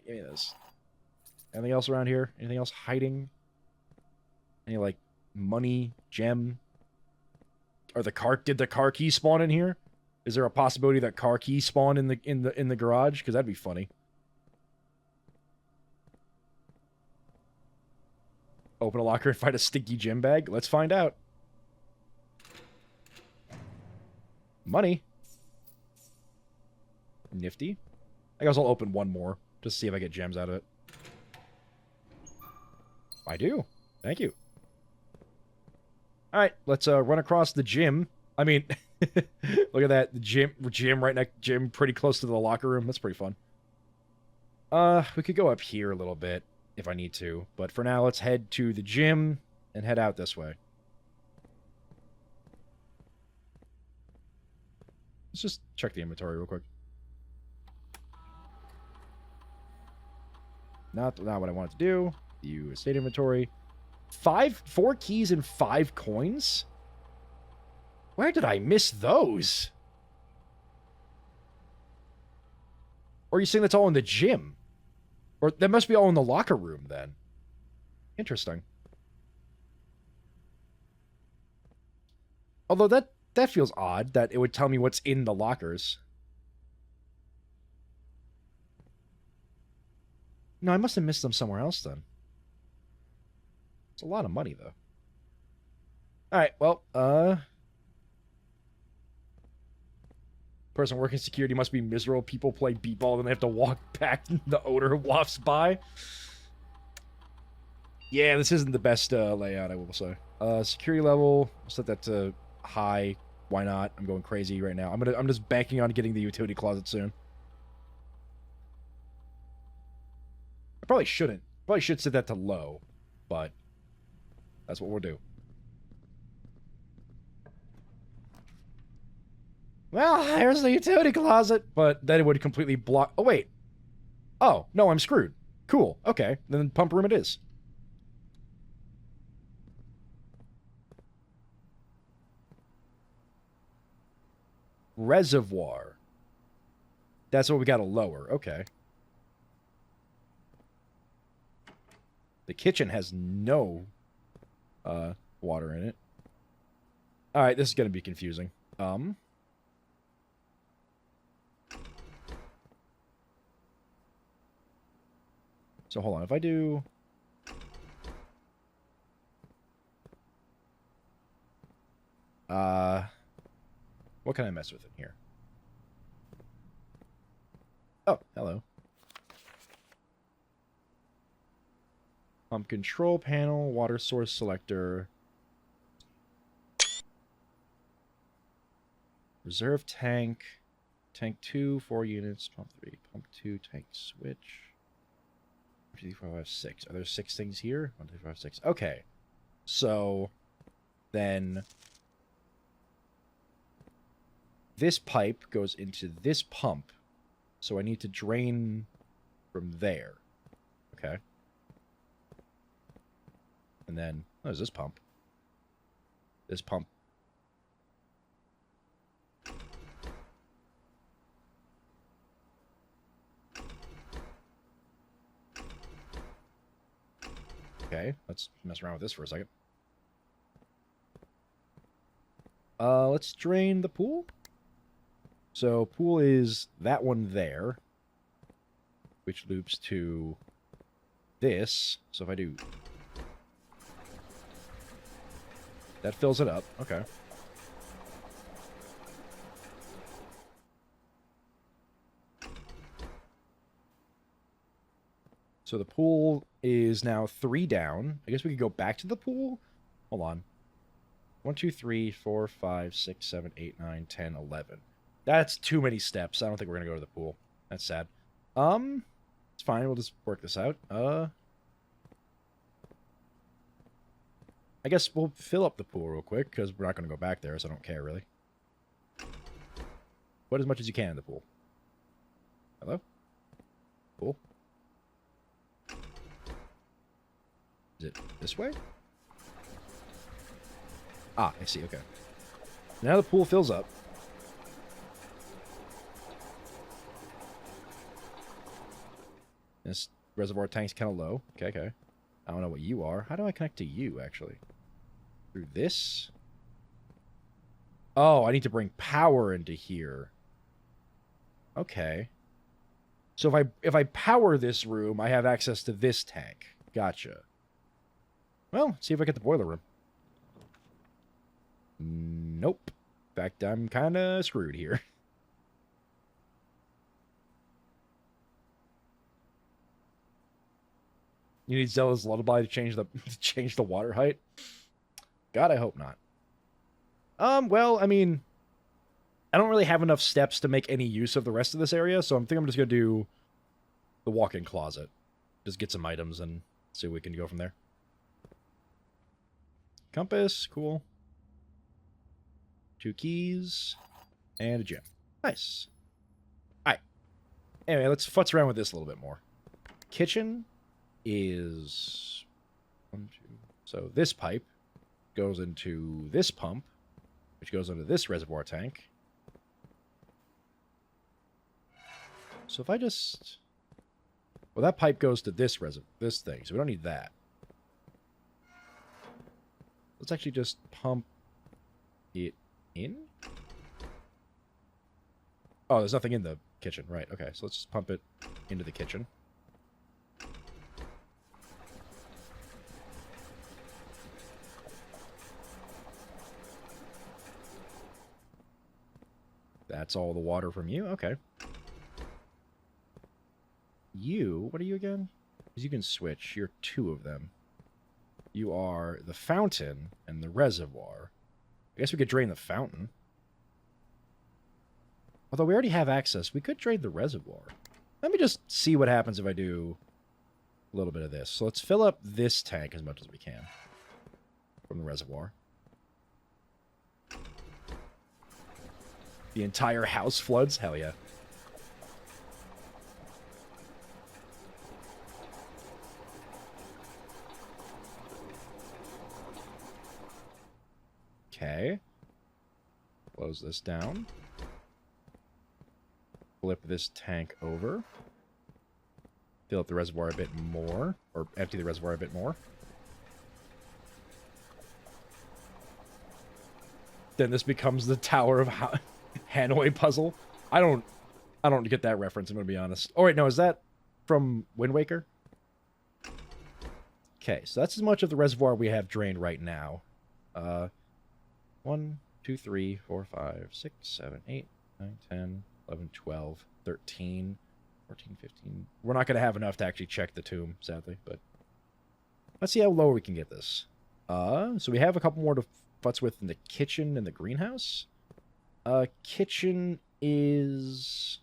A: Give me this. Anything else around here? Anything else hiding? Any, like, money, gem? Or did the car key spawn in here? Is there a possibility that car key spawn in the garage? Because that'd be funny. Open a locker and find a stinky gem bag? Let's find out. Money. Nifty. I guess I'll open one more. Just see if I get gems out of it. I do. Thank you. Alright, let's run across the gym. I mean, look at that. The gym right next, gym pretty close to the locker room. That's pretty fun. We could go up here a little bit if I need to. But for now, let's head to the gym and head out this way. Let's just check the inventory real quick. Not what I wanted to do. View estate inventory. 4 keys and 5 coins? Where did I miss those? Or are you saying that's all in the gym? Or that must be all in the locker room then. Interesting. Although that feels odd that it would tell me what's in the lockers. No, I must have missed them somewhere else then. It's a lot of money, though. Alright, well, person working security must be miserable. People play b-ball, then they have to walk back and the odor wafts by. Yeah, this isn't the best layout, I will say. Security level, I'll set that to high. Why not? I'm going crazy right now. I'm just banking on getting the utility closet soon. I probably shouldn't. Probably should set that to low, but that's what we'll do. Well, here's the utility closet, but then it would completely block... Oh, wait. Oh, no, I'm screwed. Cool. Okay, then pump room it is. Reservoir. That's what we gotta lower. Okay. The kitchen has no water in it. Alright, this is gonna be confusing. So hold on, if I do... What can I mess with in here? Oh, hello. Pump control panel, water source selector. Reserve tank. Tank 2, 4 units. Pump 3, pump 2, tank switch. 1, 2, 3, 4, 5, 6. Are there 6 things here? 1, 2, 3, 4, 5, 6. Okay. So, then... this pipe goes into this pump. So I need to drain from there. Okay. And then, oh, there's this pump. This pump. Okay, let's mess around with this for a second. Let's drain the pool. So pool is that one there, which loops to this. So if I do... that fills it up. Okay. So the pool is now 3 down. I guess we could go back to the pool. Hold on. 1, 2, 3, 4, 5, 6, 7, 8, 9, 10, 11. That's too many steps. I don't think we're gonna go to the pool. That's sad. It's fine. We'll just work this out. I guess we'll fill up the pool real quick, because we're not gonna go back there, so I don't care, really. Put as much as you can in the pool. Hello? Pool? Is it this way? Ah, I see, okay. Now the pool fills up. This reservoir tank's kind of low. Okay, okay. I don't know what you are. How do I connect to you, actually? Through this? Oh, I need to bring power into here. Okay. So if I power this room, I have access to this tank. Gotcha. Well, let's see if I get the boiler room. Nope. In fact, I'm kind of screwed here. You need Zella's lullaby to change the water height? God, I hope not. Well, I mean, I don't really have enough steps to make any use of the rest of this area, so I think I'm just gonna do the walk-in closet. Just get some items and see what we can go from there. Compass, cool. 2 keys and a gem. Nice. Alright. Anyway, let's futz around with this a little bit more. Kitchen is 1, 2. So this pipe goes into this pump, which goes into this reservoir tank. So if I just... well, that pipe goes to this thing, so we don't need that. Let's actually just pump it in. Oh, there's nothing in the kitchen. Right, okay. So let's just pump it into the kitchen. That's all the water from you? Okay. You, what are you again? Because you can switch. You're 2 of them. You are the fountain and the reservoir. I guess we could drain the fountain. Although we already have access, we could drain the reservoir. Let me just see what happens if I do a little bit of this. So let's fill up this tank as much as we can from the reservoir. The entire house floods? Hell yeah. Okay. Close this down. Flip this tank over. Fill up the reservoir a bit more. Or empty the reservoir a bit more. Then this becomes the Tower of Hanoi puzzle. I don't get that reference, I'm gonna be honest. Oh wait, no, is that from Wind Waker? Okay, so that's as much of the reservoir we have drained right now. 1, 2, 3, 4, 5, 6, 7, 8, 9, 10, 11, 12, 13, 14, 15. We're not going to have enough to actually check the tomb, sadly, but let's see how low we can get this. So we have a couple more to futz with in the kitchen and the greenhouse. Kitchen is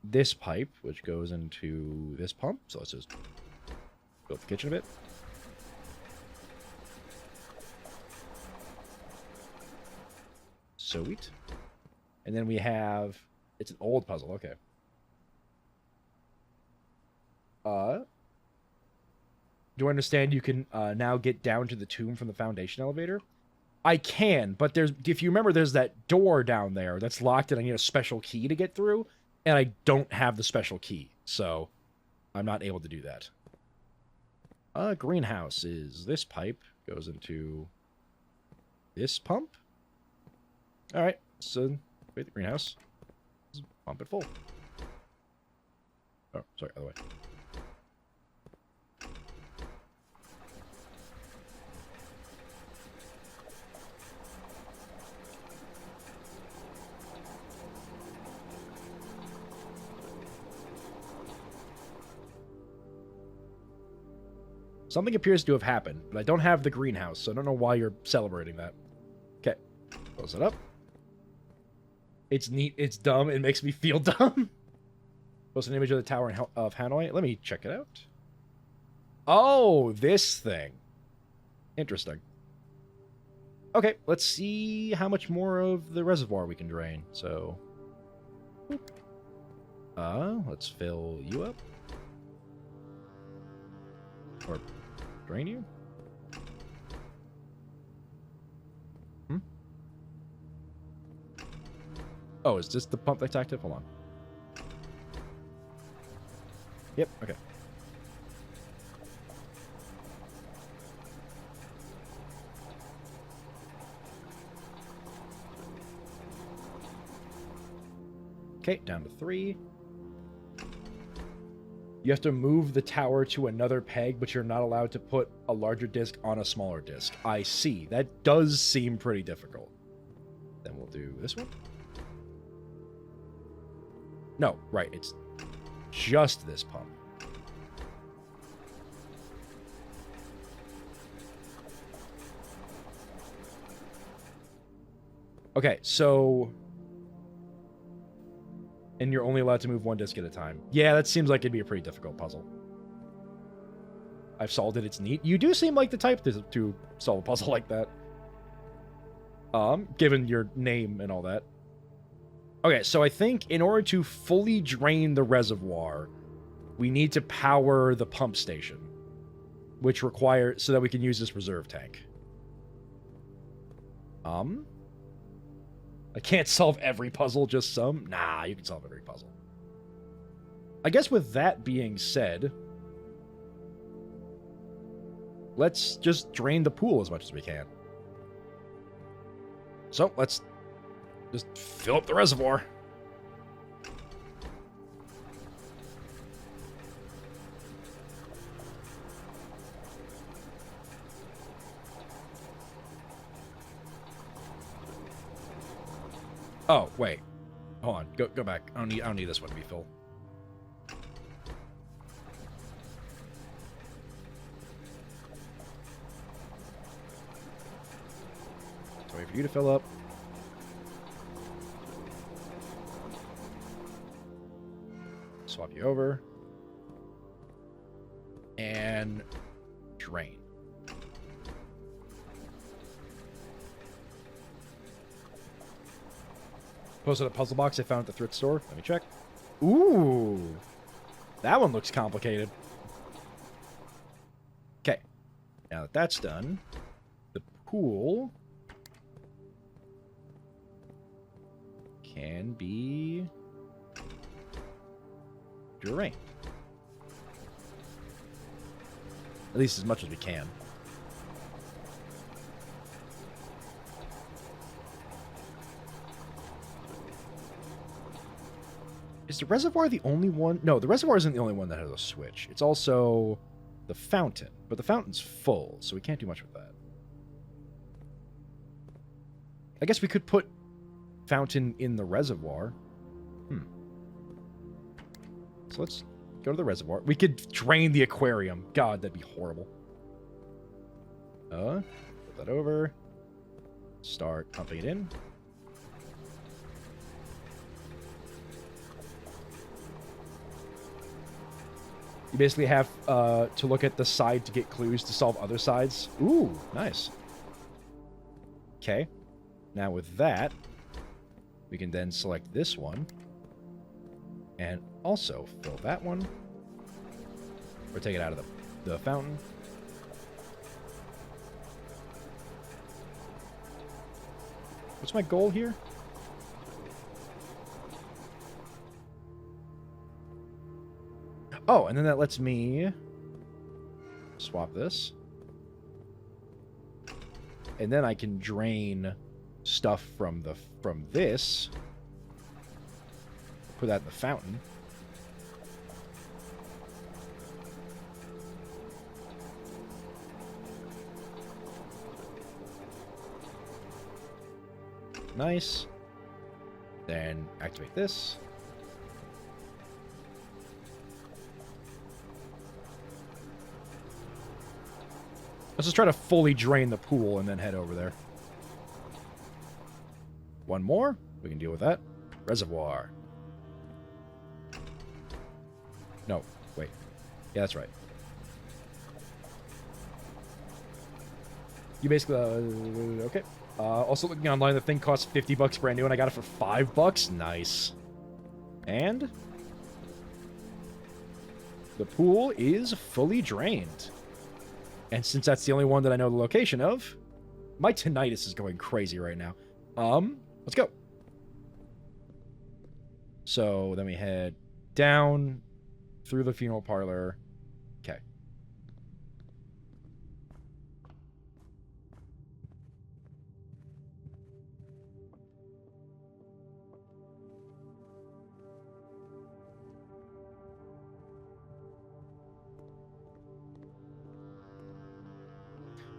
A: this pipe, which goes into this pump. So let's just build the kitchen a bit. Sweet. And then we have... It's an old puzzle, okay. Do I understand you can now get down to the tomb from the foundation elevator? I can, but there's, if you remember, there's that door down there that's locked and I need a special key to get through, and I don't have the special key, so I'm not able to do that. Greenhouse is this pipe, goes into this pump. Alright, so wait, the greenhouse. Just pump it full. Oh, sorry, other way. Something appears to have happened, but I don't have the greenhouse, so I don't know why you're celebrating that. Okay, close it up. It's neat, it's dumb, it makes me feel dumb. Post an image of the Tower of Hanoi. Let me check it out. Oh, this thing. Interesting. Okay, let's see how much more of the reservoir we can drain. So, let's fill you up. Or drain you? Oh, is this the pump that's active? Hold on. Yep, okay. Okay, down to 3. You have to move the tower to another peg, but you're not allowed to put a larger disc on a smaller disc. I see. That does seem pretty difficult. Then we'll do this one. No, right, it's just this pump. Okay, so... And you're only allowed to move one disc at a time. Yeah, that seems like it'd be a pretty difficult puzzle. I've solved it, it's neat. You do seem like the type to solve a puzzle like that. Given your name and all that. Okay, so I think in order to fully drain the reservoir, we need to power the pump station. Which requires... so that we can use this reserve tank. I can't solve every puzzle, just some. Nah, you can solve every puzzle. I guess with that being said, let's just drain the pool as much as we can. So, let's just fill up the reservoir. Oh, wait. Hold on. Go back. I don't need this one to be full. So wait for you to fill up. Swap you over. And drain. Posted a puzzle box I found at the thrift store. Let me check. Ooh. That one looks complicated. Okay. Now that that's done, the pool can be drained. At least as much as we can. Is the reservoir the only one? No, the reservoir isn't the only one that has a switch. It's also the fountain. But the fountain's full, so we can't do much with that. I guess we could put fountain in the reservoir. So let's go to the reservoir. We could drain the aquarium. God, that'd be horrible. Put that over. Start pumping it in. You basically have to look at the side to get clues to solve other sides. Ooh, nice. Okay. Now with that, we can then select this one. And also fill that one. Or take it out of the fountain. What's my goal here? Oh, and then that lets me swap this. And then I can drain stuff from this. Put that in the fountain. Nice. Then activate this. Let's just try to fully drain the pool and then head over there. One more. We can deal with that. Reservoir. No, wait. Yeah, that's right. You basically... okay. Also looking online, the thing costs $50 brand new, and I got it for $5. Nice. And... the pool is fully drained. And since that's the only one that I know the location of, my tinnitus is going crazy right now. Let's go. So then we head down through the funeral parlor. Okay.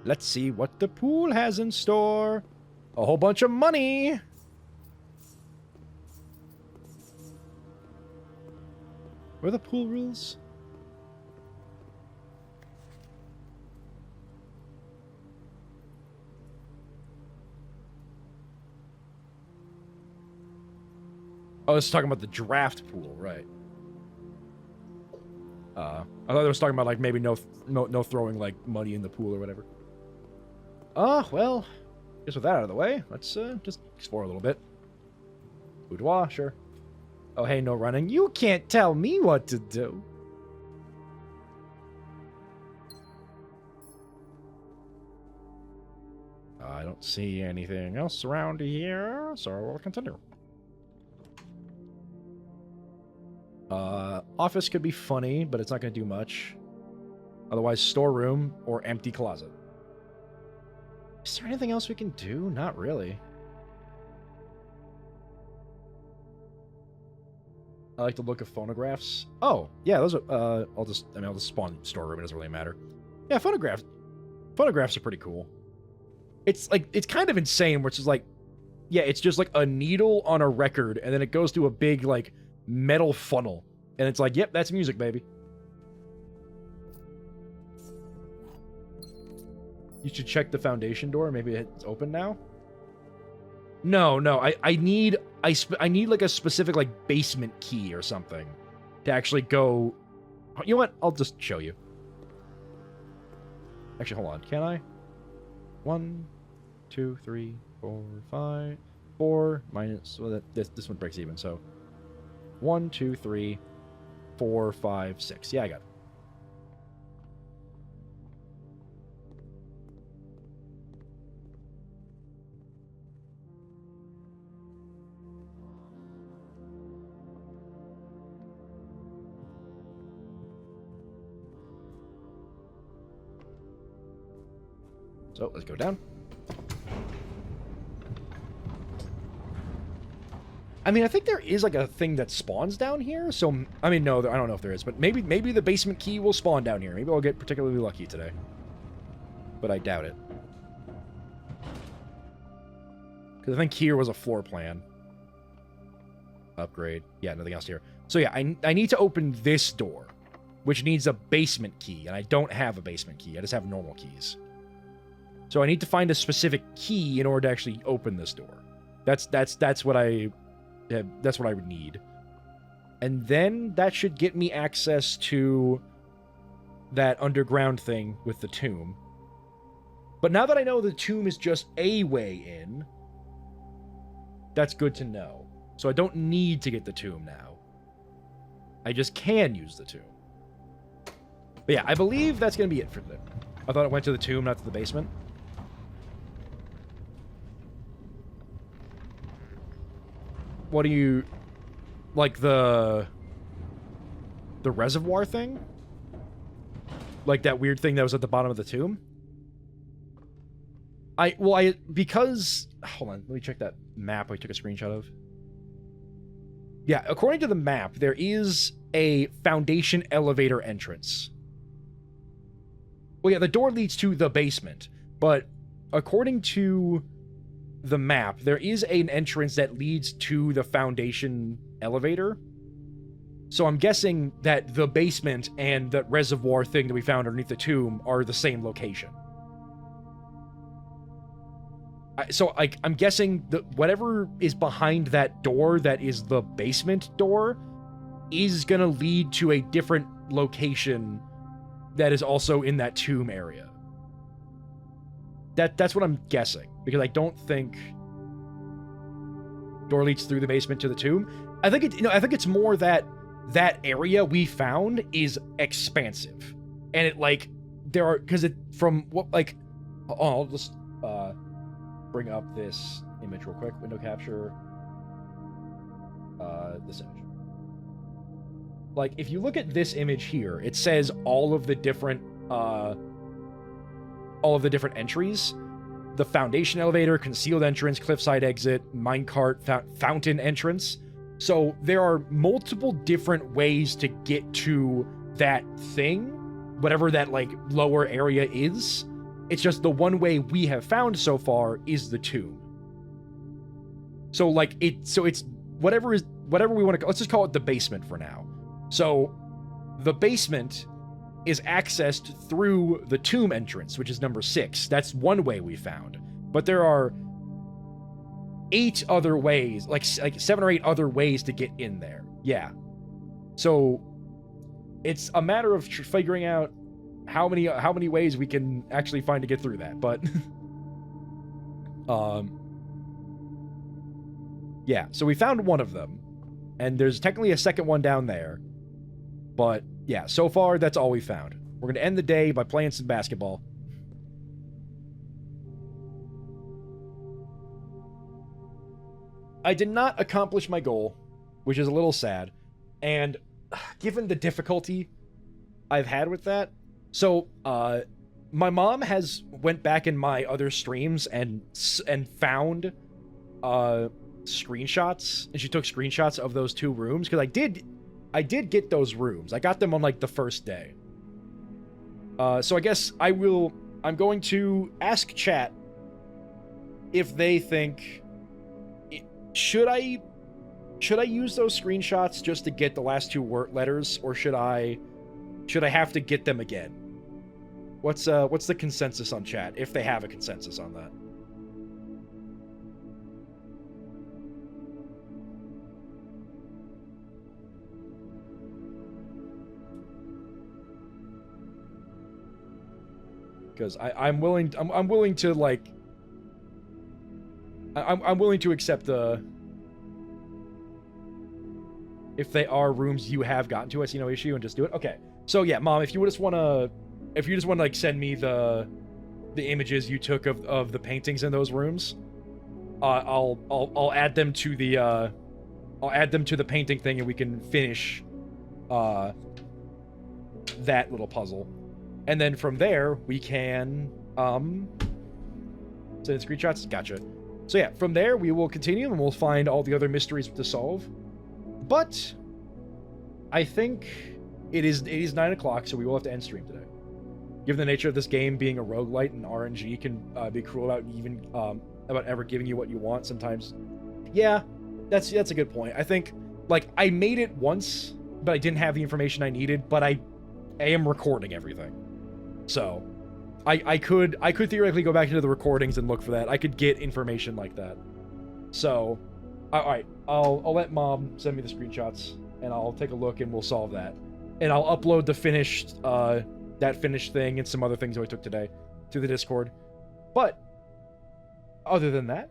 A: Let's see what the pool has in store. A whole bunch of money. What are the pool rules? Oh, this is talking about the draft pool, right? I thought it was talking about like maybe no throwing like money in the pool or whatever. Well, just with that out of the way, let's just explore a little bit. Boudoir, sure. Oh, hey, no running. You can't tell me what to do. I don't see anything else around here, so we'll continue. Office could be funny, but it's not going to do much. Otherwise, storeroom or empty closet. Is there anything else we can do? Not really. I like the look of phonographs. Oh, yeah, those are, I'll just spawn storeroom. It doesn't really matter. Yeah, phonographs are pretty cool. It's like, it's kind of insane, which is like, yeah, it's just like a needle on a record, and then it goes through a big, like, metal funnel. And it's like, yep, that's music, baby. You should check the foundation door. Maybe it's open now. No, I need like a specific like basement key or something to actually go. You know what? I'll just show you. Actually, hold on. Can I? 1, 2, 3, 4, 5, 4 minus. Well, this one breaks even. So 1, 2, 3, 4, 5, 6. Yeah, I got it. So let's go down. I mean, I think there is like a thing that spawns down here. So, I mean, no, I don't know if there is, but maybe the basement key will spawn down here. Maybe I'll get particularly lucky today. But I doubt it. Because I think here was a floor plan. Upgrade. Yeah, nothing else here. So yeah, I need to open this door, which needs a basement key, and I don't have a basement key. I just have normal keys. So I need to find a specific key in order to actually open this door. That's what I would need. And then that should get me access to that underground thing with the tomb. But now that I know the tomb is just a way in, that's good to know. So I don't need to get the tomb now. I just can use the tomb. But yeah, I believe that's going to be it for today. I thought it went to the tomb, not to the basement. What do you... Like the reservoir thing? Like that weird thing that was at the bottom of the tomb? Because... Hold on, let me check that map I took a screenshot of. Yeah, according to the map, there is a foundation elevator entrance. Well, yeah, the door leads to the basement, but according to the map, there is an entrance that leads to the foundation elevator. So I'm guessing that the basement and the reservoir thing that we found underneath the tomb are the same location. So I'm guessing that whatever is behind that door that is the basement door is going to lead to a different location that is also in that tomb area. That's what I'm guessing, because I don't think door leads through the basement to the tomb. I think it's more that that area we found is expansive, and it like there are because it from what like I'll just bring up this image real quick. Window capture. This image. Like, if you look at this image here, it says all of the different entries. The foundation elevator, concealed entrance, cliffside exit, minecart, fountain entrance. So there are multiple different ways to get to that thing, whatever that like lower area is. It's just the one way we have found so far is the tomb. So like it's whatever we want to, let's just call it the basement for now. So the basement is accessed through the tomb entrance, which is number 6. That's one way we found. But there are 8 other ways, like 7 or 8 other ways to get in there. Yeah. So it's a matter of figuring out how many ways we can actually find to get through that. But yeah, so we found one of them, and there's technically a second one down there. But yeah, so far that's all we found. We're gonna end the day by playing some basketball. I did not accomplish my goal, which is a little sad, and given the difficulty I've had with that, so my mom has went back in my other streams and found screenshots, and she took screenshots of those 2 rooms, because I did get those rooms. I got them on like the first day. So I guess I'm going to ask chat if they think, should I use those screenshots just to get the last 2 word letters, or should I have to get them again? What's the consensus on chat, if they have a consensus on that? Because I'm willing to like I'm willing to accept the, if they are rooms you have gotten to, I see no issue, and just do it. Okay. So yeah, Mom, if you just want to like send me the images you took of the paintings in those rooms, I'll add them to the painting thing, and we can finish that little puzzle. And then from there, we can send screenshots. Gotcha. So yeah, from there we will continue and we'll find all the other mysteries to solve. But I think it is 9 o'clock, so we will have to end stream today. Given the nature of this game being a roguelite and RNG can be cruel about ever giving you what you want sometimes. Yeah, that's a good point. I think, like, I made it once, but I didn't have the information I needed, but I am recording everything. So, I could theoretically go back into the recordings and look for that. I could get information like that. So, alright, I'll let Mom send me the screenshots, and I'll take a look and we'll solve that. And I'll upload the finished, that finished thing and some other things that I took today to the Discord. But, other than that,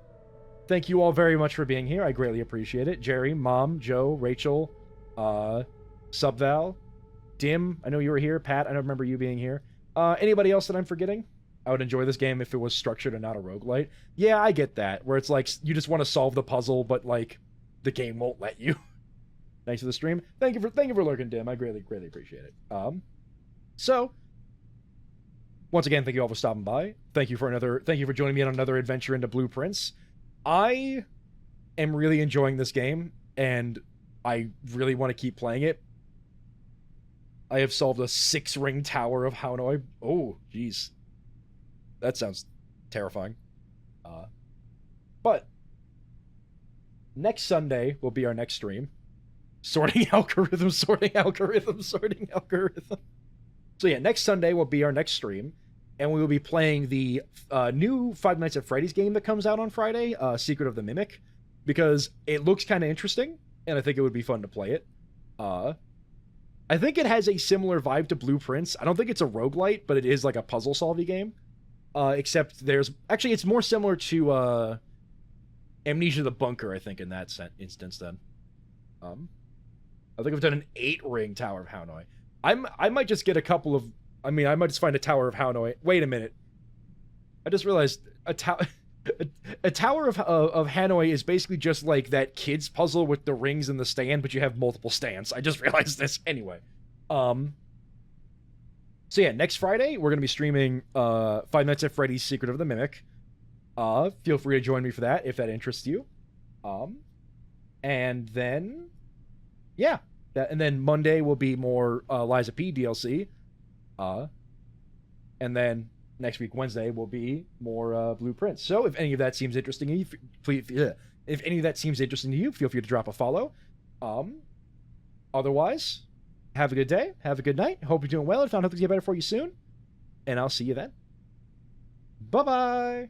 A: thank you all very much for being here. I greatly appreciate it. Jerry, Mom, Joe, Rachel, Subval, Dim, I know you were here. Pat, I don't remember you being here. Anybody else that I'm forgetting? I would enjoy this game if it was structured and not a roguelite. Yeah, I get that, where it's like, you just want to solve the puzzle, but, like, the game won't let you. Thanks for the stream. Thank you for lurking, Dim. I greatly appreciate it. So, once again, thank you all for stopping by. Thank you for joining me on another adventure into Blueprints. I am really enjoying this game, and I really want to keep playing it. I have solved a 6-ring tower of Haunoi. Oh, jeez. That sounds terrifying. But next Sunday will be our next stream. Sorting algorithm. So yeah, next Sunday will be our next stream, and we will be playing the new Five Nights at Freddy's game that comes out on Friday, Secret of the Mimic, because it looks kind of interesting, and I think it would be fun to play it. I think it has a similar vibe to Blueprints. I don't think it's a roguelite, but it is like a puzzle-solving game. Except actually, it's more similar to Amnesia the Bunker, I think, in that instance then. I think I've done an 8-ring Tower of Haunoi. I might just get a couple of... I might just find a Tower of Haunoi. Wait a minute. I just realized a Tower of Hanoi is basically just like that kid's puzzle with the rings and the stand, but you have multiple stands. I just realized this. Anyway. So yeah, next Friday, we're going to be streaming Five Nights at Freddy's Secret of the Mimic. Feel free to join me for that if that interests you. And then... yeah. And then Monday will be more Liza P DLC. And then next week, Wednesday, will be more Blueprints. So if any of that seems interesting to you, feel free to drop a follow. Otherwise, have a good day. Have a good night. Hope you're doing well. If not, hope things get better for you soon. And I'll see you then. Bye-bye.